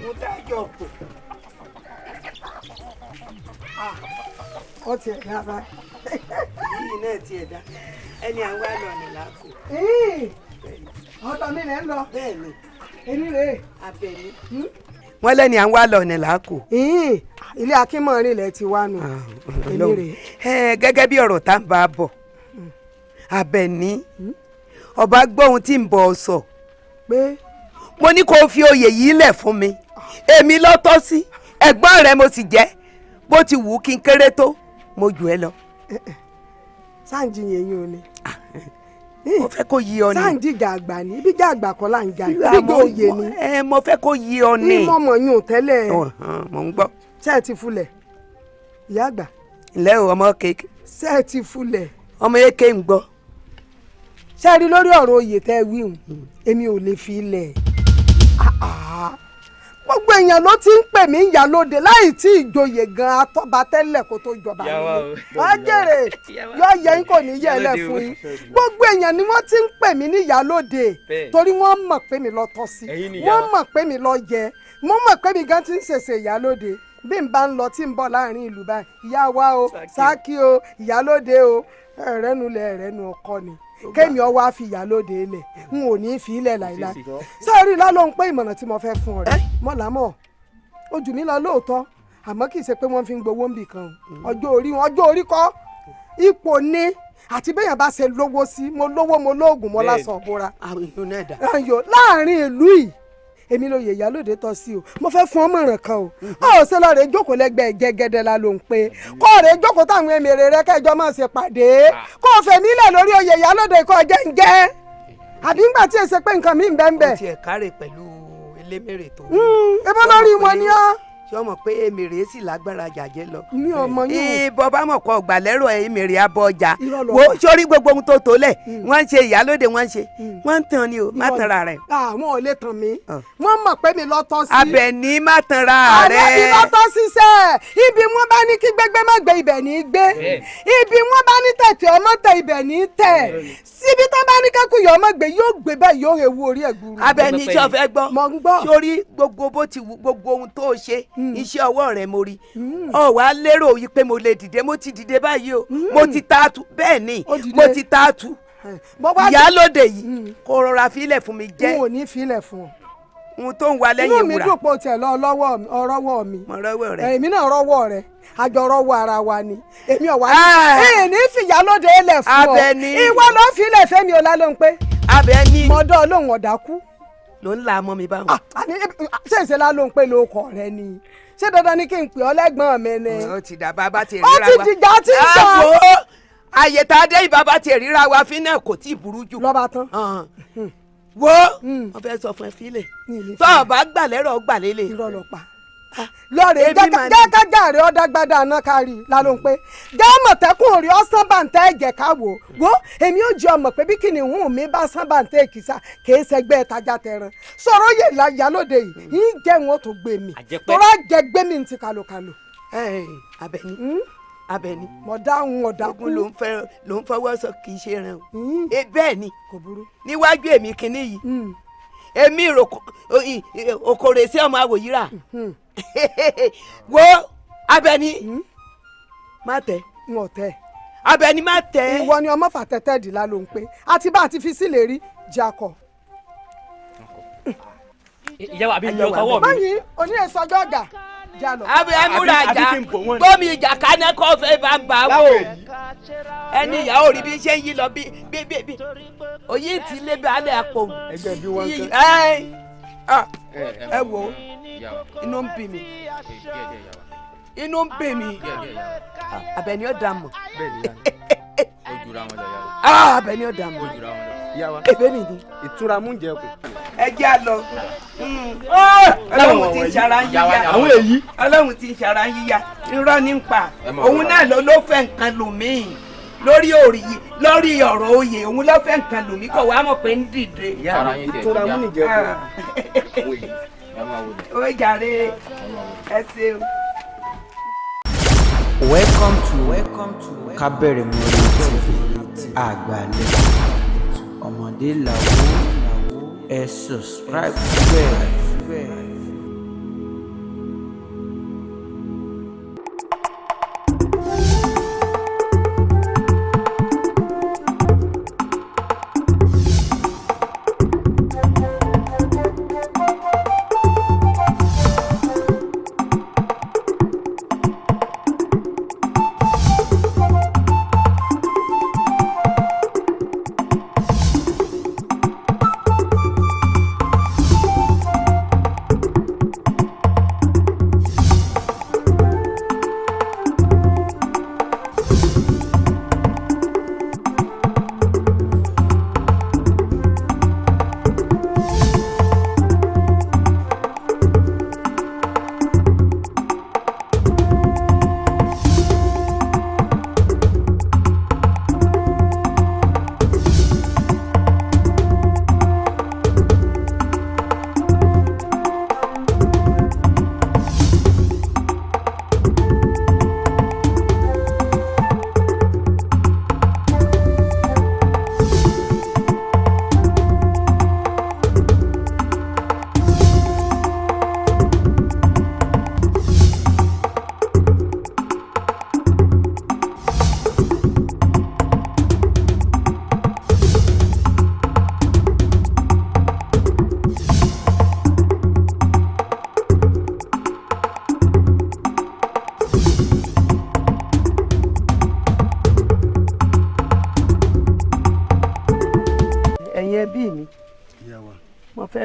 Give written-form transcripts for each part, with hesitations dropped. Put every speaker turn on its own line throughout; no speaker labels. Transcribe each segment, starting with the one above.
mo dájọ́ pò. Ó ti ẹ̀dá báyìí. Yìí náà ti ẹ̀dá. Ẹni àwọn àlọ́ ni làákò.
Ọ̀tọ̀ mi lẹ́ ń lọ.
Bẹ́ẹ̀ni.
Èmi rèé.
Abẹ́ni. Wọ́n lẹ́ni àwọn àlọ́ ni làákò.
Ilé Akínmọ̀rin lẹ ti wá nù. Èmi rèé.
Gẹ́gẹ́ bí ọ̀rọ̀ tá ń bá a bọ̀. Abẹ́ni. Ọba gbọ́ ohun tí ń bọ̀ ọ sọ.
Pé.
Mo ní kó o fi oyè yìí lẹ̀ fún mi. Èmi ló tọ́ sí. Ẹ̀gbọ́n rẹ mo sì jẹ́. Bó ti wù kí n kéré tó mo jù ẹ lọ.
Sáǹjì yẹn yín o ni.
Mo fẹ́ kó yí ọ ni.
Sáǹjì ìjà àgbà ni ibi ìjà àgbà kọ́ là ń jà ibi òye ni.
Mo fẹ́ kó yí ọ ni.
Ní mọ̀mọ́ yín ò tẹ́lẹ̀.
Mo ń gbọ́.
Ṣé ẹ ti fulẹ̀? Ìyá àgbà.
Ǹlẹ́ o ọmọ kéèké.
Ṣé ẹ ti fulẹ̀?
Ọmọ eke ń gbọ́.
Ṣé ẹ rí lórí ọ̀rọ̀ oyè tẹ́ ẹ wí hùn? Èmi ò lè fi ilẹ̀. Gbogbo èèyàn ló ti ń pè mí ìyálóde láì tí ìjòyè gan atọ́ba tẹ́lẹ̀ kó tó jọba nílé. Wọ́n jèrè yọ yẹ yín kò ní yẹ ẹ lẹ̀ fún yín. Gbogbo èèyàn ni wọ́n ti ń pè mí ní ìyálóde torí wọ́n mọ̀ pé mi lọ tọ́ sí. Wọ́n mọ̀ pé mi lọ yẹ. Wọ́n mọ̀ pé mi gan ti ń ṣèṣe ìyálóde. Bí n bá ń lọ tí ń bọ̀ láàrin ìlú báyìí, ìyá wa o, Sákì o, ìyálóde o, ẹ̀rẹ́nu ọkọ ni. Kémi ọwọ́ á fi ìyálóde lẹ̀ n ò ní fi ilẹ̀ láìláì. Sọ́ọ́rí lálọ́ ń pé ìmọ̀ràn tí mo fẹ́ fún ọ rẹ̀ mọ̀lámọ̀ ojú mi lọ lóòótọ́ àmọ́ kì í ṣe pé wọ́n fi ń gbowó níbì kan ọjọ́ orí kọ́ ipò ní àti béèyàn bá ṣe lówó sí mo lówó mo lóògùn mo lásán ọ̀bọ̀ra. Láàrin ìlú yìí èmi ló yẹ ìyálóde tọ́ sí o mo fẹ́ fún ọmọràn kan o ṣe lọ́ọ́ rẹ̀ jókòó lẹ́gbẹ̀ẹ́ jẹ́gẹ́dẹ́ la ló ń pe kó rẹ̀ jókòó táwọn èmèrè rẹ kẹjọ máa ṣe pàdé kó o fẹ̀mí lẹ̀ lórí oyè ìyálóde kó jẹ́ ń jẹ́ àbí ńgbà tí èsè pé nǹkan mi ń bẹ́ ń bẹ́.
ó ti ẹ̀ kárẹ̀ pẹ̀lú elémèrè tó.
ebó lórí wọn ni ọ́.
ṣé ọmọ pé èmèrè sì lágbára jàjẹ́ lọ.
mi ò mọ yín.
ìbọn bá mọ̀ kọ́ ọ̀gbàlẹ́rọ̀ èmèrè abọ́ ọjà wo sórí gbogbo ohun tó tó lẹ̀ wọ́n ń ṣe ìyálóde wọ́n ń ṣe wọ́n ń tàn ni o má tanra rẹ̀.
àwọn ò lè tàn mí wọ́n mọ̀ pé mi lọ tọ́ sí.
Àbẹ̀ní má tanra rẹ̀.
àwọn mi lọ tọ́ sí sẹ́ ibi wọ́n bá ní kí gbégbé má gbé ibẹ̀ ní gbé ibi wọ́n bá ní tẹ̀tẹ̀ ọmọ tẹ ibẹ̀ ní tẹ̀ síbi tó bá ní kẹ́kọ̀ọ́ yọ ọmọ gbé yóò gbé bẹ́ẹ̀ yóò hewu orí ẹ̀ gbúrú.
Àbẹ̀ní tí o fẹ́ gbọ́
mọ̀ ń gbọ́
sórí gbogbo bó ti wù gbogbo ohun tó ṣe iṣẹ́ ọwọ́ rẹ̀ mo rí ọ wàá lérò yìí pé mo lè dìde mo ti dìde báyìí o mo ti taatu bẹ́ẹ̀ ni mo ti taatu ìyálóde yìí kò rọra fílẹ̀ fún mi jẹ́.
n ò ní fílẹ̀ fún ọ.
ohun tó ń wá lẹ́yìn ìwúrà.
inú mi dùn pé o tiẹ̀ lọ ọrọ́wọ́ mi.
mo rọ́wọ́ rẹ.
èmi náà rọ́wọ́ rẹ àjọ rọ́wọ́ ara wa ni èmi ọ̀wá ní fìyálóde lẹ̀ fún ọ.
Àbẹ̀ní
ìwọ ló fílẹ̀ fẹ́mi ọ̀la ló ń pé.
Àbẹ̀ní
mọ̀dọ́ olóhùn ọ̀dàkú.
ló ń la mọ́ mi báwọn.
ṣé ìṣẹ́lá ló ń pè lóko rẹ ni ṣé dandan ni kí n pè ọ́ lẹ́gbọ́n mi ni.
ó ti dà bàbá ti ríra wa.
ó ti dìjà tí ń sọ.
àyè tá a dé ìbàbá ti ríra wa fi náà kò tí ì burú jù.
lọ́ba tán.
wo wọ́n fẹ́ sọ fún ẹ fílẹ̀ tó o bá gbà lẹ́rọ̀ gbà lélẹ̀.
irọ́ lọ pa lọ́ọ̀rẹ́ jẹ́kájà rẹ̀ ọ́dàgbàdà náà kárí la ló ń pé jẹ́ àmọ̀tẹ́kùn rí ọ́sán bàǹtẹ́ ẹ̀jẹ̀ káwò wo èmi ò jẹ́ ọmọ pé bí kìnìún mi bá sán bàǹtẹ́ èkìsà kìí ṣẹgbẹ́ tajà tẹran sọ̀rọ̀ yè láyàlóde yìí yín jẹ́ wọn tó gbé mi tọ́lá jẹ gbé mi ti kàlòkàlò.
Àbẹ̀ní Àbẹ̀ní
mo dáhùn ọ̀dàkùn
ló ń fọwọ́ sọ kì í ṣe rẹ o bẹ́ẹ̀ ni
kò burú
níwájú èmi kìíní yìí èmi òkòrè sí ọmọ àwòyíra wo Àbẹ̀ní má tẹ.
n ò tẹ.
Àbẹ̀ní má tẹ.
ìwọ ni ọmọ fàtẹ́tẹ́ dì la ló ń pé àti bá a ti fi sílẹ̀ rí jakọ.
ìyá wa àbí mi ò tọwọ́ mi.
báyìí oní èso ọjọ́ ọjà jalọ.
múra àjà gómi ìjà kaná kọ́ fẹ́ bá ń bá wò ẹni ìyàwó rí bí ṣe ń yí lọ bí òyìn tí lé bí alẹ́ àpò.
ẹgbẹ́ bí wọ́n ń
tán. ẹ wo inú ń bí mi inú ń bí mi Àbẹ̀ní ó dà mọ́. Àbẹ̀ní ó dà mọ́. ebe mi ni.
ìtura mú jẹ kù.
ẹ jẹ́ à lọ. Ọlọ́run ti ń ṣara ń yíyá.
àwọn èyí.
Ọlọ́run ti ń ṣara ń yíyá. irọ́ ní ń pa òun náà ló fẹ́ nǹkan lù mí lórí ọ̀rọ̀ oyè òun ló fẹ́ nǹkan lù mí kò wá mọ̀ pé ń dìde.
ìtura mú jẹ kù.
ó jàre ẹ ṣeun.
Welcome to Kábẹ̀rẹ̀ Múrí TV àgbàlẹ̀ ọmọdé làwọ̀ ẹ subscribe síbẹ̀.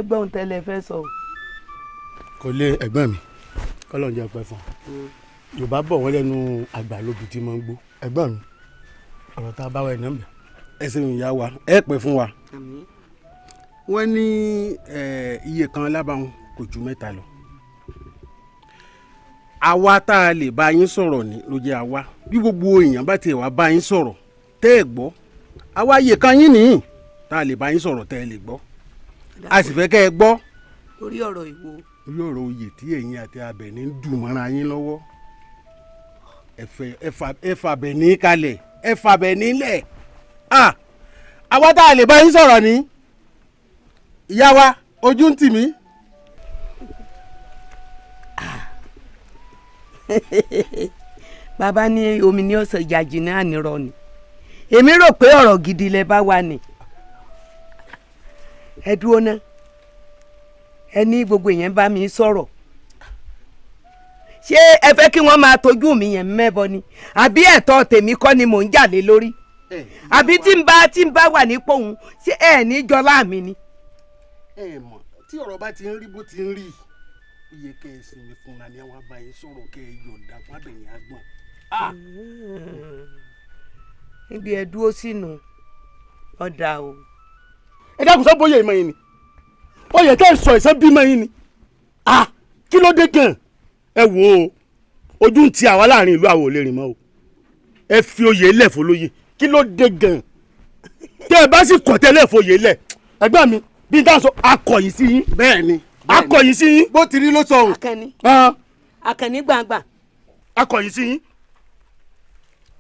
fẹ́ gbọ́ ohun tẹ́lẹ̀ fẹ́ sọ.
kò lè ẹ̀gbọ́n mi kọ́lọ́n jẹ́ pẹ́ fún un yorùbá bọ̀ wọ́n lẹ́nu àgbà lóbi tí mo ń gbó ẹ̀gbọ́n mi ọ̀rọ̀ tá a bá wà ẹ̀ nọ́mbà ẹsẹ̀ ìyá wa ẹ̀ pẹ́ fún wa wọ́n ní iye kan lábàáhùn kò ju 3 lọ àwa tá a lè bá yín sọ̀rọ̀ ní ló jẹ́ àwa bí gbogbo èèyàn bá tiẹ̀ wá bá yín sọ̀rọ̀ tẹ́ ẹ̀ gbọ́ àwa iye kan yín nìyí tá a lè bá yín sọ̀rọ̀ tẹ́ ẹ lè gbọ́ a sì fẹ́ kẹ́ ẹ gbọ́.
orí ọ̀rọ̀ ìwo.
orí ọ̀rọ̀ oyè tí ẹ̀yin àti Abẹ̀ní ń dùn mọ́ra yín lọ́wọ́ ẹ fà Abẹ̀ní kalẹ̀ ẹ fà Abẹ̀ní lẹ̀ àwa tá a lè bá yín sọ̀rọ̀ ní ìyá wa ojú ń tì mí.
bàbá ní omi ní ọ̀sẹ̀ ìjàjì náà nírọ̀ ni èmi rò pé ọ̀rọ̀ gidi lẹ bá wà ní. ẹ dúró ná ẹ ní gbogbo èèyàn bá mi sọ̀rọ̀ ṣé ẹ fẹ́ kí wọ́n máa tọ́jú mi yẹn mẹ́bọ ni àbí ẹ̀tọ́ tèmi kọ́ ni mò ń jà lé lórí àbí tí ń bá wà nípò òun ṣé ẹ ní jọlá mi ni.
ẹ mọ̀ tí ọ̀rọ̀ bá ti ń rí bó ti ń rí iye kẹ́ ẹ sinmi fúnra ni àwọn abáyé sọ̀rọ̀ kẹ́ ẹ yọ̀ǹda fún Abẹ̀ní Agbọ̀n.
níbi ẹ dúró sínú ọ̀dà o.
ẹ dákun sọ bóyá ìmọ̀ yín ni oyè tẹ́ ẹ sọ ìṣẹ́ bímọ yín ni kí ló dé gan ẹ wò ó ojú ń ti àwa láàrin ìlú àwọn ò lè rìn mọ́ o ẹ fi oyè lẹ̀ fọlóyè kí ló dé gan tẹ́ ẹ bá sì kọ̀ tẹ́lẹ̀ fòyè lẹ̀ ẹgbẹ́ mi bí n tá sọ akọ̀yìn sí yín bẹ́ẹ̀ ni akọ̀yìn sí yín bó ti rí ló sọ òun.
Àkànní gbàngbà.
akọ̀yìn sí yín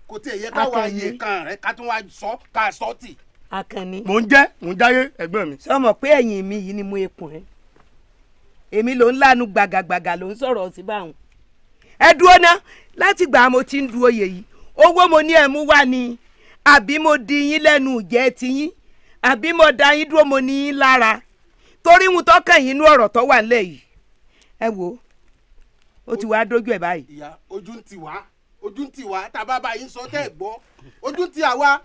kò tí ẹ yẹ ká wá iye kan rẹ ká tún wá sọ ká sọ tì.
Àkànní.
mò ń jáyé ẹ̀gbọ́n mi.
sọmọ pé ẹ̀yìn mi yìí ni mo ekùn ẹ èmi ló ń lánu gbàgàgbàgà ló ń sọ̀rọ̀ sí báwọn. ẹ dúró ná láti gbà mo ti ń du oyè yìí owó mo ní ẹ mú wá ni àbí mo di yín lẹ́nu jẹ́ tiyín àbí mo da yín dúró mo ní yín lára torí ń tọ́kàn yín inú ọ̀rọ̀ tó wà nílẹ̀ yìí ẹ wò ó ti wá dójú ẹ̀ báyìí.
ìyá ojú ń tì wá tàbá bá yín sọ tẹ́ ẹ̀ gbọ́ ojú ń tì àwa.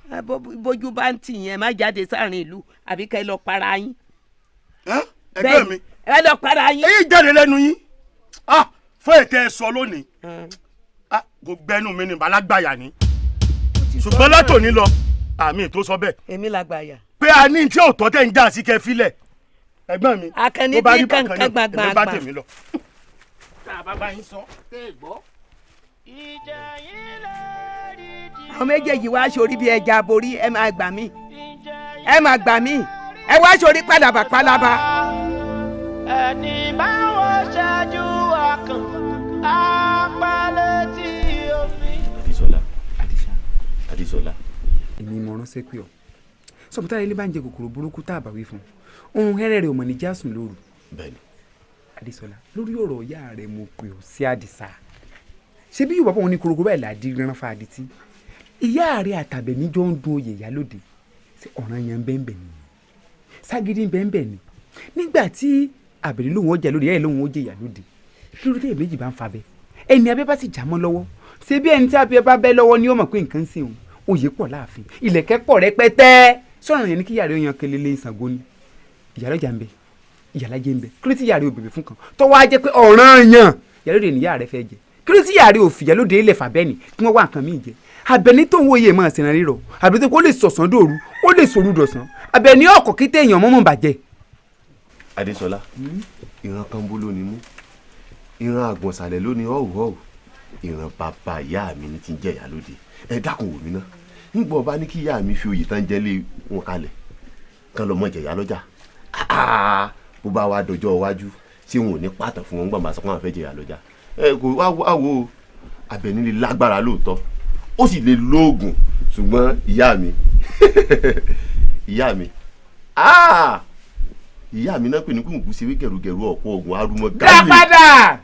bójú bá ń tì yín ẹ má jáde sáàrin ìlú àbí kẹ́ ẹ lọ para yín.
ẹgbẹ́ mi
ẹ lọ para yín.
èyí jáde lẹ́nu yín fún ètò ẹ sọ lónìí kò gbẹnu mi ní balágbáyà ni ṣùgbọ́n látòní lọ àmì tó sọ bẹ́ẹ̀.
èmi làgbàyà.
pé a ní tí òótọ́ tẹ̀ ń jà sí kẹ́ filẹ̀ ẹ̀gbọ́n mi.
Àkànní bí kankan gbàgbà
èmi bá tèmi lọ. tá a bá bá yín sọ tẹ́ ẹ gbọ́.
àwọn méjèèjì wá sórí bí ẹja borí ẹ máa gbà mí ẹ wá sórí pálábà.
ẹni báwo ṣáájú ọkàn apálẹ̀ tí omi.
Adéṣọlá.
èmi mo ránṣẹ́ pé ọ sọ̀bùtà ilé bá ń jẹ kòkòrò burúkú tá a bá wí fún un ohun hẹ́rẹ́ rẹ̀ ò mọ̀ ní jásùn lóru.
bẹ́ẹ̀ni.
Adéṣọlá lórí ọ̀rọ̀ ìyá rẹ̀ mo pè ọ́ sí Àdìsá ṣé bí yorùbá pọ̀ wọn ní korokoro báyìí láàdí rán fa adití ìyá rẹ̀ àtàbẹ̀ní jọ ń dun oyè ìyálóde ṣé ọ̀ràn yẹn bẹ́ẹ̀ ni ságídí bẹ́ẹ̀ ni nígbà tí Àbẹ̀ní lòun ó jẹ lóde ẹ̀ lòun ó jẹ ìyálóde lórí tẹ̀yẹ̀ méjì bá ń fa bẹ́ ẹni abẹ́ bá sì já mọ́ lọ́wọ́ ṣé bí ẹni tí abẹ́ bá bẹ́ lọ́wọ́ ni ó mọ̀ pé nǹkan ń sìn òun oyè pọ̀ láàfin ilẹ̀kẹ̀ pọ̀ rẹpẹtẹ sọ̀rọ̀ yẹn ní kí yàrá yan kelele Ṣàngó ni ìyálọ́jà ń bẹ ìyálàjẹ ń bẹ kí ló ti yàrá òbèbè fún kan tó wá jẹ́ pé ọ̀ràn yàn ìyálóde níyà rẹ fẹ́ jẹ kí ló ti yàrá òfìyà lóde ilẹ̀ fàbẹ́ni kí wọ́n wá nǹkan míì jẹ Àbẹ̀ní tó ń wòye máa ṣe rírọ̀ Àbẹ̀ní tó kó lè sọ̀sán dòru ó lè sòrú dọ̀sán Àbẹ̀ní ọkọ̀ kí téèyàn mọ́mọ́ bàjẹ́.
Adéṣọlá ìran kan bó lónìí mú ìran àgbọ̀nsálẹ̀ lónìí ọ̀hún ìran bàbá ìyá mi ní ti ń jẹ́ ìyálóde ẹ dákun wò mí ná nígbà ọba ní kí ìyá mi fi oyè tán jẹ́ lé wọn kalẹ̀ kán lọ́mọ jẹ̀yà lọ́jà bó bá wa dọjọ́ iwájú tí wọn ò ní pàtàn fún wọn gbàgbà sọ pé àwọn fẹ́ jẹ̀yà lọ́jà ẹ kò wá wo Àbẹ̀ní lè lágbára lóòótọ́ ó sì lè lóògùn ṣùgbọ́n ìyá mi ìyá mi náà pè ní kúnkún ṣe wí gẹ̀rùgẹ̀rù ọ̀pọ̀ oògùn arúmọ gáyé.
dápadà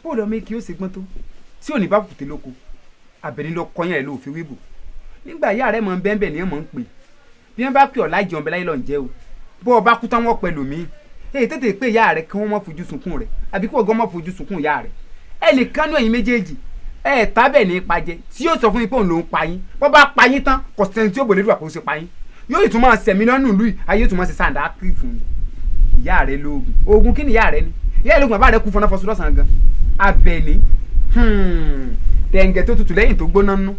bó lọ méjì ó sì gbọ́n tó tí ò ní bá kùtè lóko Àbẹ̀ní lọ kọyán ẹ̀ ló fi wíbò nígbà ìyá rẹ̀ mọ̀ ń bẹ́ẹ̀ ni ẹ̀ mọ̀ ń pè bí wọ́n bá pè ọ́ láì jẹun bẹ́ẹ̀ láì lọ́n jẹ́ o bó o bá kú tán wọ́n pẹ̀lú mi èyí tètè pé ìyá rẹ̀ kí wọ́n mọ̀ fojú sunkún rẹ̀ àbí kí wọ́n gan mọ̀ fojú sunkún ìyá rẹ̀ ẹ lè kánú ẹ̀yin méjèèjì ẹ tábẹ̀ ní pajẹ tí yóò sọ fún yín pé òun ló ń pa yín bó bá pa yín tán kò sẹ́ni tí ó bòlè dùn àpò ṣe pa yín yóò tún máa sẹ̀mí lọ́nù lùi ayé tún máa ṣe sàǹdà kiri fún mi ìyá rẹ lóògùn oògùn kí ni ìyá rẹ ni ìyá rẹ lóògùn bàbá rẹ kú fọnà fọsùn lọ́sàn-án gan Àbẹ̀ní tẹ̀ǹgẹ̀ tó tutù lẹ́yìn tó gbóná nú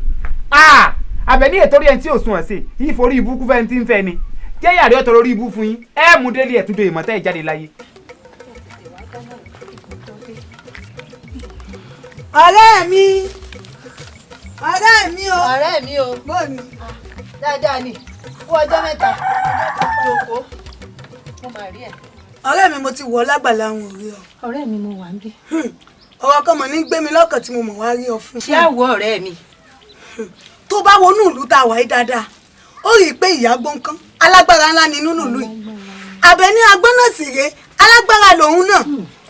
Àbẹ̀ní ètò orí ẹni tí ò sùn ọ̀sẹ̀ yìí forí ibú kú fẹ́ni tí ń fẹ́ ni jẹ́ ìyá rẹ ọ̀tọ̀ lórí ibú fún yín ẹ̀ mú délé ẹ̀ tún do ìmọ̀tẹ́ ìjáde láyé.
ọ̀rẹ́ mi o.
ọ̀rẹ́ mi o.
bóòni.
dáadáa ni fún ọjọ́ mẹ́ta lóko mo máa rí ẹ̀.
ọ̀rẹ́ mi mo ti wọ̀ lágbàlá àwọn òrí ọ.
ọ̀rẹ́ mi mo wà ń bí.
ọ̀rọ̀ kan mọ̀ ní gbé mi lọ́kàn tí mo mọ̀ wá rí ọ fún.
ṣé àwọ̀ ọ̀rẹ́ mi.
tó bá wọnú ìlú tá a wà yìí dáadáa ó rí i pé ìyá gbọ́nkán alágbára ńlá ni nínú ìlú yìí. Àbẹ̀ní agbọ́n náà sì rèé alágbára lòun náà.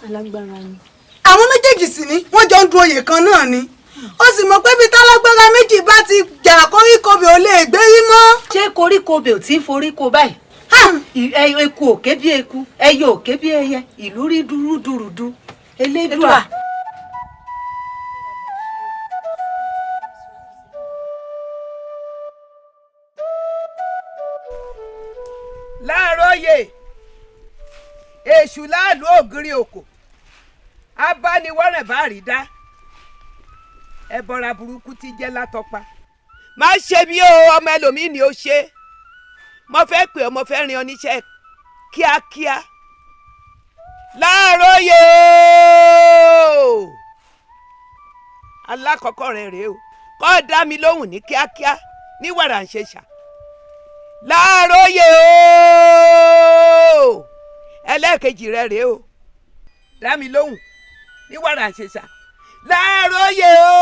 alágbára ni.
àwọn méjèèjì sì ni wọ́n jọ ń du oyè kan náà ni ó sì mọ̀ pé bí tálágbára méjì bá ti jà koríko bẹ̀ ò lè gbérí mọ́.
ṣé koríko bẹ̀ ò tí ń foríko báyìí eku òkè bí eku ẹyẹ òkè bí ẹyẹ ìlú rí dúrúdúrúdú elédùà.
láàárọ̀yè èṣù láàlú ògiri òkò abániwọ́rẹ̀ bá rí dá ẹbọra burúkú ti jẹ́ látọpa má ṣe bí o ọmọ ẹlòmíì ni ó ṣe mo fẹ́ pè ọ́ mo fẹ́ rin oníṣẹ́ kíákíá láàárọ̀yè alákọ̀ọ́kọ́ rẹ̀ rèé o kọ́ dá mi lóhùn ní kíákíá ní wàrà ń ṣe ṣá láàárọ̀yè o ẹlẹ́ẹ̀kejì rẹ̀ rèé o dá mi lóhùn ní wàrà ń ṣe ṣá láàárọ̀yè o.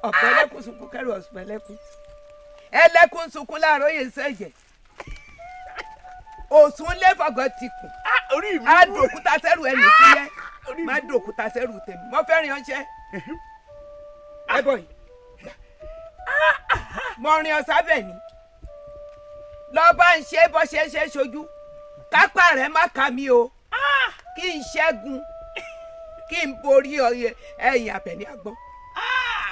ọ̀pọ̀ ẹlẹ́kùn sunkún kẹrù ọ̀sùn ẹlẹ́kùn sunkún láàárọ̀yè sẹ́jẹ̀ òsùn lẹ́fọ̀gọ́ ti kù á dòkúta sẹ́rù ẹnì sílẹ̀ má dòkúta sẹ́rù tèmi mo fẹ́ rin ọṣẹ́ ẹ bọ̀ yìí mo rin ọ̀sá bẹ̀ ni lọ́ọ́ bá ń ṣe bó ṣe ṣe ṣojú kápá rẹ̀ má ka mi o kí n ṣẹ́gun kí n borí ẹ̀yìn Àbẹ̀ní àgbọ̀n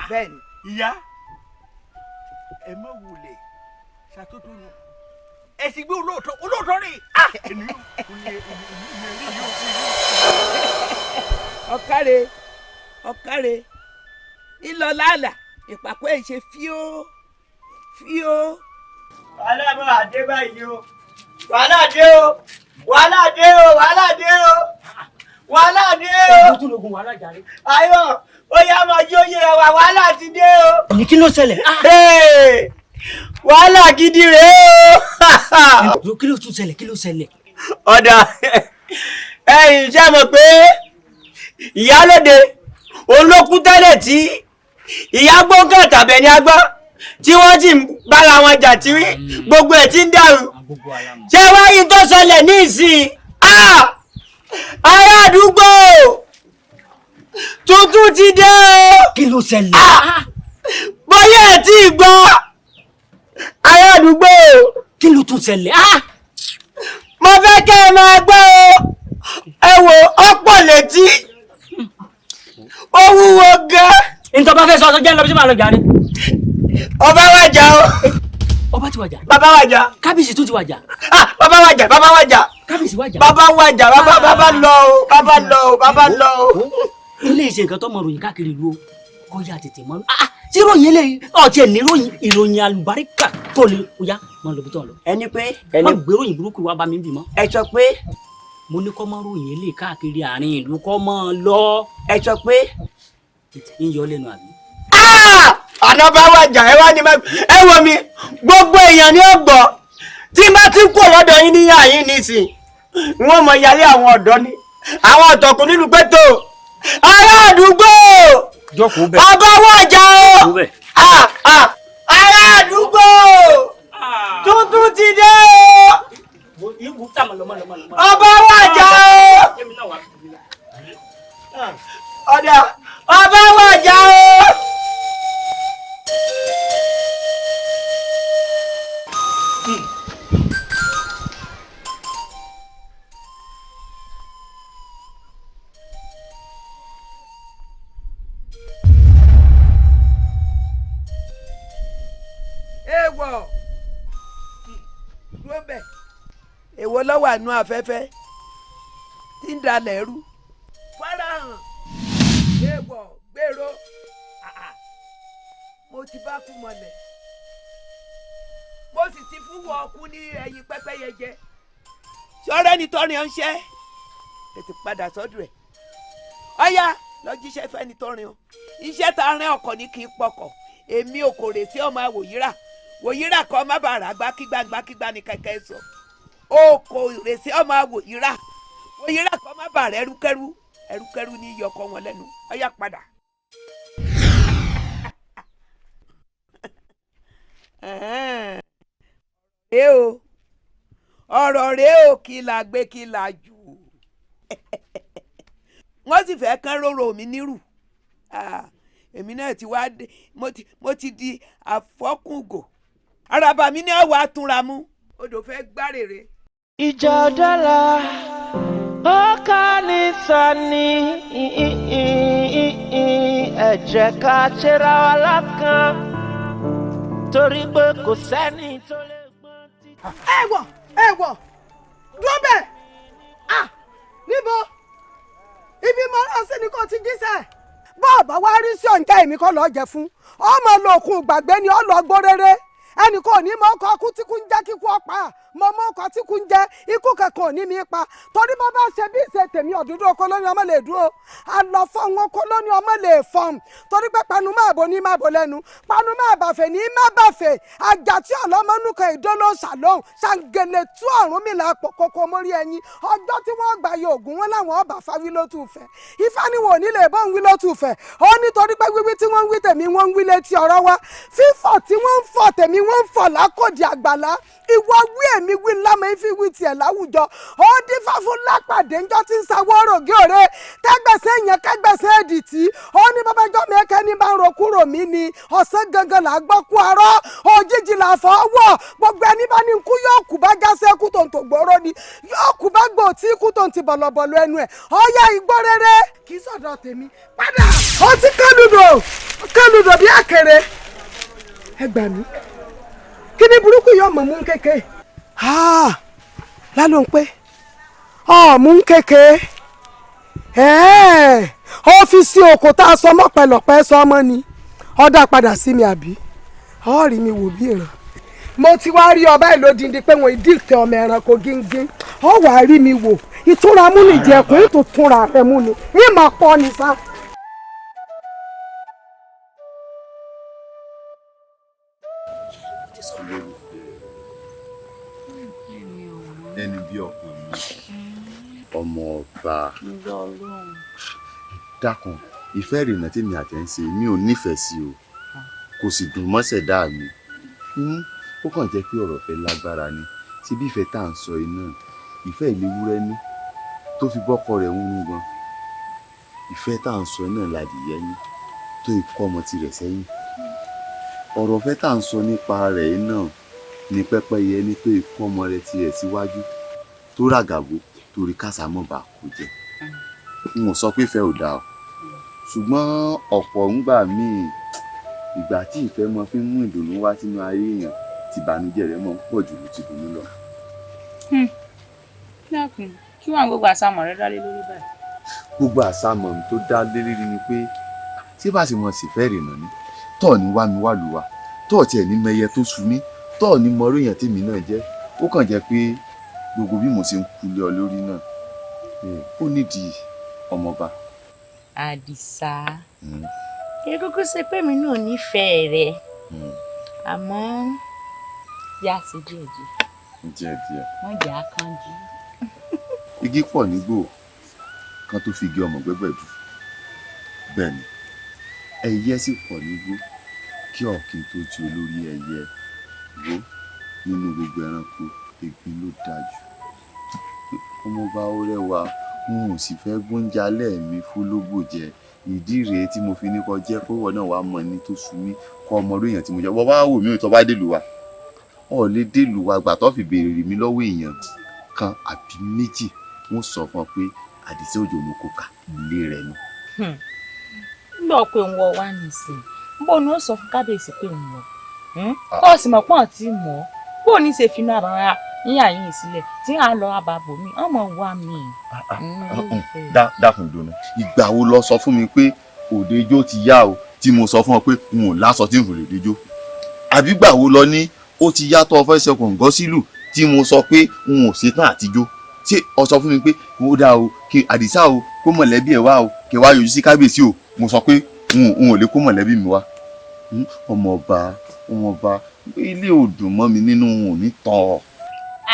bẹ́ẹ̀ ni.
ìyá ẹ má wulẹ̀ ṣàtúntò nù ẹ sì gbé olóòótọ́ rè
ọ̀kàrẹ̀ ńlọlálà ìpàkọ́ ẹ̀ ṣe fíó.
wàhálà máa dé báyìí o wàhálà dé o wàhálà dé o wàhálà dé o wàhálà dé o.
ojú tún lóògùn wàhálà jàre.
ayọ̀ ó yá máa jí oyè rẹ wá wàhálà ti dé o.
ní kí ló ṣẹlẹ̀.
wàhálà gidi rèé
o. kí ló tún ṣẹlẹ̀ kí ló ṣẹlẹ̀.
ọ̀dà ẹ̀yin ṣe mọ̀ pé ìyálóde olókùn tẹ́lẹ̀ tí ìyá gbọ́ngàn tàbẹ̀ní agbọ́n tí wọ́n sì ń bára wọn jà tí gbogbo ẹ̀ ti ń dàrú. ṣé wáyé tó ṣẹlẹ̀ ní ìsìn ará àdúgbò tuntun ti dé o.
kí ló ṣẹlẹ̀.
bóyá ẹ̀ tí ì gbọ́ ará àdúgbò.
kí ló tún ṣẹlẹ̀.
mo fẹ́ kẹ́ ẹ máa gbọ́ o ẹ wò ọ̀pọ̀ létí ó wúwo gan.
nítorí bá fẹ́ sọ ọsọ jẹ́ ń lọ bí sí màá lọ jà ni.
ọba wàjà o.
ọba ti wàjà.
bàbá wàjà.
kábíyèsí tún ti wàjà.
bàbá wàjà bàbá wàjà.
kábíyèsí wàjà.
bàbá wàjà bàbá lọ o bàbá lọ o bàbá lọ o.
ilé iṣẹ́ nǹkan tó mọ ròyìn káàkiri ìlú o kọ́ ya tètè mọ́ tí ròyìn eléyìí ọ̀tí ẹ̀ ní ìròyìn àlùbáríkà tó lè kóyá mọ́ lóbi tó lọ.
ẹni pé
má gbé ròyìn burúkú wá bá mi bì mọ́.
ẹ sọ pé
mo ní kọ́ mọ́ ròyìn eléyìí káàkiri àárín ìlú kọ́ mọ́ lọ.
ẹ sọ pé
ń yọ lẹ́nu àbí.
àná bá wàjà ẹ wá ní ẹ wọ mi gbogbo èèyàn ni ó gbọ́ tí n bá ti kú lọ́dọ̀ yín níyà yín nísìn wọ́n mọ ìyálé àwọn ọ̀dọ́ ni àwọn ọ̀tọ̀kùn nínú pẹ́tò ará àdúgbò ọba wàjà o ará àdúgbò tuntun ti dé o ọba wàjà o ọ̀dà ọba wàjà o.
èèwọ̀ dúró bẹ̀ èwo lọ́wọ́ àánú afẹ́fẹ́ tí ń dalẹ̀ rú farahàn èèwọ̀ gbèrò mo ti bá kú mọ́lẹ̀ mo sì ti fún wọ ọkú ní ẹyin pẹ́pẹ́yẹ jẹ sọ́rẹ́ ni tọ́rin ọ̀nṣẹ́ tètè padà sọ́dọ̀ ẹ̀ ọ̀yá lọ jíṣẹ́ fẹ́ni tọ́rin o iṣẹ́ tá a rán ọkọ̀ ní kí n pọkọ̀ èmi ò kò rè sí ọmọ wòyíra kọ́ má bàa rà gbákígbá ní kẹ̀kẹ́ sọ o kò rè sí ọmọ wòyíra kọ́ má bàa rẹ̀ ẹrúkẹ́rú ní iyọkọ wọn lẹ́nu ọ̀yá padà. rèé o ọ̀rọ̀ rèé o kí la gbé kí la jù wọ́n sì fẹ́ kán róró mi nírù èmi náà ti wá dé mo ti di àfọ́kùngò araba mi ní ọ̀wọ́ àtúnra mú odò fẹ́ gbárèrè.
ìjà ọ̀dàlà ọkà ní sani ẹ jẹ́ ká ṣera wa lákàn torí pé kò sẹ́ni tó lè gbọ́n títí.
ẹ wọ dúró bẹ́ẹ̀ níbo ibi mo rán sí ni kò ti jíṣẹ́ bọ́ọ̀bá wá rí sí ọ̀ǹkẹ́ èmi kọ́ lọ́ọ́ jẹ fún ọmọ lòkun gbàgbé ni ọlọ́gbó rere ẹnì kò ní mọ ọkọ kú tí kú ń jẹ́ kíkú ọ̀pá mọ mọ ọkọ tí kú ń jẹ́ ikú kankan ò ní mi pa torí bọ́ bá ṣe bí ìṣe tèmi ọ̀dúndún oko lóní ọmọ lè dúró àlọ́ fọ́ọ̀n oko lóní ọmọ lè fọ́ọ̀n torí pé panu máa bo ní máa bo lẹ́nu panu máa bàfẹ́ ní má bàfẹ́ àjà tí ọlọ́mọnú kan ìdóló ṣàlóhùn ṣàǹgẹ̀lẹ̀ tú ọ̀run mi là pọ̀ kókó mórí ẹyin ọjọ́ tí wọ́n gbà yọ ògùn wọn làwọn ọba fáwí ló tù fẹ́ ifá ni wọn ò ní lè bọ́ ń wí ló tù fẹ́ ó nítorí pé wíwí tí wọ́n ń wí tèmi wọ́n ń wí létí ọ̀rọ̀ wa fífọ̀ tí wọ́n ń fọ̀ tèmi wọ́n ń fọ̀ lákòdì àgbàlá ìwọ wí èmi wí lámọ ifi wí tiẹ̀ láwùjọ ó dífá fún lápàdé ńjọ́ tí ń sawọ́ rògé òre tẹ́gbẹ̀sẹ̀ yẹn kẹ́gbẹ̀sẹ̀ èdìtì ó ní babájọ́ mẹ́kẹ́ ní bá ń ro kúrò mí ni ọ̀sán gangan là gbọ́ kú arọ́ òjijì là fọ́ wọ̀ gbogbo ẹni bá ní kú yóò kú bá jásẹ́ kú tó ń tò gbòòrò ni yóò kú bá gbò tí kú tó ń ti bọ̀lọ̀bọ̀lọ̀ ẹnu ẹ̀ ọ̀yá igbó rere kì í sọ̀dọ̀ tèmi padà ó ti kálùdò bí àkèrè ẹ gbà mí kí ni burúkú yóò mọ̀ mú kéke lálọ́ ń pé mú kéke ọ́fíìsì òkò tá a sọ mọ́pẹ́lọpẹ́ sọ ọmọ ni ọ̀dà padà sí mi àbí rí mi wò bí ìran mo ti wá rí ọba ìlódìndín pé wọn ìdí ìtẹ ọmọ ẹranko gíngín wà á rí mi wò ìtura mú ni jẹkùn ètò túnra rẹ mú ni ìmọ̀ pọ̀ ní sá.
ẹni bí ọkùnrin ọmọ ọba dákun ìfẹ́ ìrìnà tèmi àtẹ̀ ń ṣe mi ò nífẹ̀ẹ́ sí o kò sì dùn mọ́sẹ̀ dá mi ó kàn jẹ́ pé ọ̀rọ̀ fẹ́ lágbára ni tí bí ìfẹ́ tá à ń sọ iná ìfẹ́ ìléwúrẹ́ ní tó fi bọ́kọ rẹ̀ ń rún gan ìfẹ́ tá à ń sọ náà ládìyẹ ní tó ikọ́ ọmọ tirẹ̀ sẹ́yìn ọ̀rọ̀ fẹ́ tá à ń sọ nípa rẹ̀ náà ní pẹ́pẹ́yẹ ní tó ikọ́ ọmọ rẹ̀ tirẹ̀ síwájú tó ràgàbò torí kásámọ́ bá kó jẹ n ò sọ pé ìfẹ́ ò dáa ṣùgbọ́n ọ̀pọ̀ ńgbà míì ìgbà tí ìfẹ́ mọ fi ń mú ìdùnnú wá sínú ayé èèyàn tí ìbànújẹ́ rẹ̀ mọ́ ń pọ̀ jù ló ti dùnnú lọ.
dákun kí wọn gbogbo àsámọ̀ rẹ dá lé lórí báyìí.
gbogbo àsámọ̀ tó dá lé lórí ni pé tí bá sì mọ̀ sí fẹ́ rìnnà ni tọ́ọ̀ ní wá mi wá lù wá tọ́ọ̀ tiẹ̀ ní mẹyẹ tó sú mi tọ́ọ̀ ní mọ oríyàn tèmi náà jẹ́ ó kàn jẹ́ pé gbogbo bí mo ṣe ń kulé ọ lórí náà ó nídìí ọmọọba.
Àdìsá kúkú ṣe pé mi náà nífẹ̀ẹ́ rẹ àmọ́ yá sí díẹ̀díẹ̀ wọ́n jẹ́ àkànjú.
igi pọ̀ nígbò kan tó fi igi ọmọ gbẹ́gbẹ́ dù bẹ́ẹ̀ ni ẹyẹ sì pọ̀ nígbò kí ọ̀kín tó ti olórí ẹyẹ wó nínú gbogbo ẹranko ègbin ló dájú ọmọọba ó rẹwà n ò sì fẹ́ gbóúnjẹ alẹ́ mi fúlógbò jẹ ìdí rèé tí mo fi ní kó jẹ́ kówó náà wàá mọ ní tó sú mi kọ́ ọmọ orí èèyàn tí mo jẹ́ wọ́n bá wò mí ò tó bá délùú wa ọ̀ lè délùú wa gbà tó fi béèrè mi lọ́wọ́ èèyàn kan àbí méjì wọ́n sọ fún ọ pé Àdìsá Òjó mo kò kà ilé rẹ̀ ni.
nígbà pé ń wọ wá nìsín bó ni ó sọ fún kábíyèsí pé ń wọ kó o sì mọ̀ pọ́n tí mọ̀ bó o ní ṣe finú ara yíyà yín sílẹ̀ tí à ń lọ abàbò mi ọmọ wa mi.
dákun dùnú ìgbà wo lọ sọ fún mi pé òde ijó ti yá o tí mo sọ fún ọ pé n ò láṣọ tí n kò lè dejó àbí gbà wo lọ ní ó ti yá tó fẹ́ ṣe kọ̀ǹgọ́ sílù tí mo sọ pé n ò ṣetán àtijọ́ ṣé ọ sọ fún mi pé ó dáa o kí àdìsá o kó mọ̀lẹ́bí ẹ̀ wá o kí wá yọjú sí kábíyèsí o mo sọ pé n ò lè kó mọ̀lẹ́bí mi wá ọmọọba ilé ò dùn mọ́ mi nínú òní tán.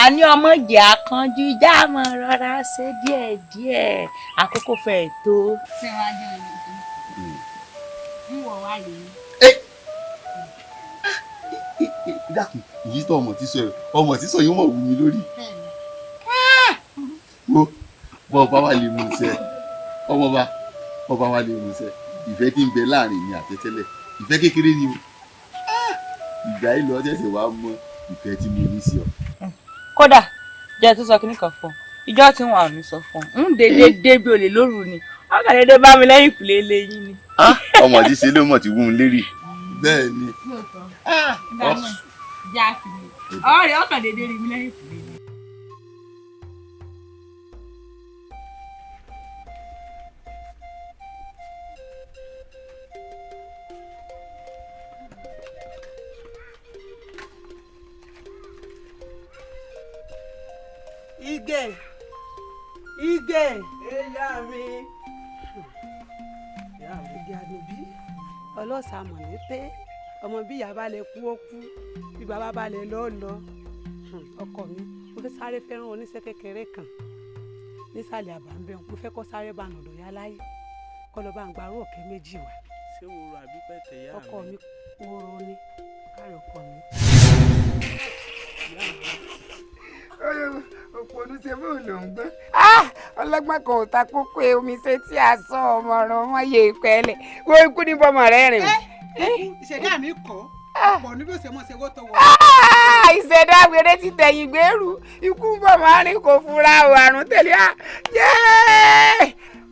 àní ọmọ ìjẹ́ àkànjú já mọ́ rọra ṣe díẹ̀díẹ̀ àkókò fẹ́ tó. ṣé wàá jẹ́ ìwọ wá yìí.
dákun èyí tó ọmọ tí sọ yóò mọ̀ wù mí lórí. wo bọ́ọ̀bá wa lè mú iṣẹ́ ọba wa lè mú iṣẹ́ ìfẹ́ tí ń bẹ láàrin mi àtẹ́tẹ́lẹ̀ ìfẹ́ kékeré ni o ìgbà yìí lọ ṣẹ̀ṣẹ̀ wá mọ ìfẹ́ tí mo ní sí ọ.
kódà jẹ́ tó sọ kí nìkan fún ìjọ tí wọn ò ní sọ fún un dédé bí olè lóru ni wọn kàn dédé bá mi lẹ́yìn ìkùlé lẹ́yìn ni.
ọmọ tí ṣe ló mọ̀ tí wú un lérí. bẹ́ẹ̀ ni.
ọ̀rẹ́ ọkàn dédé rí mi lẹ́yìn ìkùlé.
Igè.
Ìyá mi.
Igè àdùbí. Ọlọ́sàmọ̀ ní pé ọmọ bí ìyá bá lè kú ó kú bí bàbá bá lè lọ lọ. Ọkọ mi mo fẹ́ sáré fẹ́ràn oníṣẹ́ kékeré kan nísàlẹ̀ àbámbẹ́ mo fẹ́ kó sáré bá nàdọ̀ yá láyé kó lọ bá ń gbarú ọ̀kẹ́ méjì wá.
ṣé wòrò àbí pẹ̀tẹ̀ yá mi?
ọkọ mi wòrò ni káàrí ọkọ mi.
òpònú ṣe bó ló ń gbọ́n. ọlọ́gbọ́n kan ò ta kókó omi ṣe tí a sọ ọmọ ọ̀rọ̀ ọmọ yẹ ìpẹ́lẹ̀ wo ikú ní bọ́mọ rẹ̀ rìn.
ìṣẹ̀dá mi kọ́ pọ̀ níbi òṣèlú ṣe wó tó wọ.
ìṣẹ̀dá wẹ̀rẹ̀ ti tẹ̀yìn gbèrú ikú bọ́mọ rìn kò fura o àrùn tẹ̀lé a.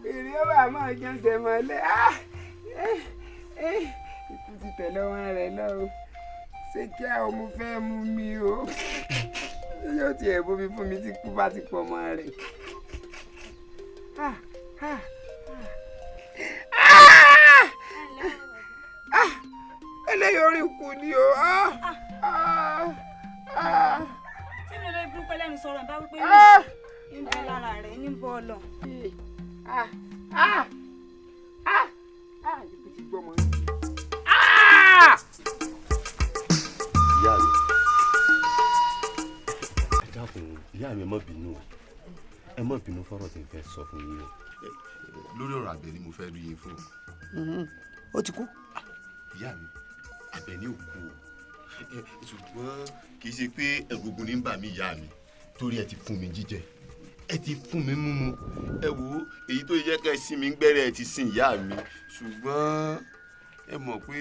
èrè ó wà máa jẹun ṣe mọ́lẹ̀. ikú ti tẹ̀lé wọn rẹ̀ lọ o ṣé kí àwọn ọmọ fẹ́ mú mi o yóò tiẹ̀ bomi fún mi tí kú bá ti pọ̀ mọ́ rẹ̀. eléyìí orin kù ni o.
ṣé mi ò lè dúpẹ́ lẹ́nu sọ̀rọ̀ bá wípé ń bẹ lára rẹ̀ ní bọ́ọ̀lù.
ìyá mi ìyá mi ẹ má bínú ẹ má bínú fọ́rọ̀ tí n fẹ́ sọ fún yín o. lórí ọ̀rọ̀ Àbẹ̀ní mo fẹ́ rí yín fún.
ó ti kú.
ìyá mi Àbẹ̀ní ò kú o ṣùgbọ́n kì í ṣe pé ẹ̀gbọ́n ní bà mí ìyá mi torí ẹ ti fún mi jíjẹ ẹ ti fún mi mímu ẹ wo èyí tó yẹ ká ẹ sin mi gbẹ́rẹ́ ẹ ti sin ìyá mi ṣùgbọ́n ẹ mọ̀ pé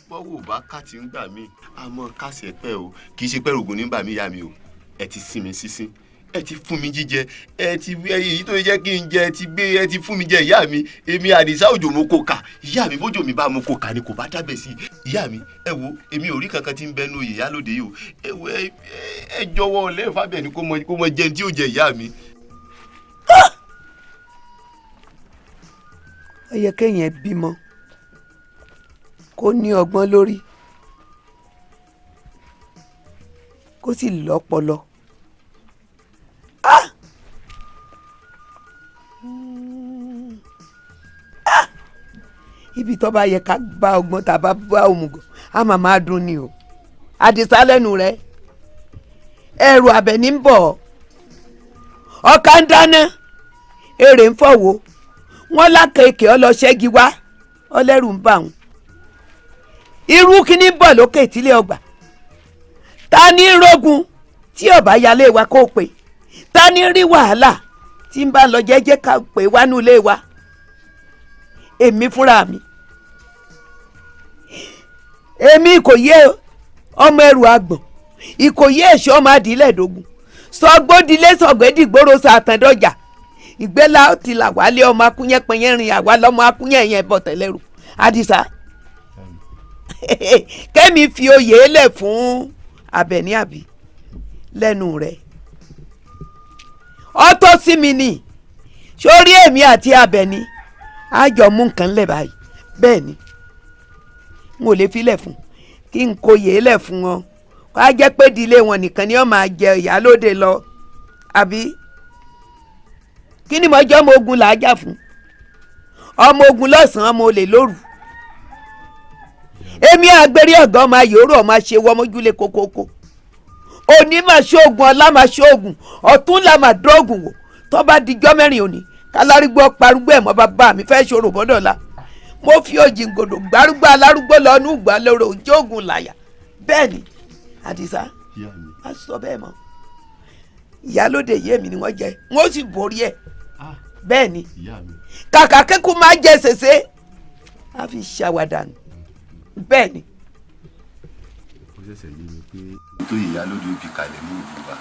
bọ́wọ́ bá kàtí ń gbà mí àmọ́ kásì ẹ pẹ́ o kì í ṣe pé ẹ̀gbọ́n ní bà mí ìyá mi o ẹ ti sin mi sísín ẹ ti fún mi jíjẹ ẹ ti èyí tó yẹ kí n jẹ ẹ ti gbé ẹ ti fún mi jẹ ìyá mi èmi Àdìsá Òjò mo kò kà ìyá mi bójú mi bá mo kò kà ni kò bá dábẹ́ sí ìyá mi ẹ wo èmi ò rí kankan tí ń bẹnu oyè Ìyálóde yìí o ẹ wo ẹ jọ̀wọ́ lẹ́ẹ̀fà ni kó mọ jẹun tí ò jẹ ìyá mi.
ó yẹ kéèyàn bímọ kó ní ọgbọ́n lórí kó sì lọ́pọlọ. Ibi tó bá yẹ ká bá ọgbọ́n tá a bá bá òmùgọ̀ á máa máa dún ni o. Àdìsá lẹ́nu rẹ̀ ẹrù Àbẹ̀ní ń bọ̀ ọkà ń dáná èrè ń fọ̀wọ́ wọn lákèéké ọlọ́ṣẹ́gi wá ọlẹ́rù ń bà wọ́n. Irú kíní bọ̀ lókè tílé ọgbà ta ní rógun tí ọba yálé wa kó pè ta ní rí wàhálà tí ń bá lọ jẹ́jẹ́ ká pè wánú ilé wa èmi fúnra mi èmi Ìkòyí ọmọ ẹrù àgbọ̀n Ìkòyí èso ọmọ adìlẹ́dógún sọgbódilé sọgbẹ́dìgbòrò sàtàndọ́jà ìgbélá ti là wálé ọmọ akúnyẹ́pẹ́yẹ́ rìn àwa lọ́mọ akúnyẹ́ yẹn bọ̀ tẹ́lẹ̀rù Àdìsá kẹ́mi fi oyè lẹ̀ fún Àbẹ̀ní àbí lẹ́nu rẹ̀ sí mi ni sórí èmi àti Àbẹ̀ní á jọ mú nǹkan lẹ̀ báyìí bẹ́ẹ̀ ni n ò lè filẹ̀ fún kí n kò yé lẹ̀ fún wọn kó á jẹ́ pé ìdílé wọn nìkan ni wọ́n máa jẹ ìyálóde lọ àbí kí ni mo jẹ́ ọmọ ogun là á jà fún ọmọ ogun lọ́sàn-án ọmọ olè lóru èmi àgbèrè ọ̀gá ọmọ ayòrò ọmọ ṣe wọ́mọ́júlé kókókó òní máa ṣoògùn ọ̀la máa ṣoògùn ọ̀tún là máa dọ́ọ̀gùn wò tó bá dijọ́ mẹ́rin òní kálárúgbó parúgbó ẹ̀ mọ́ bàbá mi fẹ́ ṣòro bọ́dọ̀la mo fi òjìǹgòdò gbárùgbó alárúgbó lọ́nù ìgbà lórí òjòògùn làyà bẹ́ẹ̀ ni Àdìsá má sọ bẹ́ẹ̀ mọ́ ìyálóde yé mi ni wọ́n jẹ wọ́n sì borí ẹ̀ bẹ́ẹ̀ ni kàkà kẹ́kọ̀ọ́ máa jẹ ṣèṣe á fi ṣàwádà nù bẹ́ẹ̀ ni.
ó ṣẹ̀ṣẹ̀ yé mi pé tó ìyálóde ó fi kalẹ̀ ní ìfúnba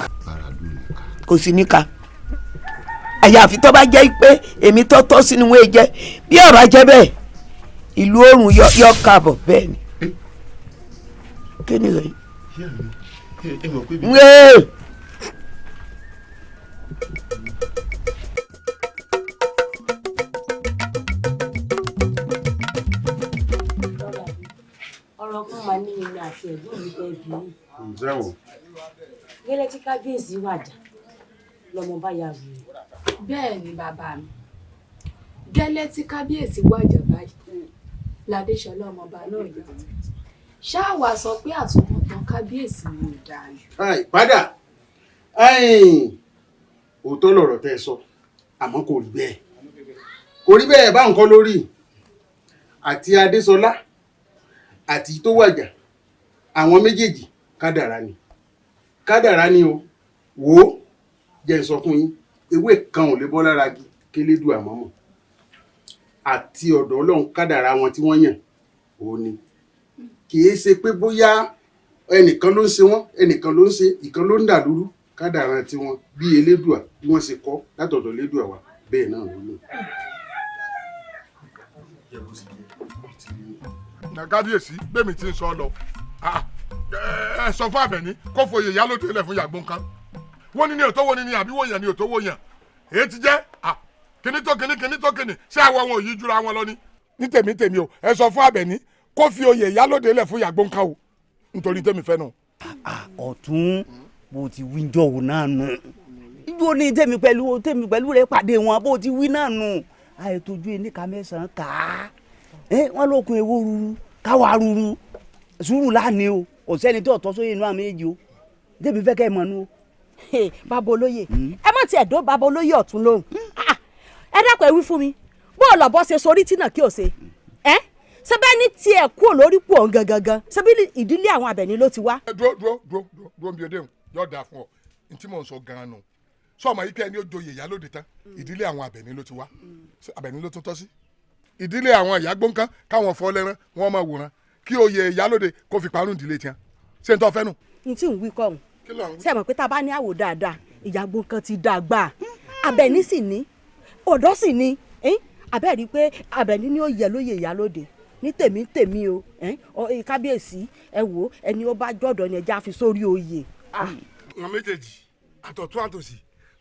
agbára ló ní ká.
kò sí ní ká àyàfi tó bá jẹ́ pé èmi tó tọ́ sínú wọn jẹ́ bí ọ̀rọ̀ jẹ́ bẹ́ẹ̀ ìlú oòrùn yọ káàbọ̀ bẹ́ẹ̀ ni. kí ni rẹ̀?
ẹ mọ̀ pé bí.
ọ̀rọ̀ kan máa ní ìrìn àti ẹ̀gbọ́n mi fẹ́ bí mi.
ǹjẹ́ o.
gẹ́lẹ́ tí kábíyèsí wàjà lọ́mọ bá ya rù ú.
bẹ́ẹ̀ ni bàbá mi gẹ́lẹ́ tí kábíyèsí wàjà báyìí ládéṣọlá ọmọọba náà yọ ṣáàwá sọ pé àtúbọ̀tán kábíyèsí ni ò dáa.
padà òótọ́ lọ̀rọ̀ tẹ́ ẹ sọ àmọ́ kò rí bẹ́ẹ̀ bá nǹkan lórí àti adésọlá àti tó wàjà àwọn méjèèjì kádàrá ni o wò ó jẹ́ n sọ fún yín ewé kan ò lè bọ́ lára kélédù àmọ́mọ́ àti ọ̀dọ̀ ọlọ́run kádàrá wọn tí wọ́n yàn òun ni kì í ṣe pé bóyá ẹnìkan ló ń ṣe wọ́n ẹnìkan ló ń ṣe ìkan ló ń dà lúrú kádàrá tí wọ́n bí elédùà bí wọ́n ṣe kọ́ látọ̀dọ̀ elédùà wa bẹ́ẹ̀ náà ló lò.
kábíyèsí gbẹ̀mí tí ń sọ lọ ẹ sọ fún Àbẹ̀ní kó foyè ìyálóde lẹ̀ fún yàgbọ́n kan wọ́n ní ní òtó wọ́n ní ní àbí wọ́n yàn ní òtó wọ́n yàn èyí ti jẹ́ kíní tó kíní ṣé àwọn wọn ò yí jura wọn lọ ní. ní tèmi o ẹ sọ fún Àbẹ̀ní kó fi oyè ìyálóde lẹ̀ fún yàgbọ́n kan o nítorí tèmi fẹ́ nù.
ọ̀tún bó ti wí jọ òun náà nù ijó ní tèmi pẹ̀lú rẹ̀ pàdé wọn bó ti wí náà nù àìtójú ẹni ká mẹ́sàn-án kà á wọn lókun ewo ruru káwa ruru sùúrù láàánú o kò sẹ́ni tí ọ̀tọ́ sóyè inú àmì èjì o débi fẹ́ kẹ́ ẹ mọ̀ nù.
bàbá olóyè ẹ má tiẹ̀ dó bàbá olóyè ọ̀tún lóhùn ẹ dákun ẹ wí fún mi bó o lọ bọ́ ṣe sórí tí náà kí o ṣe ṣebí ní tiẹ̀ kú lórí pò ń gangan ṣebí ìdílé àwọn Àbẹ̀ní ló ti wá.
dúró bí ọdẹ yóò dáa fún ọ ní tí mò ń sọ gan-an nù sọmọ yìí kẹ́ ẹni ó joyè ìyálóde tán ìdílé àwọn Àbẹ̀ní ló ti wá Àbẹ̀ní ló tún tọ́ sí ìdílé àwọn ìyàgbọ́nká káwọn fọ́ lẹ́rán wọ́n máa wòran kí oyè ìyálóde kó fi parun ìdílé tiẹ̀ ṣé n tọ́ fẹ́ nù.
n tí ń wí kọ́ ọ̀hún ṣé ẹ mọ̀ pé tá a bá ní àwò dáadáa ìyàgbọ́nká ti dàgbà Àbẹ̀ní sì ní ọ̀dọ́ sì ní Àbẹ̀rí pé Àbẹ̀ní ni ó yẹ lóyè ìyálóde ní tèmi o kábíyèsí ẹ wò ẹni ó bá jọ̀dọ̀ ni ẹja fi sórí oyè.
àwọn méjèèjì àtọ̀tún àtòsí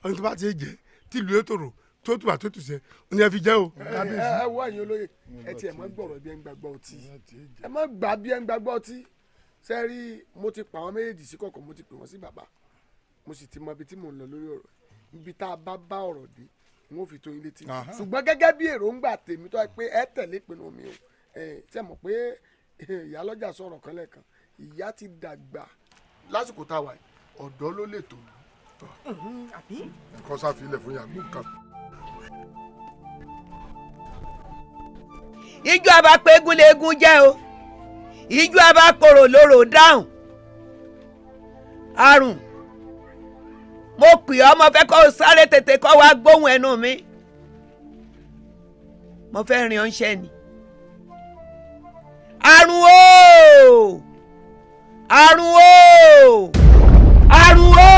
ọ̀nà tó bá ti jẹ́ tìlú ètòrò tó tù àtúntò sẹ ní ẹ fi jẹ o.
ẹ wọ ẹ̀yin olóyè ẹ tiẹ̀ mọ́ gbọ̀rọ̀ bí ẹ ń gbàgbọ́ ọtí ẹ mọ́ gbà bí ẹ ń gbàgbọ́ ọtí sẹ́rí mo ti pa àwọn méjèèjì sí kọ̀ọ̀kan mo ti pè wọ́n sí bàbá mo sì ti mọ ibi tí mò ń lọ lórí ọ̀rọ̀ ibi tá a bá ọ̀rọ̀ dé n ó fi tó yín létí ṣùgbọ́n gẹ́gẹ́ bí èròǹgbà tèmi tó wá pé ẹ tẹ̀lé ìpinnu mi o ṣe mọ̀ pé ìyálọ́jà sọ̀rọ̀ kan lẹ́ẹ̀kan ìyá ti dàgbà lásìkò tá a wà ọ̀dọ́ ló lè tó
kọ́ sáfilẹ̀ fún yàgbó kan.
ijó abapẹ́gun léegun jẹ́ o ijó abakoro lóró dáhùn àrùn mo pè ọ́ mo fẹ́ kó o sáré tètè kó wá gbóhùn ẹnu mi mo fẹ́ rìn ọ́nṣẹ́ ni àrùn o àrùn o àrùn o.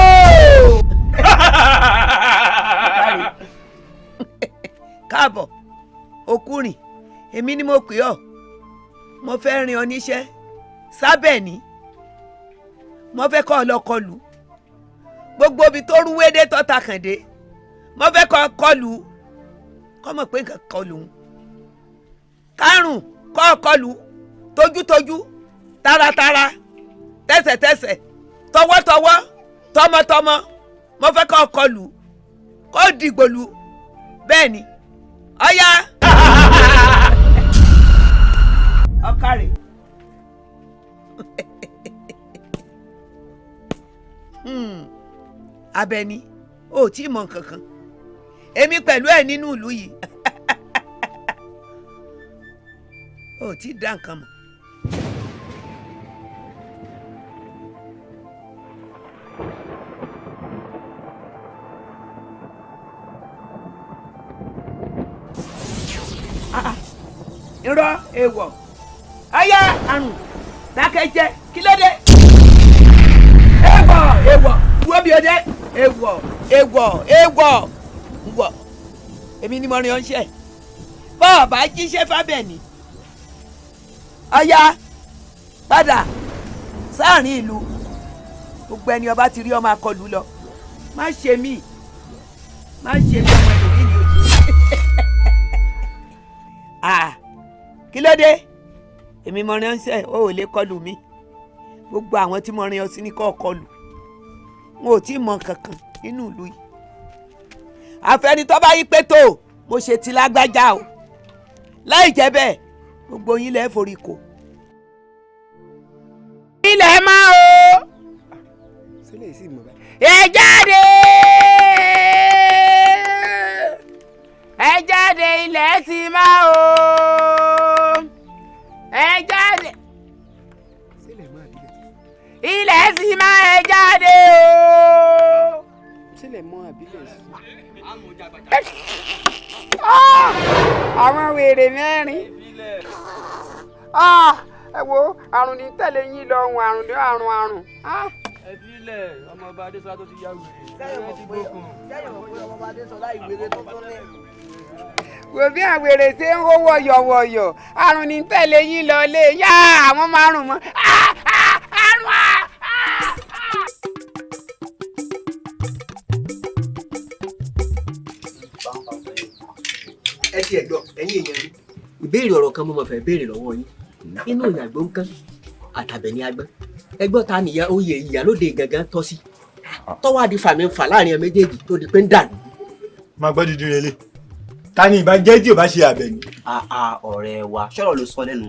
káàbọ̀ okùnrin èmi ni mo pè ọ́ mo fẹ́ rìn ọ́ níṣẹ́ sábẹ̀ ni mo fẹ́ kọ́ ọ lọ́kọlù gbogbo ibi tó rúwédé tó ta kàndé mo fẹ́ kọ́ kọlù kọ́ mọ̀ pé nǹkan kọlù ń kárùn kọ́ kọlù tójútójú taratara tẹsẹ̀tẹsẹ̀ tọwọ́tọwọ́ tọmọtọmọ mo fẹ́ kọ́ kọlù kó dìgbòlù bẹ́ẹ̀ ni ọ̀ya ọ̀kàrẹ̀. Abẹ́ni ò tí ì mọ nǹkan kan èmi pẹ̀lú ẹ̀ nínú ìlú yìí ò tí ì dá nǹkan mọ̀. irọ́ èèwọ̀ ọ̀yá àrùn dákẹ́jẹ́ kí ló dé èèwọ̀ wọ́n bí ọdẹ èèwọ̀ wọ̀ èmi ni mo rìn ọ́nṣẹ́ bọ́ọ̀ bá jíṣẹ́ fábẹ́ni ọ̀yá padà sáàrin ìlú gbogbo ẹni ọba ti rí ọmọ akọlù lọ má ṣe mí ọmọ ẹlòmíì ni ojú kí ló dé èmi mo rìn ọ́nṣẹ́ ó ò lè kọlù mi gbogbo àwọn tí mo rìn ọ sí ní kọ́ kọlù wọn ò tí ì mọ kankan nínú ìlú yìí àfẹni tó bá yí pé tó mo ṣe ti lágbájá o láì jẹ́ bẹ́ẹ̀ gbogbo yín lẹ forí kò. ilẹ̀ máa o ẹ jáde ilẹ̀ ti máa o ẹ jáde ilẹ̀ sì máa ẹ jáde o.
sílẹ̀ mọ́ àbílẹ̀ sí.
àwọn wèrè mẹ́rin. ẹ wo àrùn ní tẹ̀lé yín lọ ohun àrùn ní àrùn.
ẹ filẹ̀ ọmọọba adésọlá tó ti yá wèrè.
sẹ́yìn mọ̀ pé ọmọọba adésọlá ìwéré tó tó lẹ̀. wò bí àwèrè ṣe ń hó wọ̀yọ̀wọ̀yọ̀ àrùn ní tẹ̀lé yín lọ lé yá àwọn márùn mọ́.
ẹ ti ẹ̀gbọ́n ẹ̀yin èèyàn mi ìbéèrè ọ̀rọ̀ kan mo mọ̀ fẹ́ béèrè lọ́wọ́ yín inú ìyàgbọ́ ń kán àtàbẹ̀ní agbọ́n ẹgbọ́n ta nìyá oyè ìyálóde gangan tọ́ sí tọ́wọ́ àdí fàmí ń fà láàrin ẹ méjèèjì tó di pé ń dànù.
máa gbọ́ dídí rẹ lé ta ni ìbá jẹ́ tí ò bá ṣe Àbẹ̀ní.
ọ̀rẹ́ wa sọ̀rọ̀ ló sọ lẹ́nu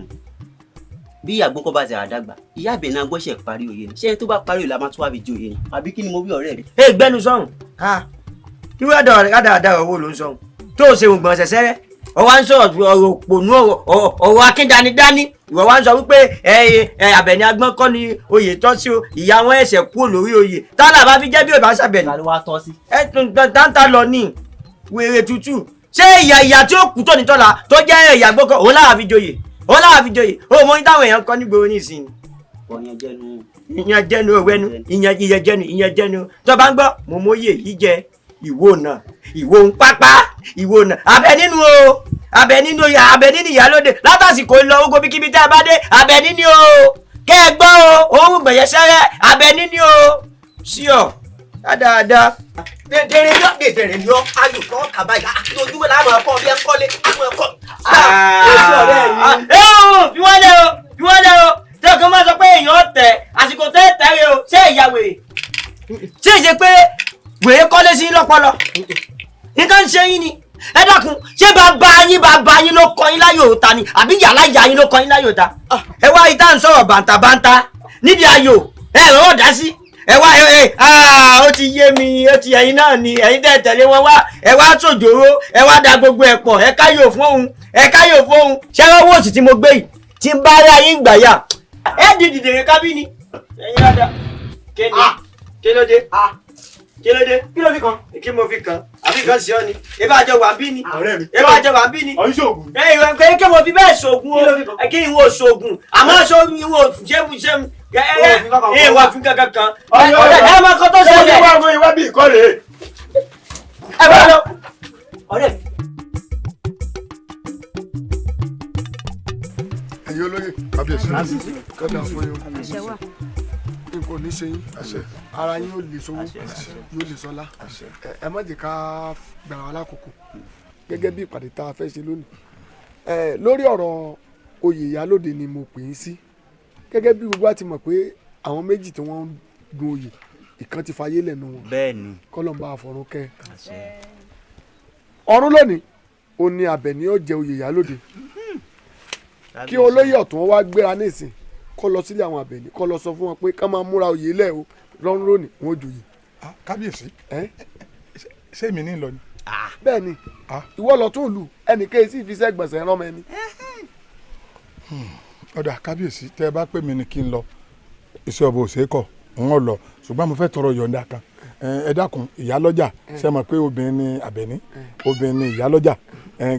bí ìyàgbọ́n kọ́ bá ti àdàgbà ìyá Àbẹ̀ní agbọ́sẹ̀ parí òye ni ṣé ẹni tó bá parí òye la máa tún wá fi jí òye ni àbí kí ni mo wí ọ̀rẹ́ mi.
ẹ gbẹnu sọhùn irú àdáadáa owó ló ń sọhùn tó o ṣe ògbọ̀n ṣẹ̀ṣẹ̀rẹ̀ ọwọ́ ń sọ̀rọ̀ ọ̀rọ̀ òpònú ọ̀rọ̀ akíndánidání ìwọ wá ń sọ wípé Àbẹ̀ní agbọ́n kọ́ ni oyè tọ́ sí o ìyá wọn ẹ̀ṣẹ̀ kúrò lórí oyè tálà bá fi jẹ́ bí òbá ṣàbẹ̀ní.
ta ló wá tọ́ sí.
ẹ táńtà lọ ní wèrè tútù ṣé ìyá tí ó kú tó ní tọ́la tó jẹ́ ìyá gbọ́kọ̀ òun láwà fi joyè ó mọ ní táwọn èèyàn kọ́ nígboro nísìnyí. ìyẹn jẹnu òwẹnu ìyẹn jẹnu tó bá ń gbọ́ mo mọyè yìí jẹ ìwọ náà ìwọ ń pápá ìwọ náà Àbẹ̀ní ni ìyálóde látàsìkò lọ ogun bíkíbi tẹ́ ẹ bá dé Àbẹ̀ní ni o kẹ́ ẹ gbọ́ o òun gbẹ̀yẹ sẹ́rẹ́ Àbẹ̀ní ni o sí ọ dáadáa. dèdèrè ni ọ ayò kan kàbáyà lójúmọ́ láàmú ọkọ bí ẹ ń kọ́lé àwọn ẹ̀kọ́. fi wọ́n lé o tí ọkàn máa sọ pé èèyàn tẹ̀ àsìkò tẹ́ tẹ̀rẹ̀ o ṣé ìyá wèrè ṣé ìṣe pé wèrè kọ́lé sí lọ́pọlọ nǹkan ṣe yín ni ẹ dákun ṣé bàbá yín ló kọ́ yín láyò ta ni àbí yàrá ìyá yín ló kọ́ yín láyò ta ẹ wá ìta ń sọ̀rọ̀ bàǹtàbàǹtà nídìí ayò ẹ rọ̀ dá sí ẹ wá ó ti yé mi ó ti ẹ̀yin náà ni ẹ̀yin tẹ́ tẹ̀lé wọn wá ẹ wá sòjòrò ẹ wá da gbogbo ẹ̀ pọ̀ ẹ káyò fún òun ṣé owó òsì tí mo gbé yìí tí ń bá rí ayé ń gbà yà ẹ di dìdèrè kábínì ẹ̀yin rádà kí ló dé kí ló fi kàn kí mo fi kàn àbí kan sí ọ ni ebí àjọ wà bí ni ebí àjọ wà bí ni ìwé pé kí mo fi bẹ́ẹ̀ ṣoògùn o kí n wo ṣoògùn àmọ́ ṣoògùn ìwọ ṣẹ́mu ìwà fún kankan kan ọ̀rẹ́ ẹ máa kọ́ tó ṣẹlẹ̀ ẹ wá fún ìwà bí ìkọ́lé ẹ bá lọ ọ̀rẹ́.
ẹ̀yin olóyè kábíyèsí kọ́dà fún yín nǹkan ní
ní ṣe yín ara yín yóò lè sówó yóò lè sọlá ẹ má jẹ́ ká gbàrà wá lákòókò gẹ́gẹ́ bí ìpàdé tá a fẹ́ ṣe lónìí lórí ọ̀rọ̀ oyè ìyálóde ni mo pè é sí gẹ́gẹ́ bí gbogbo àti mọ̀ pé àwọn méjì tí wọ́n ń gun oyè ìkan ti fayé lẹ́nu wọn
bẹ́ẹ̀ni
kọ́lọ́mbà àfọ̀rún kẹ́ ọ̀run lónìí ó ní Àbẹ̀ní ó jẹ oyè ìyálóde kí olóyè ọ̀tún wá gbéra nísìn kó lọ sílé àwọn Àbẹ̀ní kó lọ sọ fún wọn pé ká máa múra oyè lẹ̀ o lọ́run lónìí wọn ò joyè.
kábíyèsí ṣé èmi ní lọ ni.
bẹ́ẹ̀ ni ìwọ lọ tún lù ẹnìkan sì fi sẹ́gbọ̀nsẹ̀ rán mẹ́ni.
ọ̀dà kábíyèsí tẹ́ ẹ bá pè mí ni kí n lọ iṣẹ́ ọba òṣèkọ̀ ń lọ ṣùgbọ́n mo fẹ́ tọrọ yọ̀ǹda kan ẹ dákun ìyálọ́jà ṣe mọ̀ pé obìnrin ni Àbẹ̀ní obìnrin ni ìyálọ́jà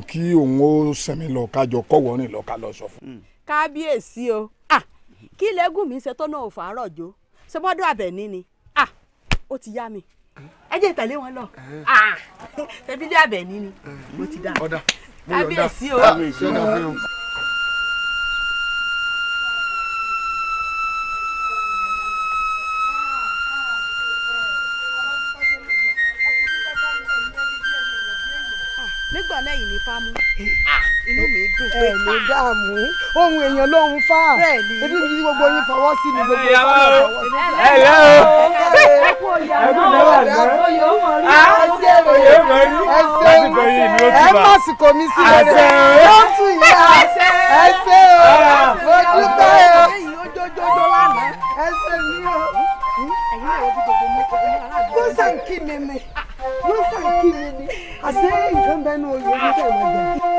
kí òun ó sẹ̀mí lọ kájọ kọ́wọ́ rìn lọ ká lọ sọ fún.
kábíyèsí o kí lẹ́gùn mi ṣe tó náà ò fàárọ̀ jó ṣe bọ́dọ̀ Àbẹ̀ní ni ó ti yá mi ẹ jẹ́ ìtẹ̀lé wọn lọ ṣebí dé Àbẹ̀ní ni mo ti dá kábíyèsí o. nígbà náà yìí ní fámú inú mi dùn pé
ní dààmú ohun èèyàn lóhun fá ebi ní gbogbo yín fọwọ́ sí ni gbogbo yín fọwọ́ ẹ má sì kò mí sí lẹ́nu ó tún yá ẹ ṣe o mo dúpẹ́ o ojoojoojo lánàá ẹ ṣe mí o ẹ̀yin náà wọ́n ti gbogbo mú ló sàn kí mi ni ló sàn kí mi ni àṣé nǹkan bẹ́ẹ̀ ní oyè ní tẹ̀ wọ́n jẹ.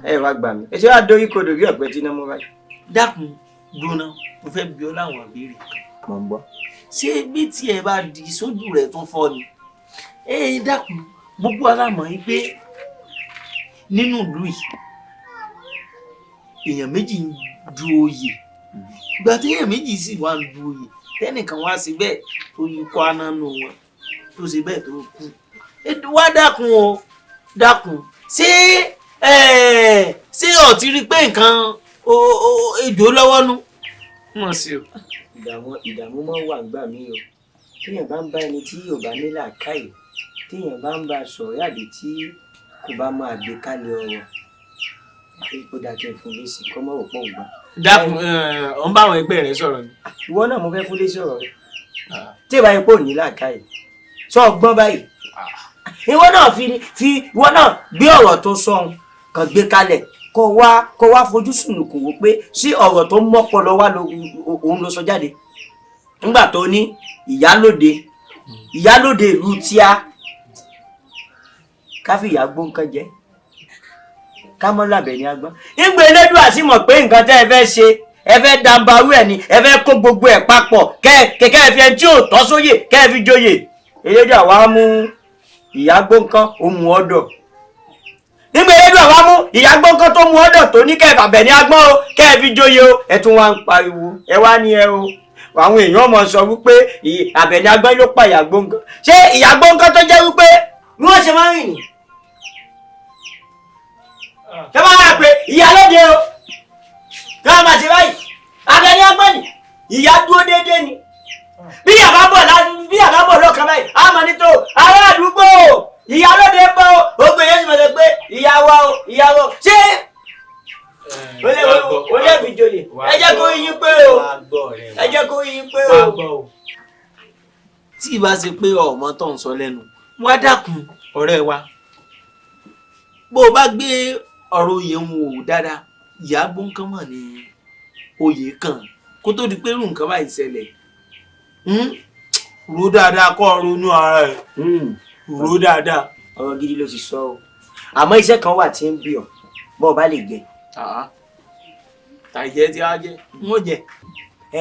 ẹ wá gbà mí ẹ ṣe wá dórí kodò rí ọ̀pẹ tí iná mú báyìí. dákun gbóná mo fẹ́ bi ọ́ láwọn àbẹ̀rẹ̀ kan mọ̀ ń bọ́ ṣé bí tiẹ̀ bá di sójú rẹ̀ tún fọ́ ni dákun gbogbo alámọ̀ yìí pé nínú ìlú yìí èèyàn méjì ń du oyè ìgbà tí èèyàn méjì sì wá ń du oyè tẹ́nìkan wá sí bẹ́ẹ̀ tó yí kọ́ anánú wọn tó ṣe bẹ́ẹ̀ tó kú wá dákun o dákun ṣé o ti rí pé nǹkan ejò lọ́wọ́ nú wọ́n sí o. ìdààmú máa ń wà gbà mí o téèyàn bá ń bá ẹni tí yóò bá ní làákàyè téèyàn bá ń bá sọ̀rọ̀ yàdé tí kò bá máa gbé kálẹ̀ ọ̀rọ̀ ó dáa kí n fún lésì kọ́ mọ́ òpó ògbà. dákun ọ̀n bá àwọn ẹgbẹ́ rẹ sọ̀rọ̀ ni. ìwọ náà mo fẹ́ fún lésì ọ̀rọ̀ rẹ tí ìbá yẹn pò ní làákàyè sọ ọgbọ́n báyìí ìwọ náà ìwọ náà gbé ọ̀rọ̀ tó sọ̀hún kan gbé kalẹ̀ kó wá fojú sùnùkùn wò pé sí ọ̀rọ̀ tó mọ́pọlọ wá òun ló sọ jáde nígbà tó ní ìyálóde ìlú tíá káfíìyà gbó nǹkan jẹ ká mọ́ lábẹ́ ní agbọ́n. ìgbà elédùn àti mọ̀ pé nǹkan tẹ́ ẹ fẹ́ ṣe ẹ fẹ́ dàmbàrú ẹ̀ ni ẹ fẹ́ kó gbogbo ẹ̀ papọ̀ kẹ́kẹ́ ẹ fi ẹni tí ò tọ́ sóyè kẹ́ ẹ fi joyè elédùn àwa mú ìyá gbóǹkan ó mú ọ̀dọ̀. ìgbà elédùn àwa mú ìyá gbóǹkan tó mú ọ̀dọ̀ tó ní kẹ́ ẹ fàbẹ̀ ní agbọ́n o kẹ́ ẹ fi joyè o ẹ tún wá ń pariwo ẹ wá ní ẹ o àwọn èèyàn mọ̀ sọ wípé Àbẹ̀ní agbọ́n ló pa ìyá gbóǹkan ṣé ìyá gbóǹkan tó jẹ́ wípé bí wọ́n ṣe máa ń rìn ní ṣé máa rà pé ìyálóde o kí wọ́n máa ṣe báyìí Àbẹ̀ní agbọ́n ni ìyá dúró déédéé ni bí yàrá bọ̀ lọ́kàn báyìí a máa ní tó ará àdúgbò ìyálóde ń bọ̀ gbogbo èyí sì máa ṣe pé ìyàwó ṣé o lè fi joyè ẹ jẹ́ kó yín pé o ẹ jẹ́ kó yín pé o. tí ìbá ṣe pé ọmọ tó ń sọ lẹ́nu wá dákun ọ̀rẹ́ wa bó o bá gbé ọ̀rọ̀ oyè ń wò dáadáa ìyá gbóǹkan mọ̀ ní oyè kan kó tó di pé irú nǹkan báyìí ṣẹlẹ̀ ro dáadáa kọ́ ronú ara ẹ̀ ro dáadáa. ọ̀rọ̀ gidi ló ti sọ o àmọ́ iṣẹ́ kan wà tí ń bí ọ bọ́ ọ bá lè jẹ. tàìjẹ́ tí a jẹ́ wọ́n jẹ.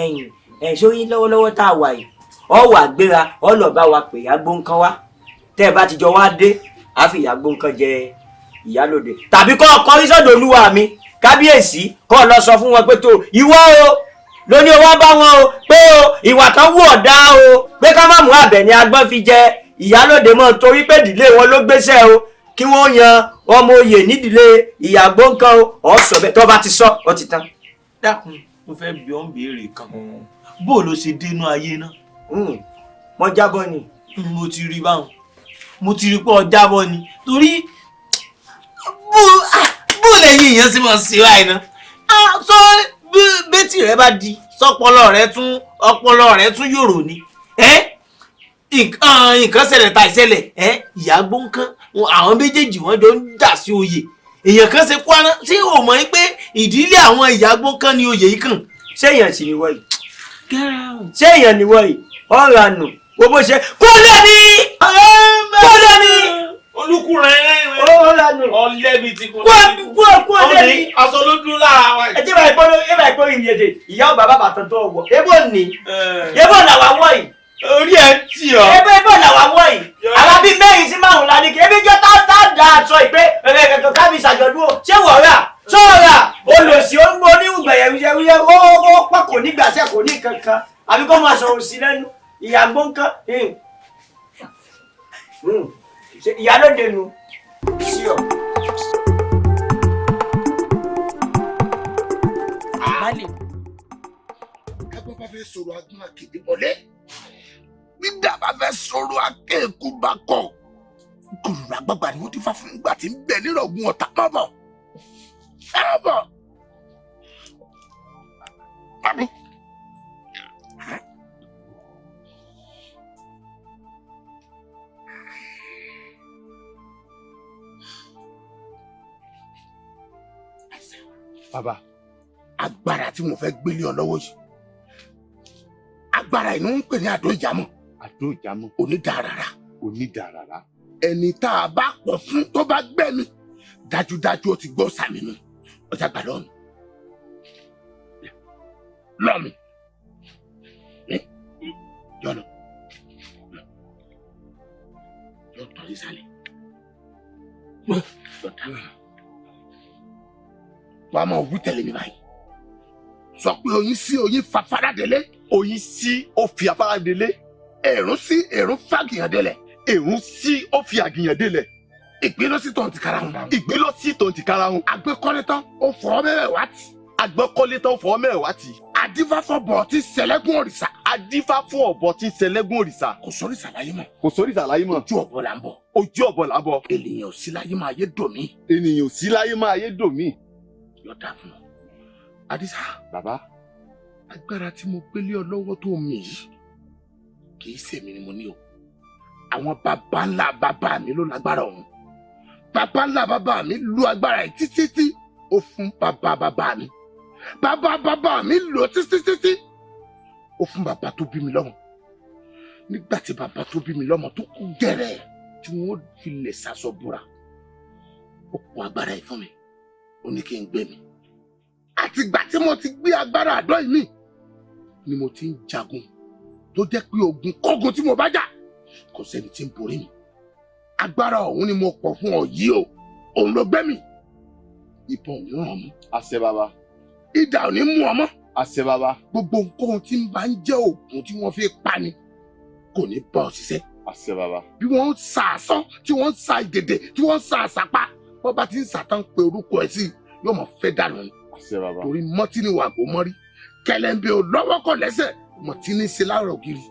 ẹ̀yìn sórí lọ́wọ́lọ́wọ́ tá a wà yìí ọ wà gbéra ọ lọ bá wa pè ìyá gbóǹkan wá tẹ́ ẹ bá ti jọ wá dé á fi ìyá gbóǹkan jẹ ìyálóde tàbí kọ́ ọkọ rísọ̀dọ̀ olúwa mi kábíyèsí kọ́ lọ sọ fún wọn pé tó ìwọ o lóní owó bá wọn o pé o ìwà kan wù ọ̀dá o pé ká má mú Àbẹ̀ní agbọ́n fi jẹ ìyálóde mọ́ torí pé ìdílé wọn ló gbéṣẹ́ o kí wọ́n yan ọmọ oyè nídìílé ìyàgbó nǹkan ọ sọ bẹ́ẹ̀ tó bá ti sọ ọ ti tán.
dákun mo fẹ́ bi ọ́ ń béèrè kan bó ló ṣe dénú ayé náà.
mo jábọ́ ni.
mo ti rí báwọn mo ti rí pé ọ jábọ́ ni torí bó lẹ́yìn èèyàn sì máa ṣe wáyé náà. sọ bẹ́tì rẹ bá di sọpọlọ rẹ tún yòrò ni. nǹkan ṣẹlẹ̀ ta ìṣẹ̀lẹ̀ ìyàgbó nǹkan àwọn méjèèjì wọ́n jọ ń dà sí oyè èèyàn kan ṣe kwana ṣé o mọ̀ pé ìdílé àwọn ìyàgbó kan ni oyè yìí kàn.
ṣéèyàn sì ni wọ́n yìí ṣéèyàn ni wọ́n yìí ọ̀rọ̀ àná wo bó ṣe kó lẹ́ni
olùkùnrin ọlẹ́bi ti kó
lẹ́ni
aṣọ ló dúró lára wa.
ẹ jẹ́ bá ìpọ́n ìyẹ̀dẹ̀ ìyá ọba bàbá tó tó wọ̀ ebo làwa wọ̀ yìí.
orí ẹ tì ọ.
ebo làwa wọ̀ yìí àwọn bíi mẹ́rin sí márùn-ún la ní kí ebi jẹ́ tá da aṣọ ìpè kẹ̀kẹ́ kábí ìṣàjọ̀dún o ṣé wọ̀ rà sọ́ọ̀rà olùsí ó ń gbọ́ ní ìgbẹ̀yẹ̀wúyẹ́ ó pọ̀ kò ní gbàṣẹ́ kò ní kankan àbí kó máa sọ̀rọ̀ sí lẹ́nu ìyàgbó nǹkan ìyálóde nu sí ọ.
ẹgbẹ́ bá fẹ́ sọ̀rọ̀ agbọ́n akéde wọlé gbígbà bá fẹ́ sọ̀rọ̀ akéèkú bá kọ̀ kùrùrù àgbàgbà ni wọ́n ti fà fún ìgbà tí ń bẹ nírọ̀gùn ọ̀tá má bọ̀ ẹ bọ̀. Bàbá, agbára tí mo fẹ́ gbélé ọ lọ́wọ́ yìí agbára inú ń pè ní àdó ìjàmọ̀. àdó ìjàmọ̀. onídàárara. onídàárara. ẹni tá a bá pọ̀ fún tó bá gbẹ̀mí dájúdájú ó ti gbọ́ sàmì nù ọjà gbà lọ́nu. lọ́mi yọ̀nà yọ̀ tọ́ sísàlẹ̀ yọ̀ dáná. wàá máa wí tẹ̀lé mi báyìí sọ pé oyin sí oyin fa faradélé. oyin sí ó fi afárá délé. èrún sí èrún fàgìyàn délẹ̀. èrún sí ó fi àgìyàn délẹ̀. ìgbélọ́sí tó ń ti kára hun. ìgbélọ́sí tó ń ti kára hun. àgbékọ́lé tán ó fọ́ mẹ́rẹ̀ wá tì. àgbékọ́lé tán ó fọ́ mẹ́rẹ̀ wá tì. adífá fún ọ̀bọ tí ṣẹlẹ́gùn òrìṣà. adífá fún ọ̀bọ tí ṣẹlẹ́gùn òrìṣà. kò sóríṣà láyé mọ́. kò sóríṣà láyé mọ́. ojú ọ̀bọ là ń bọ̀. ojú ọ̀bọ là ń bọ̀. ènìyàn ò sí láyé máa yé dòmí. ènìyàn ò sí láyé máa yé dòmí. yọ̀dà fún ọ. Adisa. Bàbá. Agbára tí mo gbélé ọ lọ́wọ́ tó mi yìí kì í ṣèmi ni mo ní o. Àwọn bàbá ńlá bàbá mi ló lágbára ọ̀hún. Bàbá ńlá bàbá mi lu agbára yìí títí tí ó fún bàbá bàbá mi. Bàbá bàbá mi lò títí ó fún bàbá tó bí mi lọ́mọ. Nígbà tí bàbá tó bí mi lọ́mọ tó kú gẹ̀rẹ́ tí wọ́n fi lè sàṣọ búra. Ó kó agbára yìí fún mi. Ó ní kí n gbé mi. Àtìgbà tí mo ti gbé agbára àdó yìí mi ni mo ti ń jagun tó jẹ́ pé ogun kógun tí mo bá jà kò sẹ́ni tí ń borí mi. Agbára ọ̀hún ni mo pọ̀ fún ọ yìí o, òun ló gbé mi. Ìbọn ò ní ràn mú. Àṣẹ bàbá. Idà ò ní mú ọmọ. Àṣẹ bàbá. Gbogbo nǹkan tí ń bá ń jẹ́ oògùn tí wọ́n fi pa ni kò ní bá ọ ṣiṣẹ́. Àṣẹ bàbá. Bí wọ́n ń sa àsán, tí wọ́n ń sa ìgèdè, tí wọ́n ń sa àsàpá, wọ́n bá ti ń sàtàn pé orúkọ ẹ̀ sí yóò mọ̀ fẹ́ dànù ni. Torí mọ́tí ni wàá kó mọ́rí kẹlẹ́ńbẹ́ ò lọ́wọ́ kọ lẹ́sẹ̀ mọ́tí ní ṣe láàárọ̀ ògiri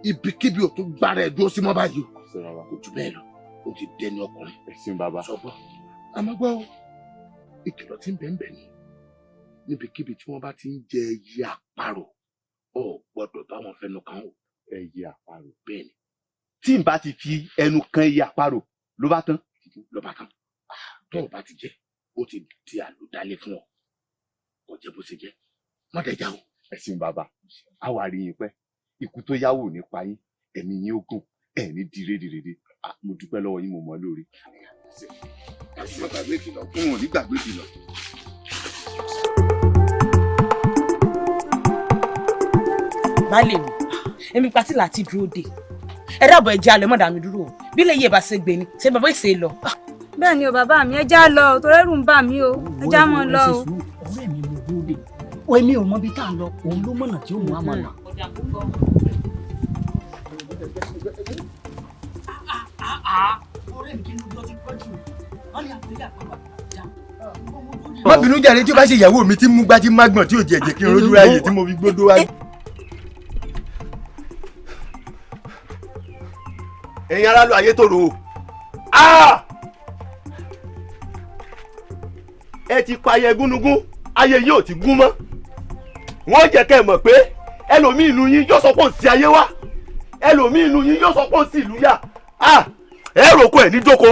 ibikíbi ò tún gbára ẹ̀ dúró sí mọ́ báyìí o kò jù bẹ́ẹ̀ lọ o ti dẹni ọkùnrin. ẹ̀sìn bàbá sọ́gbọ́n àmọ́gbọ́ o ìkìlọ̀ tí ń bẹ̀ ń bẹ̀ ni níbikíbi tí wọ́n bá ti ń jẹ ẹyẹ àparò ò gbọ́dọ̀ bá wọn fẹnu kan o. ẹyẹ àparò bẹ́ẹ̀ ni. tí n bá ti fi ẹnu kan ẹyẹ àparò ló bá tán. ló bá tán tó o bá ti jẹ o ti di àlùdálé fún ọ kò jẹ́ bó ṣe jẹ́ mọ́tẹ́jà o. ẹ̀sìn bàbá a wà rí yín pẹ́ ikú tó yáwó nípa yín ẹ̀mí yín ó gùn ẹ̀mí dìrédìrédé mo dúpẹ́ lọ́wọ́ yín mo mọ̀ lórí. àti gbàgbé kìlọ̀ fún wọn ní gbàgbé kìlọ̀.
baálé mi èmi pàtí láti dúró dé ẹ dábọ̀ ẹ jẹ́ alẹ́ mọ̀dà mi dúró o bí lè yé bá ṣe gbé ni ṣé bàbá ìṣe lọ.
bẹ́ẹ̀ ni o bàbá mi ẹ já lọ o torí ẹ̀rù ń bà mí o ẹ já mọ́ lọ o.
ọ̀rẹ́ mi mo dúró dé o èmi ò mọ bí tá à ń lọ òun ló mọ̀nà tí ó mú àmọ́ lọ.
ọ̀rẹ́ mi kí ló jọ ti pọ̀ jù
má bínú jàre tí ó bá ṣe ìyàwó mi tí mú gbá tí má gbọ̀n tí ò jẹ̀jẹ̀ kí n rojú ráyè tí mo fi gbódó wájú.
ẹ̀yin aráàlú ayé tòrò o ẹ ti pa ayẹ gúnugún ayé yìí ò ti gún mọ́ wọ́n jẹ́ kẹ́ ẹ mọ̀ pé ẹlòmíì inú yín yóò sọ pé ó sí ayé wá ẹlòmíì inú yín yóò sọ pé ó sí ìlú yá ẹ roko ẹ ní dóko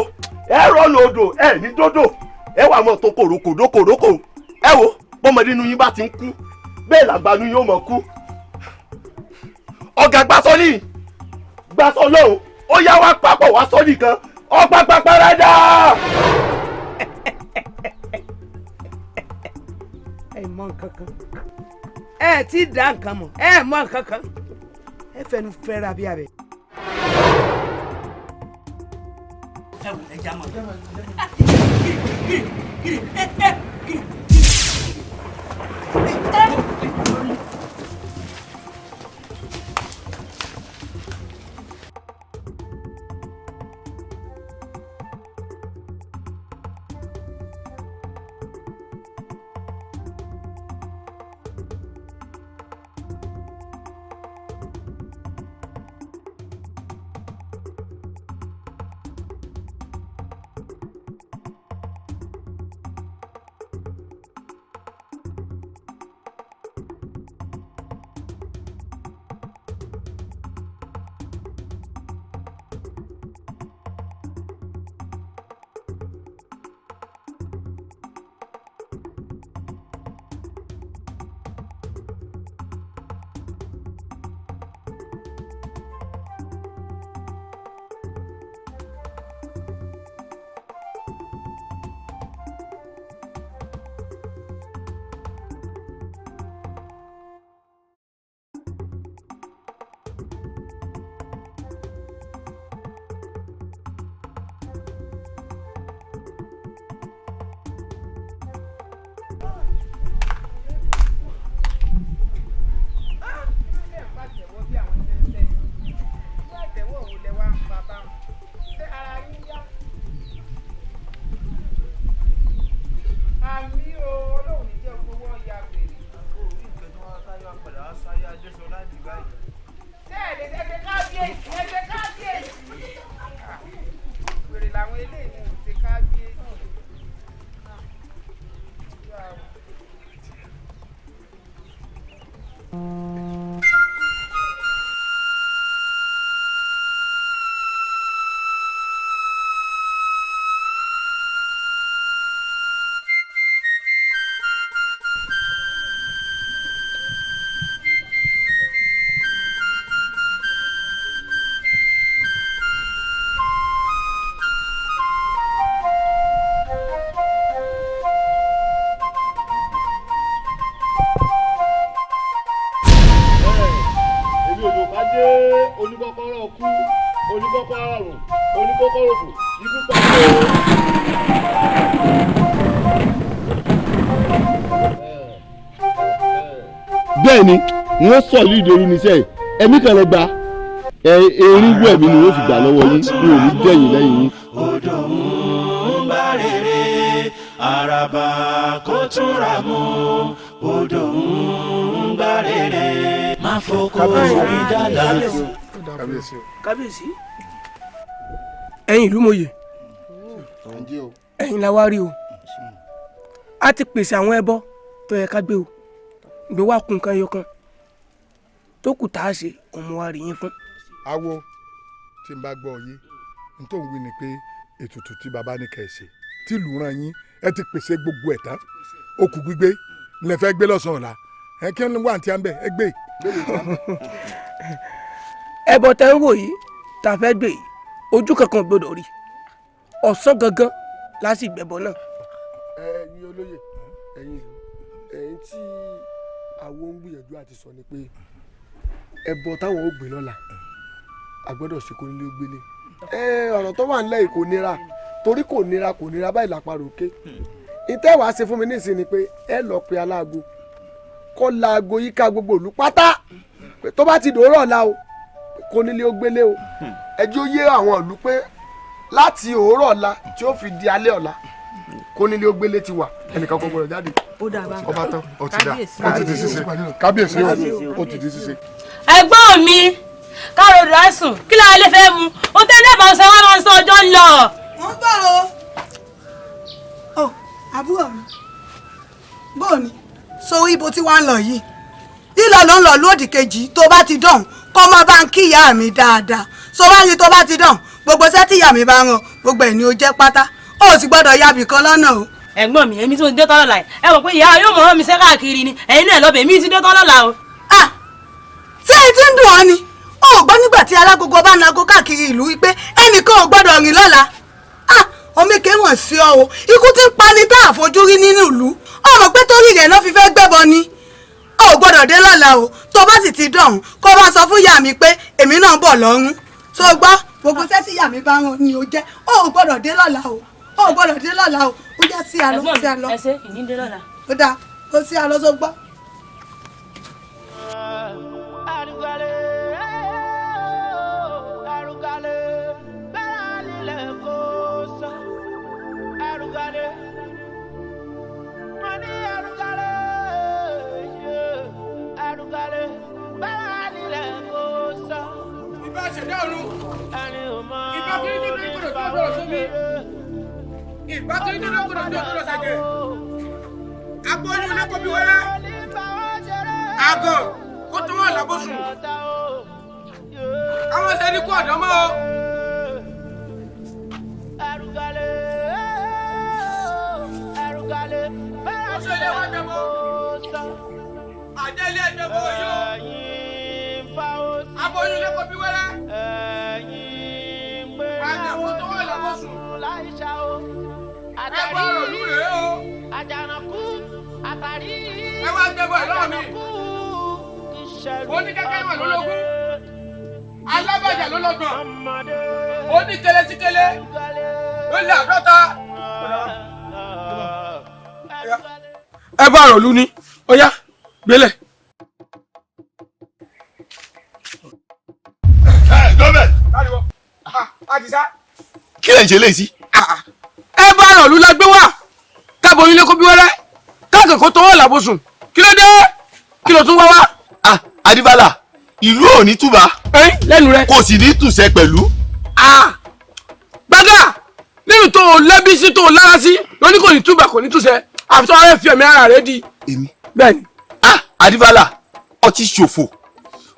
ẹ rọnà odò ẹ ní dódò ẹ wà mọ́ tó kòrókòdókòrókò ẹ wo bọ́mọdé inú yín bá ti ń kú bẹ́ẹ̀ làgbà inú yín ó mọ̀ kú ọ̀gá gbàsọ́lì gbàsọ́ lọ́hùn ó yá wá papọ̀ wá sọ́ọ̀dì kan ọgbà pàpàràdà.
ẹ mọ nǹkan kan ẹ ti dá nǹkan mọ̀ ẹ mọ nǹkan kan ẹ fẹnu fẹ́ra bí abẹ.
ẹ wò ẹ já mọ.
bẹ́ẹ̀ ni wọ́n sọ ìlú ìdòrí níṣẹ́ ẹ̀mí kan lọ gba erinwó ẹ̀mí ni wọ́n fi gbà lọ́wọ́ yín ní òní dẹ́yìn lẹ́yìn yín.
odò ń bá rere àràbà kó túnra mú odò ń bá rere má foko orí dàda.
kábíyèsí ẹ̀yin ìlú mòye ẹ̀yin la wá rí o a ti pèsè àwọn ẹbọ tó yẹ ká gbé o gbé wá kun kan yọkan tó kù tá a ṣe ọmọ wa rí yín fún.
awo tí n bá gbọ́ yé n tó ń wí ni pé ètùtù tí baba ní kẹ́ ẹ ṣe tí ìlú ràn yín ẹ ti pèsè gbogbo ẹ̀ tán okù gbígbé lè fẹ́ gbé lọ́sàn-án ọ̀la ẹ kí wọ́n wà ní tí a ń bẹ̀ ẹ gbé.
ẹbọ tẹ ń wò yìí tá a fẹ́ gbé yìí ojú kankan gbọ́dọ̀ rí ọ̀sán gangan láti gbẹ̀bọ náà.
ẹ̀yin olóyè ẹ̀yin tí àwọn ń gbìyànjú àti sọ ni pé ẹbọ táwọn ò gbé lọ́la a gbọ́dọ̀ ṣe kó nílé gbélé. ọ̀rọ̀ tó wà nílẹ̀ kò nira torí kò nira báyìí làpárò ké ìtẹ́ wàá ṣe fún mi nísìnyí ni pé ẹ lọ pe aláago kó laago yíká gbogbo ìlú pátá tó bá ti dòórọ̀ ọ̀la o kó nílé ó gbélé o ẹjọ́ yé àwọn ìlú pé láti òórọ̀ ọ̀la tí ó fi di alẹ́ ọ̀la kó nílé ó gbélé ti wà ẹnìkan kò gbọdọ̀ jáde.
ó dà bá
ọba tán ó ti dà ó ti di ṣíṣe kábíyèsí ó ti di ṣíṣe.
ẹ̀gbọ́n mi káàró dùrásùn kí lára lè fẹ́ mu ohun tẹ́ ẹ bá ń sọ wọ́n máa ń sọ ọjọ́ ń lọ.
wọ́n bọ̀ o. àbúrò mi bóò ni so ibo tí wàá ń lọ yìí lílọ ló ń lọ lódì kejì tó bá ti dán kó má bá ń kí ìyá mi dáadáa so wá ní tó bá ti dán gbogbo iṣẹ́ tí ìyá mi bá rán gbogbo ẹ̀ ni ó jẹ́ pátá ó sì gbọ́dọ̀ yabì kan lọ́nà o.
ẹ̀gbọ́n mi èmi tí mo ti dé tán lọ́la ẹ mọ̀ pé ìyá yóò mọ̀ ọ́ mi sẹ́ káàkiri ni ẹ̀yin náà lọ́bẹ̀ mi ti dé tán lọ́la o.
ṣé èyí ti ń dùn ọ́ ni ó gbọ́ nígbà tí alágogo bá nago káàkiri ìlú wípé ẹnìkan ò gbọ́dọ̀ rìn lọ́la omi kéwọ̀n sí ọ o ikú ti ń pani tá àfojúrí nínú ìlú ọmọ pé torí rẹ̀ náà fi fẹ́ gbẹ́bọ ni ó gbọ́dọ̀ dé lọ́la o tó bá sì ti dọ̀hún kó bá sọ fún ìyá mi pé èmi náà ń bọ̀ lọ́rùn tó gbọ́ gbogbo iṣẹ́ tí ìyá mi bá rán ni ó jẹ́ ó gbọ́dọ̀ dé lọ́la o ó gbọ́dọ̀ dé lọ́la o ó jẹ́ sí àlọ́ sí àlọ́
ẹsẹ̀ ìní dé lọ́la.
ó dáa ó sí àlọ́ tó gbọ́.
Ìbá ṣẹ̀dá ọ̀run ìbá kiri tó dé gbọdọ̀ tó gbọdọ̀ sómi ìbá kiri tó dé gbọdọ̀ tó gbọdọ̀ sàjẹ́ agbóyún ilé kó bí wẹ́rẹ́ àgọ̀ kó tó wà lábòsùn àwọn ẹsẹ̀ ní kó ọ̀dọ́ mọ́ o. ọ̀sẹ̀ ilé wa jẹ́ mọ́ àjẹ́ ilé ẹ̀jẹ̀ mọ́ yóò aboyún ilé kó bí wẹ́rẹ́ àgọ̀ kó tó wà lábòsùn ẹ bá rò lúre o ẹ wá gbẹ́bọ̀ ẹ̀ lọ́wọ́ mi oníkẹ́kẹ́ wà lólógún alábàjá lólọ́gbọ̀n oníkẹ́lẹ́síkẹ́lẹ́ ló lé àádọ́ta. ẹ bá rò lú ni ó yá gbélé.
kí lè ń ṣe léyìí sí.
ẹ bá rò lú la gbé wá tábọ̀ ilé kó bí wẹ́rẹ́ táàkì kó tọwọ́ làbòsùn kí ló dé kí ló tún wá wá.
adébálà ìlú ò ní túbà
lẹ́nu rẹ
kò sì ní tùsẹ̀ pẹ̀lú.
gbàgà nínú tó o lẹ́bí sí tó o lára sí lóní kò ní túbà kò ní tùsẹ̀ àfi tó ọ̀rẹ́ fi ẹ̀mí ara rẹ di.
èmi.
bẹ́ẹ̀ni.
adébálà ọtí ṣòfò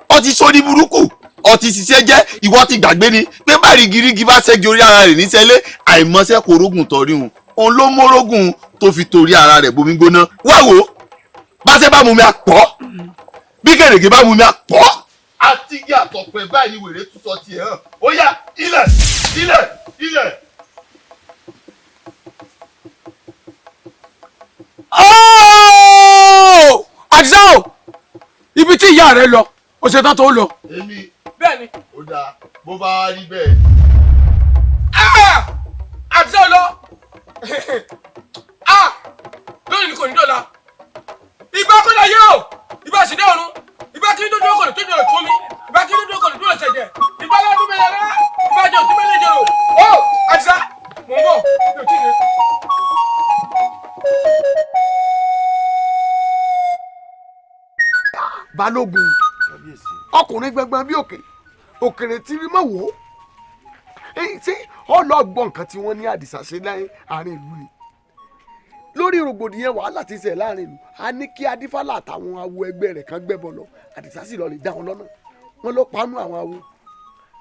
ọtí sórí burúkú ọtí ṣiṣẹ́ jẹ́ ìwọ ti gbàgbé ni pé báyìí gírígì bá ṣẹ́gi orí ara rẹ̀ níṣẹ́lẹ̀ àìmọ́ṣẹ́ kò rógùn tọ́rí hùn òun ló mórógùn tó fi torí ara rẹ̀ bomi gbóná wá wò ó báṣẹ́ bá mú mi àpọ̀ bí kèrèké bá mú mi àpọ̀ àti igi àtọ̀pẹ́ báyìí wèrè tútọ́ tiẹ̀ hàn ó yá ilẹ̀ ilẹ̀ ilẹ̀.
àdìsá o ibi tí ìyá rẹ lọ o ṣe tán tó lọ.
èmi
bẹ́ẹ̀ni.
ó dáa bó bá rí bẹ́ẹ̀.
àdìsá o lọ lónìí ni kò ní dọ̀la ìgbà kọ́lá yóò ìgbà sì dé ọ̀run ìgbà kí n tó dúró kò ní tó jọ̀rọ̀ tó mi ìgbà kí n tó dúró kò ní tó ṣẹ̀jẹ̀ ìgbà lọ́dún mẹ́lẹ̀ rẹ̀ ìgbà jọ sí mẹ́lẹ̀ jọ̀rọ̀ ó àdìsá mò ń bọ̀ mi ò tí ì dé.
balógun ọkùnrin gbẹngbẹn bí òkèrè tí rí mọ wò ó ṣé ọlọgbọn nǹkan tí wọ́n ní àdìsá ṣe láàrin ìlú ni lórí rògbòdìyàn wàhálà ti ṣe láàrin ìlú a ní kí adífálà àtàwọn awo ẹgbẹ́ rẹ̀ kan gbẹ́bọ lọ àdìsá sì lọ lè dá wọn lọ́nà wọn ló panu àwọn awo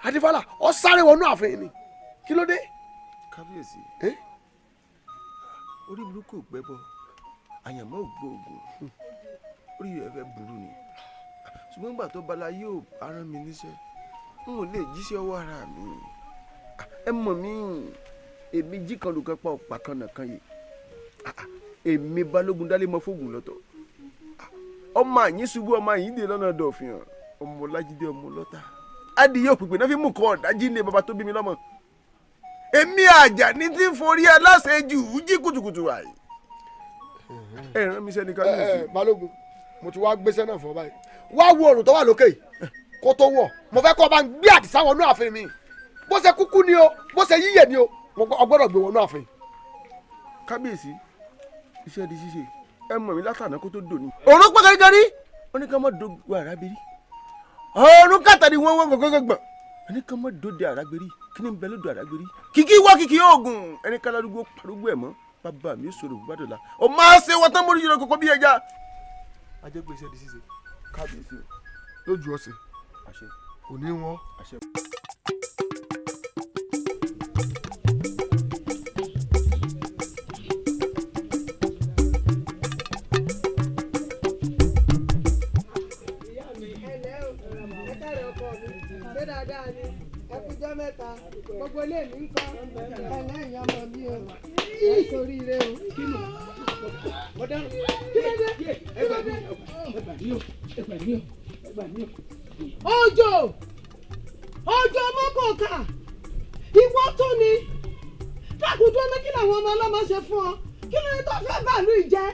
adífálà ọ sáré wọnú ààfin ni kí ló dé.
kábíyèsí orí burúkú gbẹ́bọ àyànmọ́ ògbóògùn orí rẹ̀ fẹ́ burú ni ṣùgbọ́n nígbà tó bala yóò aràn mi níṣẹ́ n ò lè jíṣẹ́ ọwọ́ ara mi ẹ mọ̀ mí èmi jí kan lùkọ́ pa ọ̀pá kan nàkan yìí èmi balógun dálé mọ fóògùn lọ́tọ̀ ọmọ àyín ṣubú ọmọ àyín dè lọ́nà dọ̀fìn ọmọ lájídé ọmọ lọ́tà adìyẹ òpìpì náà fi mú kọ́ ọ̀dájí ní baba tó bí mi lọ́mọ èmi Àjàní tí ń forí aláṣẹ jù ú jí kùtùkùtù àyè ẹ rán mi sẹ́ni kábíyèsí.
balógun mo ti wá gbéṣẹ́ náà fún ọ báyìí wá wo òrùn tó wà lókè kó tó wọ̀ mo fẹ́ kó o bá ń gbé àdìsá wọnú ààfin mi bó ṣe kúkú ni o bó ṣe yíyẹ ni o ọgbọ́dọ̀ gbé wọnú ààfin.
kábíyèsí iṣẹ́ di ṣíṣe ẹ mọ̀ mí látàná kó tó dòní.
òun pẹ́ káríkárí.
ó ní ká má dogun àrábẹ́rí ọ̀run kàtàdé wọ́n gbọ̀ngbọ̀ngbọ̀n ẹni ká má dòde àrábẹ́rí kí ni bẹ lódò àrábẹ́rí kìkì wá kìkì oògùn ẹni ká ládùúgbò parúgbó ẹ̀ mọ́ bàbá mi sọ̀rọ̀ gbàdọ̀la ọ máa ṣe wọ́n tán mórí yìí kókó bí ẹja.
ajẹ́gbé iṣẹ́ di ṣíṣe
kábíyèsí
lójú ọ̀sẹ̀
àṣẹ
òní wọn.
àṣẹ.
dáadáa ni ẹkújọ́ mẹ́ta gbogbo ilé mi ń kọ́ ẹlẹ́yìn ọmọ mi o ẹ sórí ire o.
ọ̀daràn ẹgbà mí o.
Òjò mọ́kòkà ìwọ tún ni dákúndú ọmọ kí làwọn ọmọ ọlọ́mọ ṣe fún ọ kí ló ní tó fẹ́ bàálù ìjẹ́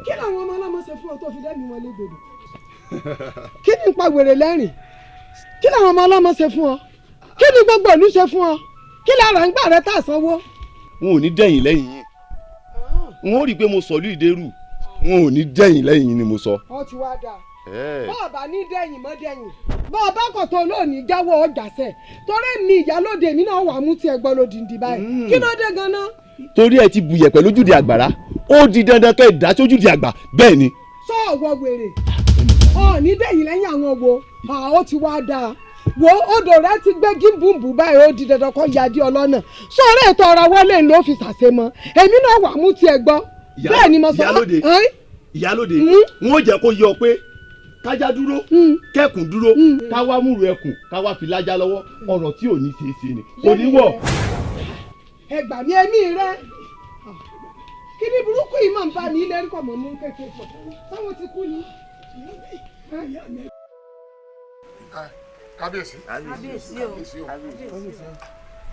kí làwọn ọmọ ọlọ́mọ ṣe fún ọ tó fi dẹ́mi wọn légbodò kí ni pa wèrè lẹ́rìn kí làwọn ọmọ ọlọ́mọ ṣe fún ọ kí ni gbogbo ìlú ṣe fún ọ kí lára ń gbà rẹ tá a sanwó.
wọn ò ní dẹ̀yìn lẹ́yìn yín wọn ò rí i pé mo sọ ìlú ìdẹ́rù wọn ò ní dẹ̀yìn lẹ́yìn yín ni mo sọ.
ọ ti wá dáa bọ́ọ̀ bá ní dẹ̀yìn mọ́ dẹ̀yìn bọ́ọ̀ bá kọ̀ tó lónìí jáwọ́ ọjà sẹ̀ torí mi ìyálóde mi náà wà mú tiẹ̀ gbọ́ lódìndín báyìí kí ló dé gan-an.
torí ẹ ti buyẹ̀pẹ̀ lójúde àgbàrá ó di dandan kẹ́ ẹ dá sójúde àgbà bẹ́ẹ̀ ni.
sọ ọwọ́ wèrè ọ ní dẹ̀yìn lẹ́yìn àwọn wo ó ti wá dáa wo odò rẹ ti gbé gímbùmbù báyìí ó di dandan kó yadé ọlọ́nà sọ̀rọ̀ ètò ọ̀rọ̀ wọlé ló fi ṣàṣe mọ́ èmi náà wà mú tiẹ̀ gbọ́ bẹ́ẹ̀ ni mo sọ.
ìyálóde wọn ò jẹ́ kó yé ọ pé kájá dúró kẹ́kùn dúró káwá múru ẹkùn káwá fi lájá lọ́wọ́ ọ̀rọ̀ tí ò ní ṣe é ṣe ni kò ní wọ̀.
ẹgbà mi ẹmí rẹ kí ni burúkú yìí máa ń bá mi lẹ́rìí kọ̀ mọ́ mú kékeré pọ̀ táwọn ti kú ni.
kábíyèsí
kábíyèsí o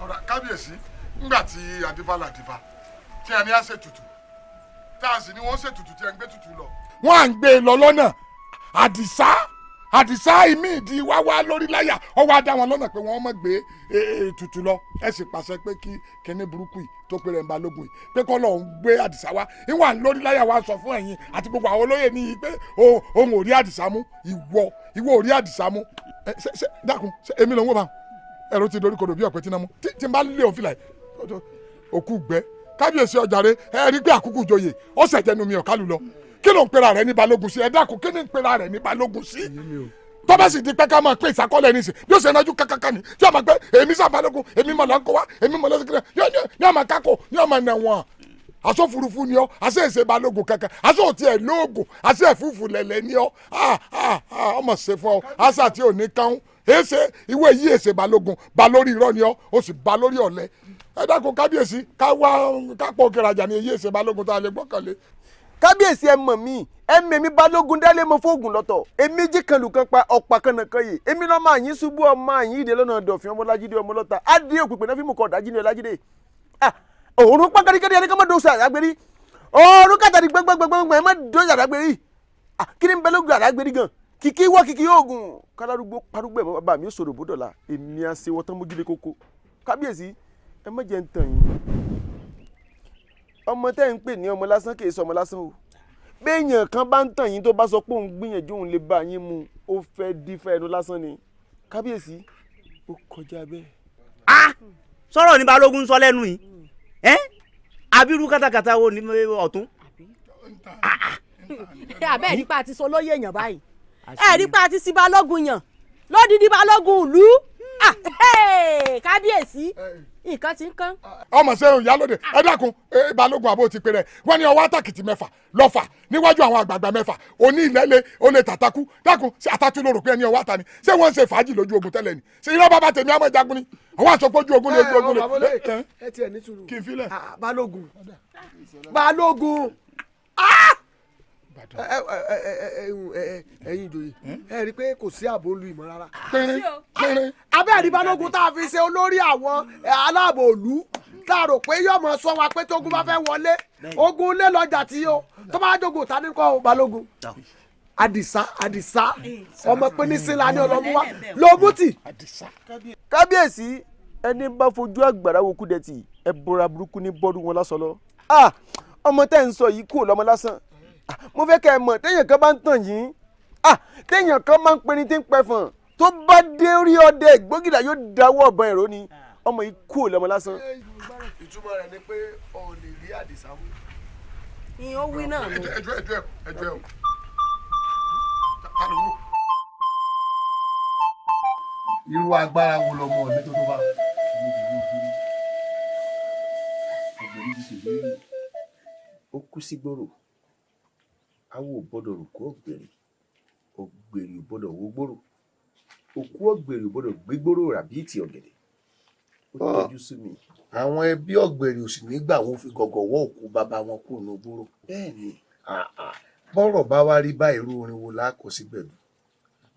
ọ̀rọ̀ kábíyèsí ńgbà tí adífálà dìfà tí a ní á ṣètùtù tá a sì ní wọ́n ṣètùtù tí a ń gbé tutù lọ. wọ́n à ń gbé e lọ lọ́nà àdìsá ìmí ìdí wá wá lórí láyà ọ wá dá wọn lọ́nà pé wọ́n mọ̀ gbé tutù lọ ẹ sì pàṣẹ pé kí kíní burúkú yìí tó péré ń balógun yìí pé kọ́ lọ́ọ́ ń gbé àdìsá wá ìwà lórí láyà wá sọ fún ẹ̀yin àti gbogbo àwọn olóyè ní pé òun ò rí àdìsá mú ìwọ ò rí àdìsá mú dákun èmi ló ń wò bá ẹ̀rọ ti dorí kodò bí ọ̀pẹ tí náà mú tí n bá lé òun fìlà òkú gbẹ kábíyèsí ọjàre ẹ rí pé àkúkú joyè ó ṣẹ̀jẹ̀nu mi ọ̀kálù lọ kí ló ń pera rẹ ní balógun sí ẹ dákun kí ni ń pera rẹ ní balógun sí tọ́ba sì di pé ká máa pé ìsákọ́lẹ̀ ní ìsìn bí ó ṣe nájú kankan ní tí a máa pé èmi sá balógun èmi mọ̀ lọ́nkọ́ wá èmi mọ̀ lọ́sọ̀kẹ́rẹ́ ní ọmọ kákò ní ọmọ nẹ̀wọ̀n aṣọ furuufú ni ọ aṣọ èsè balógun kankan aṣọ òtí ẹ lóògùn aṣọ ẹ̀fúùfù lẹ̀lẹ̀ ni ọ ọmọ ṣe fún ọ aṣọ àti òní kan èsè ìwé yìí èsè balógun ba lórí irọ́ ni ọ ó sì ba lórí ọ̀lẹ ẹ dákun kábíyèsí kápọ̀ òkèràjà ni èyí èsè balógun tá a lè gbọ́kànlé.
kábíyèsí ẹ mọ̀ mí ẹ mẹ̀mí balógun dálé mo fóògùn lọ́tọ̀ èmi jí kan lùkàn pa ọ̀pá kan nàkan yìí èmi náà máa yín ṣubú ọmọ àyín ìdè lọ́nà dọ̀fin ọmọlájídé ọmọlọ́ta adé òpèpè náà fi mú kọ́ ọ̀dájí ní ọlájídé òórùn pàkàríkàrí ẹni ká má dóṣà àdágbérí òórùn kàtàrí gbẹgbẹgbẹgbẹ ẹ má dóṣà àdágbérí kí ni ń bẹ lóògùn àdágbérí gan kìkì wọ kìkì oògùn kálárúgbó parúgbó ẹ̀ bàbá mi ó sọ̀rọ̀ bódọ̀la èmi á ṣe wọ́tán mójúlé kókó kábíyèsí ẹ má jẹ́ ń tàn yín ọmọ tẹ́ ń pè ní ọmọ lásán kì í sọ ọmọ lásán o béèyàn kan bá ń tàn yín tó bá sọ pé òun gbìyànjú òun lè bá yín mu ó fẹ́ dífẹ́ ẹnu lásán ni kábíyèsí ó kọjá bẹ́ẹ̀.
sọ̀rọ̀ ní balógun sọ lẹ́nu yìí abiru katakata wo ni ọ̀tún.
abẹ́ ẹ̀rí pa àti sọ lóye èèyàn báyìí ẹ̀rí pa àti sí balógun yàn lódìdí balógun ìlú kábíyèsí nǹkan ti ń kán.
ọmọ sẹ́yìn ìyálóde ẹ dákun balógun àbó ti pè rẹ̀ wọ́n ní ọwọ́ àtàkìtì mẹ́fà lọ́fà níwájú àwọn àgbààgbà mẹ́fà òní ìlẹ́lẹ̀ olè tàtàkù dákun ṣe àtàtù lóru pé ẹni ọwọ́ àtàní ṣé wọ́n ń ṣe fàájì lójú ogun tẹ́lẹ̀ ni ṣé irọ́ bàbá tèmi àmọ́ ìjagun ni àwọn àṣọpọ̀ ojú ogun lè ojú ogun lè.
ẹ tiẹ̀ ní sùúrù
kí n filẹ̀.
balógun ẹ̀yin ìjòyè ẹ rí i pé kò sí ààbò olú ìmọ̀ rárá. abẹ́ẹ̀rí balógun tá a fi ṣe olórí àwọn aláàbò òlú tá a rò pé yóò mọ sọ wa pé tógun bá fẹ́ wọlé ogun lé lọ́jà tí yó tó bá jogun ta ní kọ́ balógun. àdìsá ọmọ pé ní sílá ní ọlọ́mú wa lọ́mútì. kábíyèsí ẹni bá fojú àgbàrá wo kúdẹ̀tì ẹ bọra burúkú ní bọ́ọ̀dù wọn lásán lọ. ọmọ tẹ́ ń sọ yìí kúrò lọ́mọ lásán mo fẹ́ kẹ́ ẹ mọ̀ téèyàn kan bá ń tàn yín téèyàn kan máa ń pe ni tí ń pẹ́ fọ̀n tó bá dé orí ọdẹ ìgbógìdá yóò dáwọ́ ọ̀bọ̀n ẹ̀rọ ni ọmọ yìí kúrò lọ́mọ lásán. ìtumọ̀ rẹ̀ ni pé o ò lè rí àdìsá mú.
ìyẹn ó wí náà ni.
ẹjọ́
irú agbára wo lọmọ ọ̀lẹ́ tó bá.
ọ̀gbẹ́ni ti ṣèlérí ó kú sí gbòòrò awo ò gbọ́dọ̀ rò kó ọ̀gbẹ̀rì ọ̀gbẹ̀rì ò gbọ́dọ̀ wó gbòòrò òkú ọ̀gbẹ̀rì ò gbọ́dọ̀ gbé gbòòrò ràbí ìtì ọ̀gẹ̀dẹ̀ ó tọ́jú sí mi.
àwọn ẹbí ọ̀gbẹ̀rì ò sì nígbà wọn fi gọ̀gọ̀ wọ́ òkú bàbá wọn kúrò ní gbòòrò.
bẹ́ẹ̀ni
bọ́rọ̀ bá wá rí bá irú orin wo lákò sí gbẹ̀dú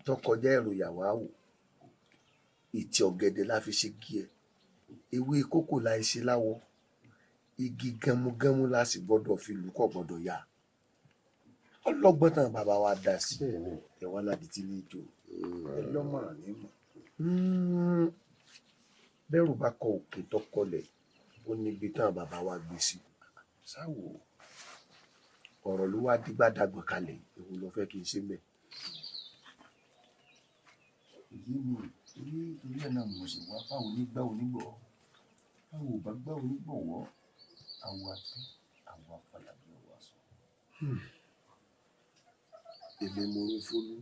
tó kọjá èrò yàwó àwò ìtì ọ̀gẹ̀dẹ̀ la fi ṣe gí ẹ ewé kókò la ṣe láwọ igi gẹmugẹmu la sì gbọ́dọ̀ fi lù kò gbọ́dọ̀ yá ọlọ́gbọ́n tán bàbá wa dá sí
ẹ wá láti tí ní ìjọ
ẹ lọ́mọ̀ràn ní mọ̀ bẹ́rù bá kọ òkè tó kọlẹ̀ ó níbi tán bàbá wa gbé sí sáwò ọ̀rọ̀ ló wá dígbàdàgbọ̀n kalẹ̀ èwo ló fẹ́ kí n ṣe mẹ́.
èyí ni torí ẹ̀ náà mo sì wá báwo ní gbá onígbọ̀ báwo bá gbá onígbọ̀wọ́ àwọ̀ àti àwọ̀ àfàlàbí ọwọ́ àṣọ.
èmi mo ń fólú